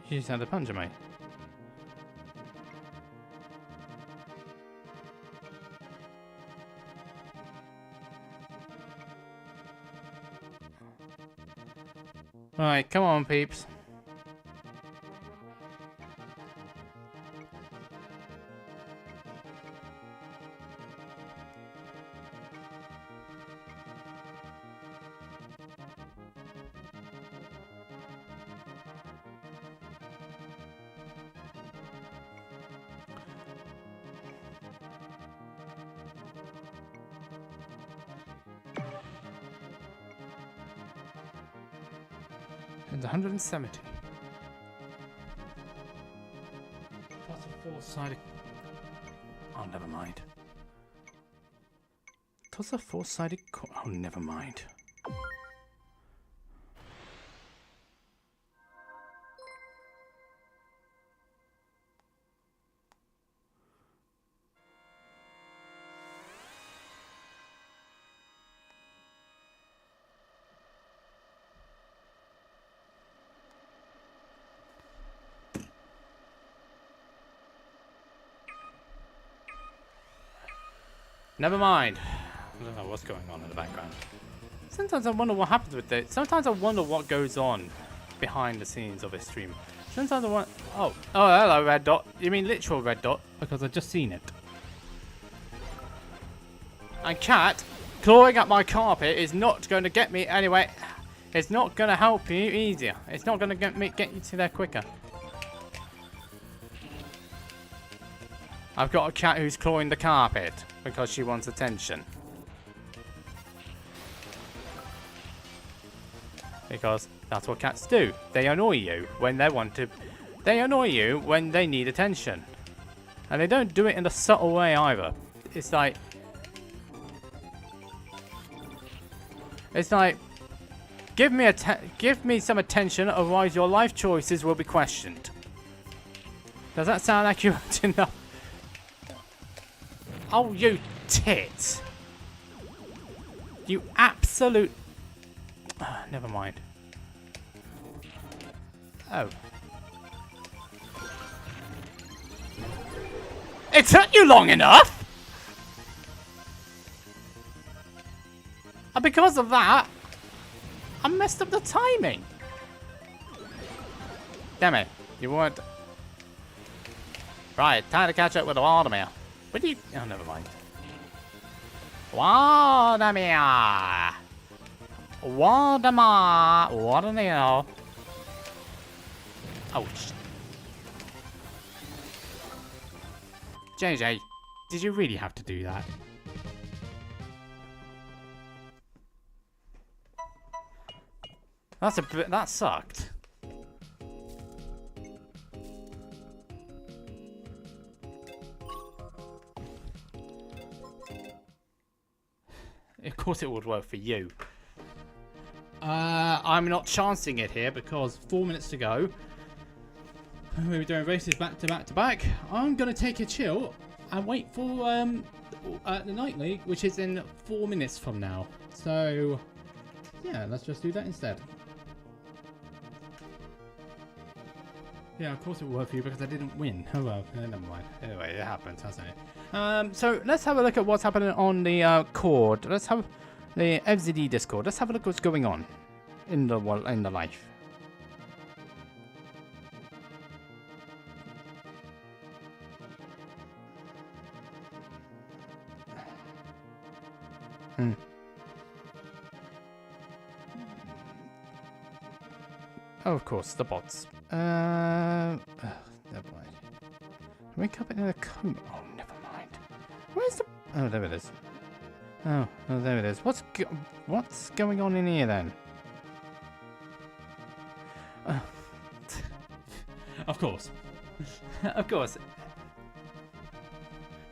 You just had a puncher, mate. Right, come on, peeps. And 170. Plus a four-sided... Oh, never mind. Plus a four-sided... Oh, never mind. Never mind. I don't know what's going on in the background. Sometimes I wonder what happens with it. Sometimes I wonder what goes on behind the scenes of a stream. Sometimes I want... Oh, hello, red dot. You mean literal red dot? Because I've just seen it. And cat clawing at my carpet is not going to get me anyway. It's not going to help you easier. It's not going to get you to there quicker. I've got a cat who's clawing the carpet because she wants attention. Because that's what cats do. They annoy you when they want to. They annoy you when they need attention. And they don't do it in a subtle way either. It's like... give me some attention, otherwise your life choices will be questioned. Does that sound accurate enough? Oh, you tit! You absolute... never mind. Oh. It took you long enough! And because of that, I messed up the timing. Damn it. You weren't... Right, time to catch up with the Vladimir. What do you... Oh, never mind. Vladimir! Vladimir! Ouch. JJ, did you really have to do that? That's a bit... That sucked. Of course it would work for you. I'm not chancing it here because 4 minutes to go. We're doing races back to back to back. I'm going to take a chill and wait for the Night League, which is in 4 minutes from now. So, yeah, let's just do that instead. Yeah, of course it will work for you because I didn't win. Oh well, never mind. Anyway, it happens, hasn't it? So let's have a look at what's happening on the Cord. Let's have the FZD Discord. Let's have a look at what's going on in the life. Oh, of course, the bots. Never mind. Wake up in a coma. Oh, never mind. Where's the... Oh, there it is. Oh, there it is. What's going on in here then? Of course. Of course.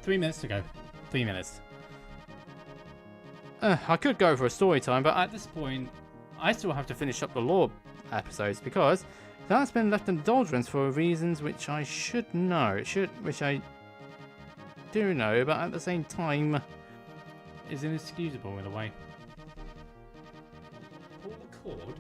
3 minutes to go. 3 minutes. I could go for a story time, but at this point, I still have to finish up the lore episodes because that's been left in doldrums for reasons which I should know. Which I do know, but at the same time is inexcusable in a way. Pull the cord.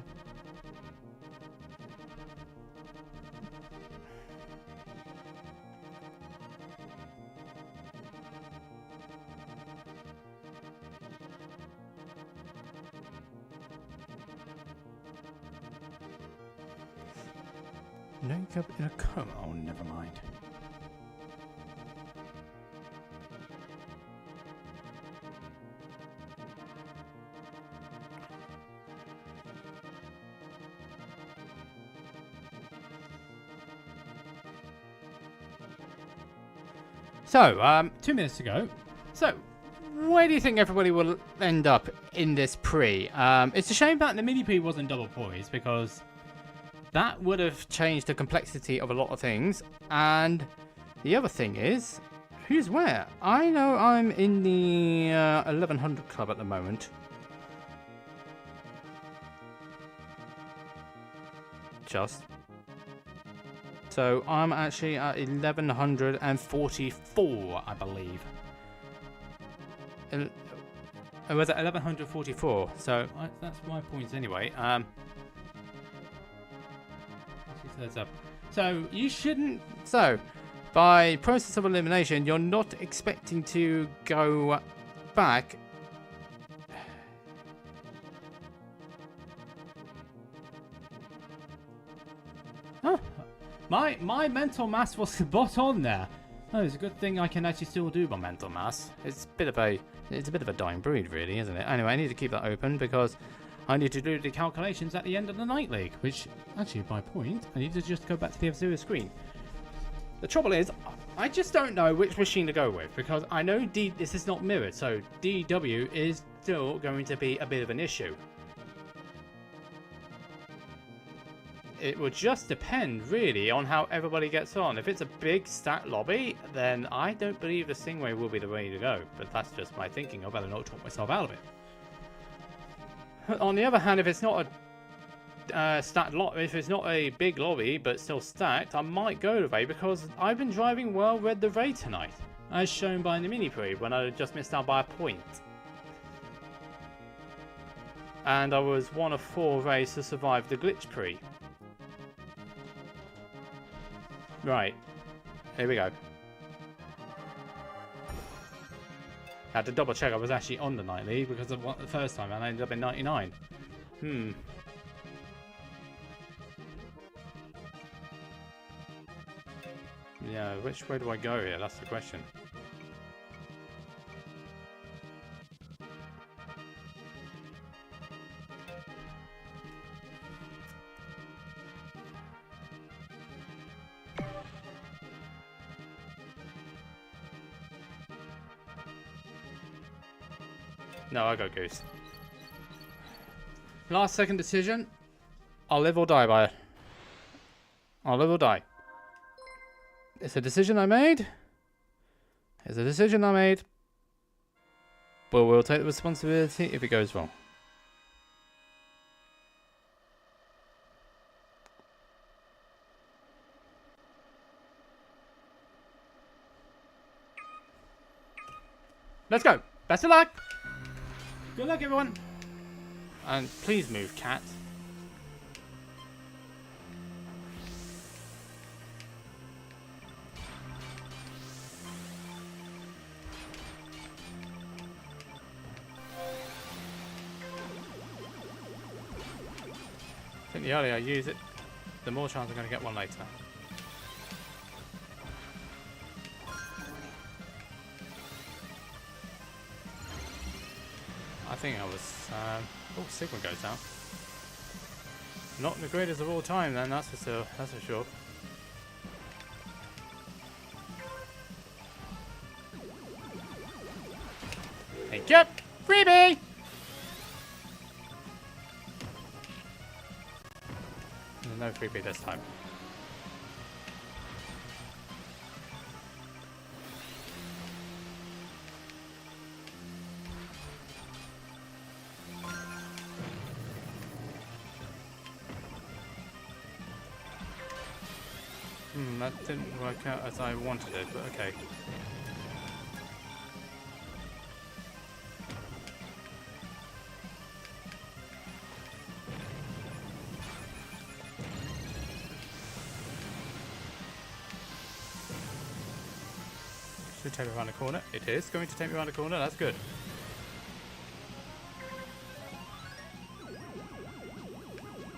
Wake up in a coma. Oh, never mind. So, 2 minutes to go. So, where do you think everybody will end up in this pre? It's a shame that the mini pre wasn't double poised because that would have changed the complexity of a lot of things. And the other thing is, who's where? I know I'm in the 1100 club at the moment. So I'm actually at 1144, I believe. It was at 1144, so that's my points anyway. So you shouldn't. So by process of elimination, you're not expecting to go back. Oh, my mental mass was spot on there. Oh, it's a good thing I can actually still do my mental mass. It's a bit of a dying breed, really, isn't it? Anyway, I need to keep that open because I need to do the calculations at the end of the night league. Which, actually, by point, I need to just go back to the F-Zero screen. The trouble is, I just don't know which machine to go with because I know this is not mirrored, so DW is still going to be a bit of an issue. It will just depend, really, on how everybody gets on. If it's a big stat lobby, then I don't believe the Stingray will be the way to go. But that's just my thinking. I better not talk myself out of it. On the other hand, if it's not a if it's not a big lobby but still stacked, I might go to Ray because I've been driving well Red the Ray tonight, as shown by the mini pre when I just missed out by a point. And I was one of 4 Rays to survive the glitch pre. Right, here we go. I had to double check I was actually on the night league because of the first time and I ended up in 99. Yeah, which way do I go here? That's the question. No, I go Goose. Last second decision. I'll live or die by it. I'll live or die. It's a decision I made. It's a decision I made. But we'll take the responsibility if it goes wrong. Let's go. Best of luck. Good luck, everyone. And please move, cat. I think the earlier I use it, the more chance I'm going to get one later. I think I was. Oh, Sigma goes down. Not the greatest of all time, then. That's for sure. Hey, jump! Freebie! No freebie this time. That didn't work out as I wanted it, but okay. Should take me around the corner. It is going to take me around the corner, that's good.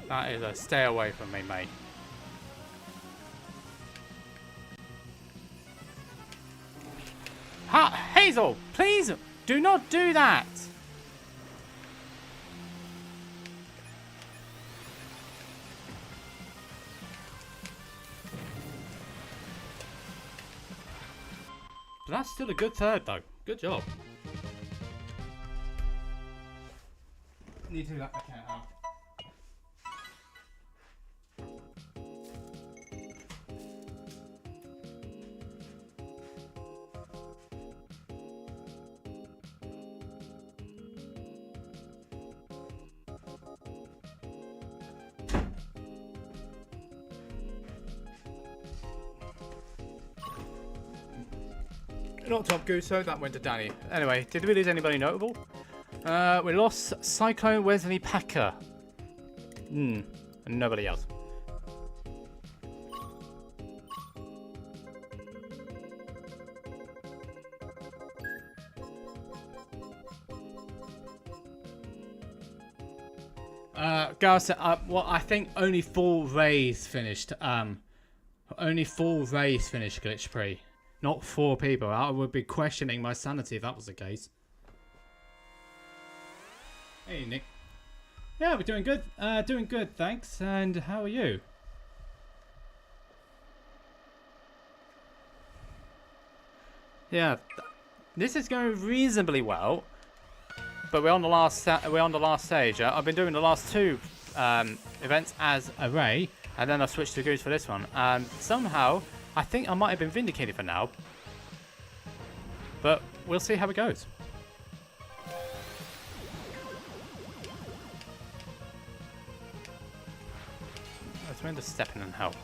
That is a stay away from me, mate. Hazel, please do not do that. But that's still a good third, though. Good job. Need to do that again now. Not Top Goose, so that went to Danny. Anyway, did we lose anybody notable? We lost Cyclone Wesley Packer. And nobody else. Gareth, well, I think only full rays finished. Only full rays finished Glitch Pre. Not 4 people. I would be questioning my sanity if that was the case. Hey, Nick. Yeah, we're doing good. Doing good, thanks. And how are you? Yeah, this is going reasonably well. But we're on the last stage. I've been doing the last 2 events as a Ray, and then I switched to Goose for this one. Somehow, I think I might have been vindicated for now. But we'll see how it goes. Let's make the step in and help.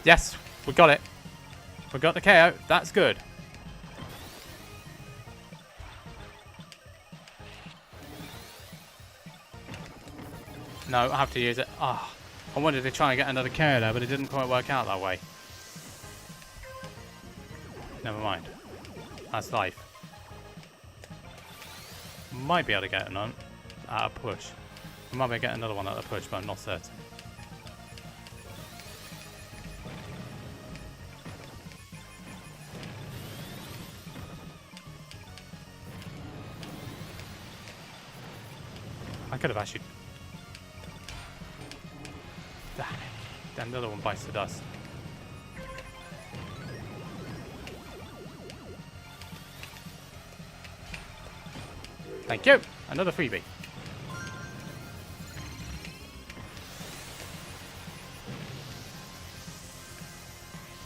Yes, we got it. We got the KO. That's good. No, I have to use it. Ah, I wanted to try and get another KO there, but it didn't quite work out that way. Never mind. That's life. Might be able to get another at a push. I might be able to get another one at a push, but I'm not certain. I could have actually... Damn it. Then the other one bites the dust. Thank you. Another freebie.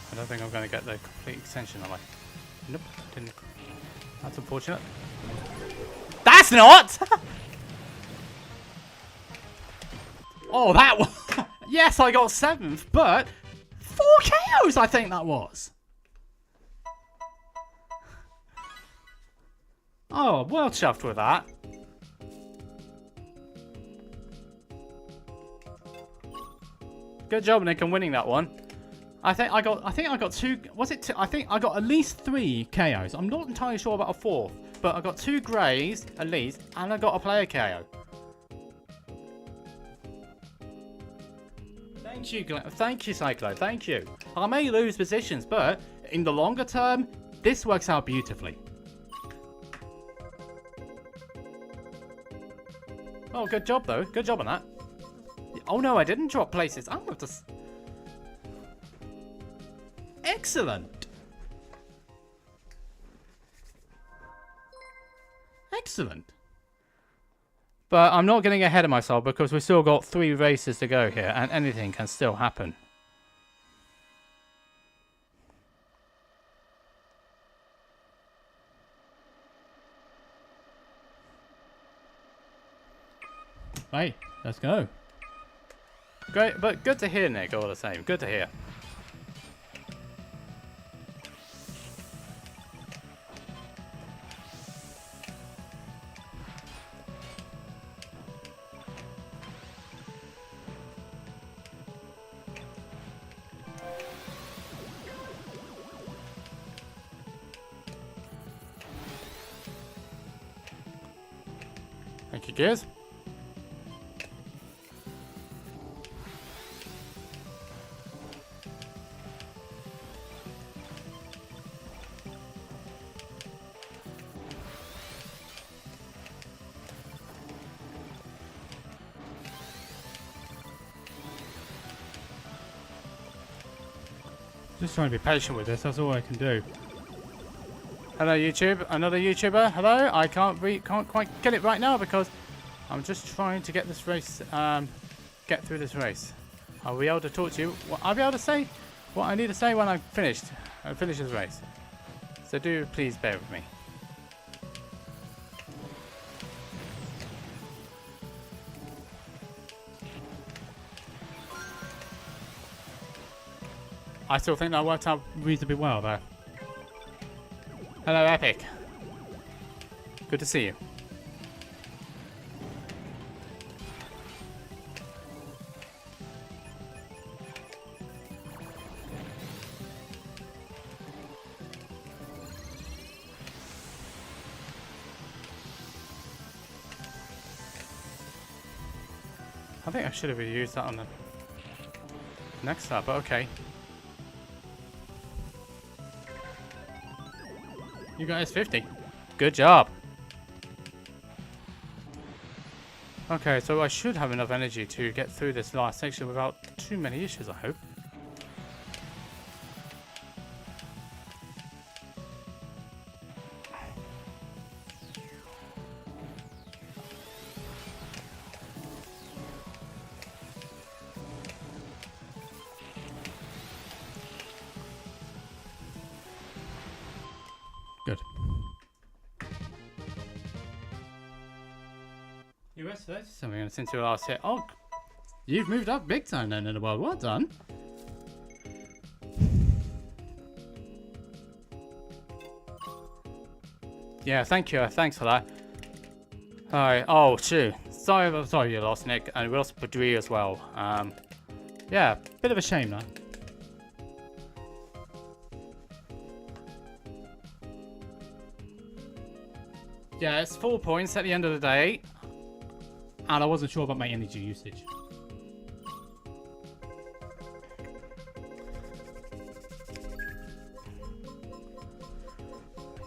I don't think I'm going to get the complete extension, am I? Nope, didn't. That's unfortunate. That's not! Oh, that one. Yes, I got 7th, but 4 KOs I think that was. Oh, well chuffed with that. Good job, Nick, on winning that one. I think I got 2. Was it 2? I think I got at least 3 KOs. I'm not entirely sure about a 4th, but I got 2 greys at least, and I got a player KO. Thank you, Cyclone. Thank you. I may lose positions, but in the longer term, this works out beautifully. Oh, good job, though. Good job on that. Oh, no, I didn't drop places. I'm going to... Excellent. Excellent. But I'm not getting ahead of myself because we've still got 3 races to go here, and anything can still happen. Hey, let's go. Great, but good to hear, Nick, all the same. Good to hear. Thank you, Gears. Just trying to be patient with this, that's all I can do. Hello YouTube, another YouTuber, hello. I can't quite get it right now because I'm just trying to get this race, get through this race. I'll be able to talk to you, I'll be able to say what I need to say when I'm finished, finish this race. So do please bear with me. I still think that worked out reasonably well there. Hello, Epic. Good to see you. I think I should have used that on the next lap, but okay. You got S50. Good job. Okay, so I should have enough energy to get through this last section without too many issues, I hope. Good. US 37 since your last hit. Oh, you've moved up big time then in the world. Well done. Yeah, thank you. Thanks for that. Alright. Oh, shoot. Sorry you lost, Nick. And we lost Padri as well. Yeah, bit of a shame, though. Yeah, it's 4 points at the end of the day. And I wasn't sure about my energy usage.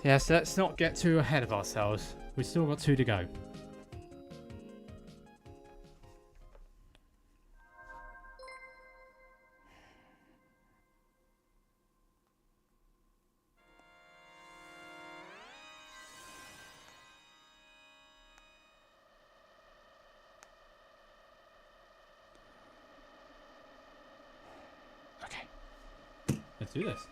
Yes, let's not get too ahead of ourselves. We've still got 2 to go. Let's do this.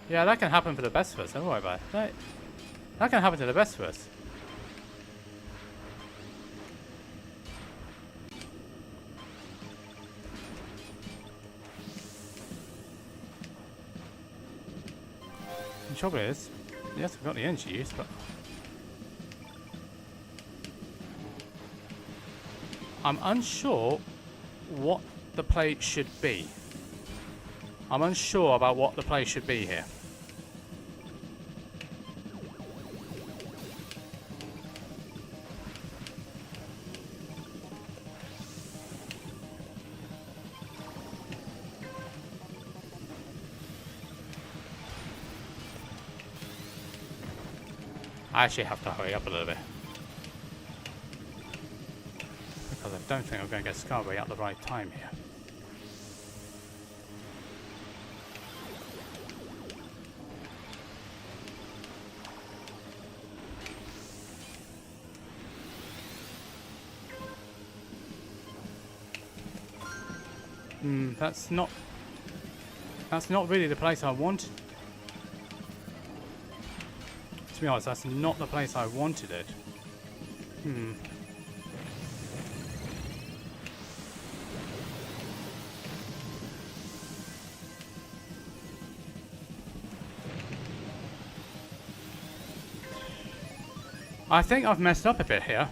Yeah, that can happen for the best of us. Don't worry about it. That can happen to the best of us. The trouble is, yes, I've got the energy use, but I'm unsure what the play should be. I'm unsure about what the play should be here. I actually have to hurry up a little bit. Because I don't think I'm going to get Scarborough at the right time here. That's not really the place I wanted. To be honest, that's not the place I wanted it. I think I've messed up a bit here.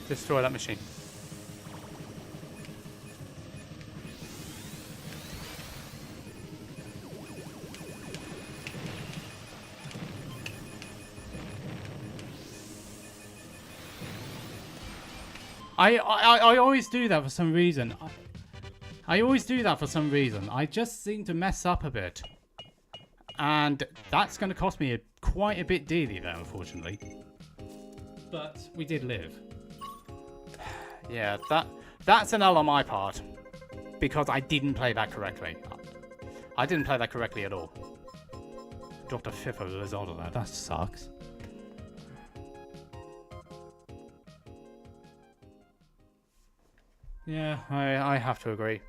Destroy that machine. I always do that for some reason. I always do that for some reason. I just seem to mess up a bit. And that's going to cost me quite a bit dearly there, unfortunately. But we did live. Yeah, that's an L on my part. Because I didn't play that correctly. I didn't play that correctly at all. Dropped a fifth of the result of that. That sucks. Yeah, I have to agree.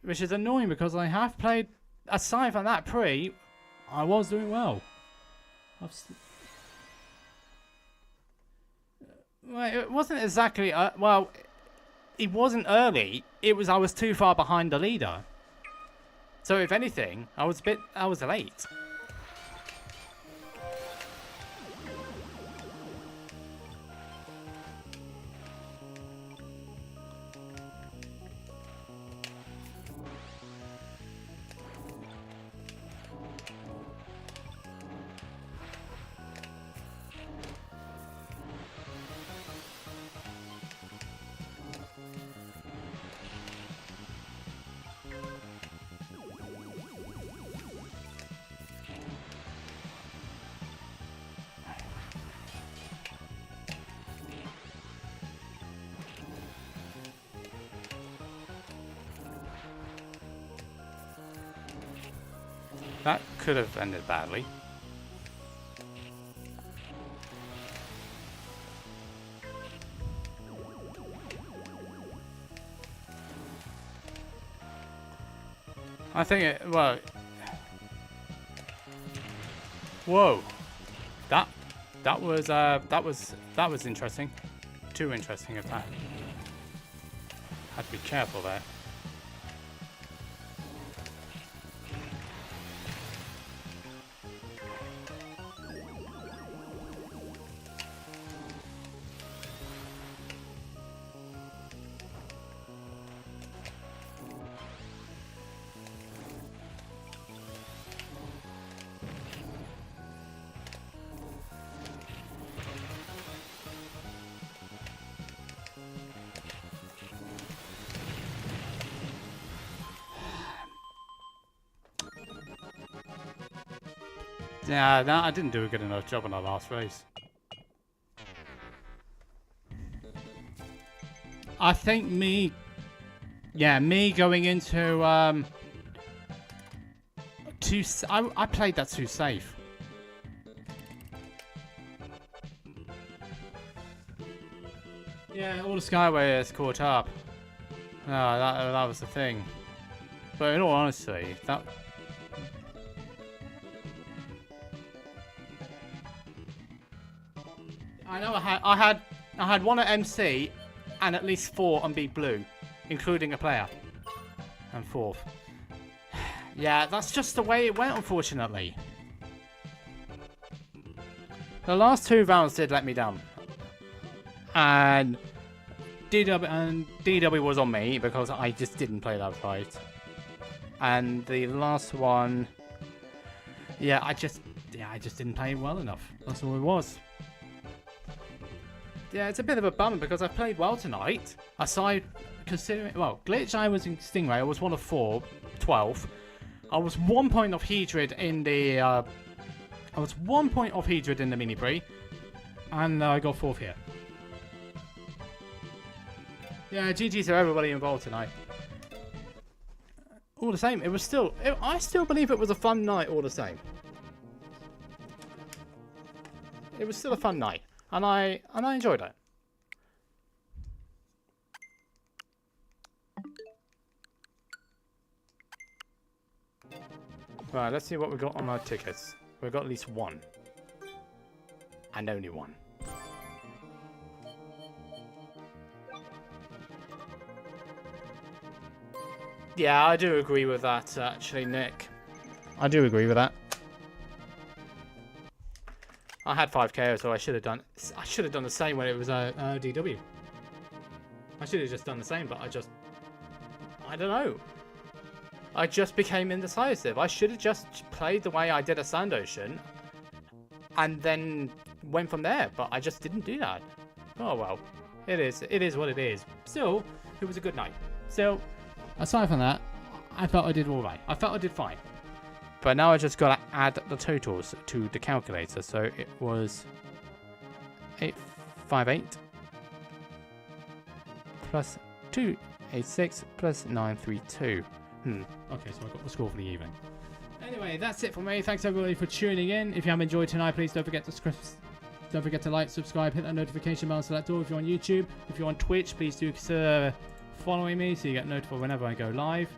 Which is annoying because I have played, aside from that pre, I was doing well. Well, it wasn't exactly, well, it wasn't early. It was I was too far behind the leader. So if anything, I was late. That could have ended badly. I think it, well... Whoa! That was interesting. Too interesting of that. Had to be careful there. Yeah, no, I didn't do a good enough job on the last race. I think me going into I played that too safe. Yeah, all the Skywayers caught up. Oh, that was the thing. But in all honesty, that. I know I had one at MC and at least 4 on Big Blue, including a player. And 4th. Yeah, that's just the way it went, unfortunately. The last 2 rounds did let me down. And DW was on me because I just didn't play that right. And the last one, yeah, I just didn't play it well enough. That's all it was. Yeah, it's a bit of a bummer because I played well tonight. Aside, considering, well, Glitch, I was in Stingray. I was one of 4, 12th. I was 1 point off Hedrid in the, mini pre, and I got 4th here. Yeah, GG to everybody involved tonight. All the same, it was still, I still believe it was a fun night. All the same, it was still a fun night. And I enjoyed it. Right, let's see what we got on our tickets. We've got at least 1. And only 1. Yeah, I do agree with that, actually, Nick. I do agree with that. I had 5k, so I should have done the same when it was DW. I should have just done the same, but I don't know. I just became indecisive. I should have just played the way I did at Sand Ocean, and then went from there. But I just didn't do that. Oh well, it is what it is. Still, it was a good night. Still, aside from that, I felt I did all right. I felt I did fine. But now I just got to add the totals to the calculator. So it was 858 plus 286 plus 932. Okay, so I got the score for the evening. Anyway, that's it for me. Thanks everybody for tuning in. If you have enjoyed tonight, please don't forget to like, subscribe, hit that notification bell, select all if you're on YouTube. If you're on Twitch, please do consider following me so you get notified whenever I go live.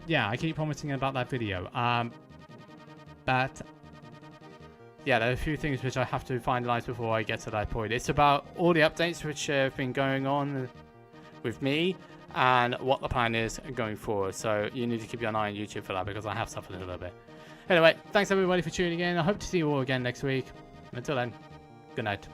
Yeah, I keep promising about that video. But yeah, there are a few things which I have to finalize before I get to that point. It's about all the updates which have been going on with me and what the plan is going forward. So you need to keep your eye on YouTube for that because I have suffered a little bit. Anyway, thanks everybody for tuning in. I hope to see you all again next week. Until then, good night.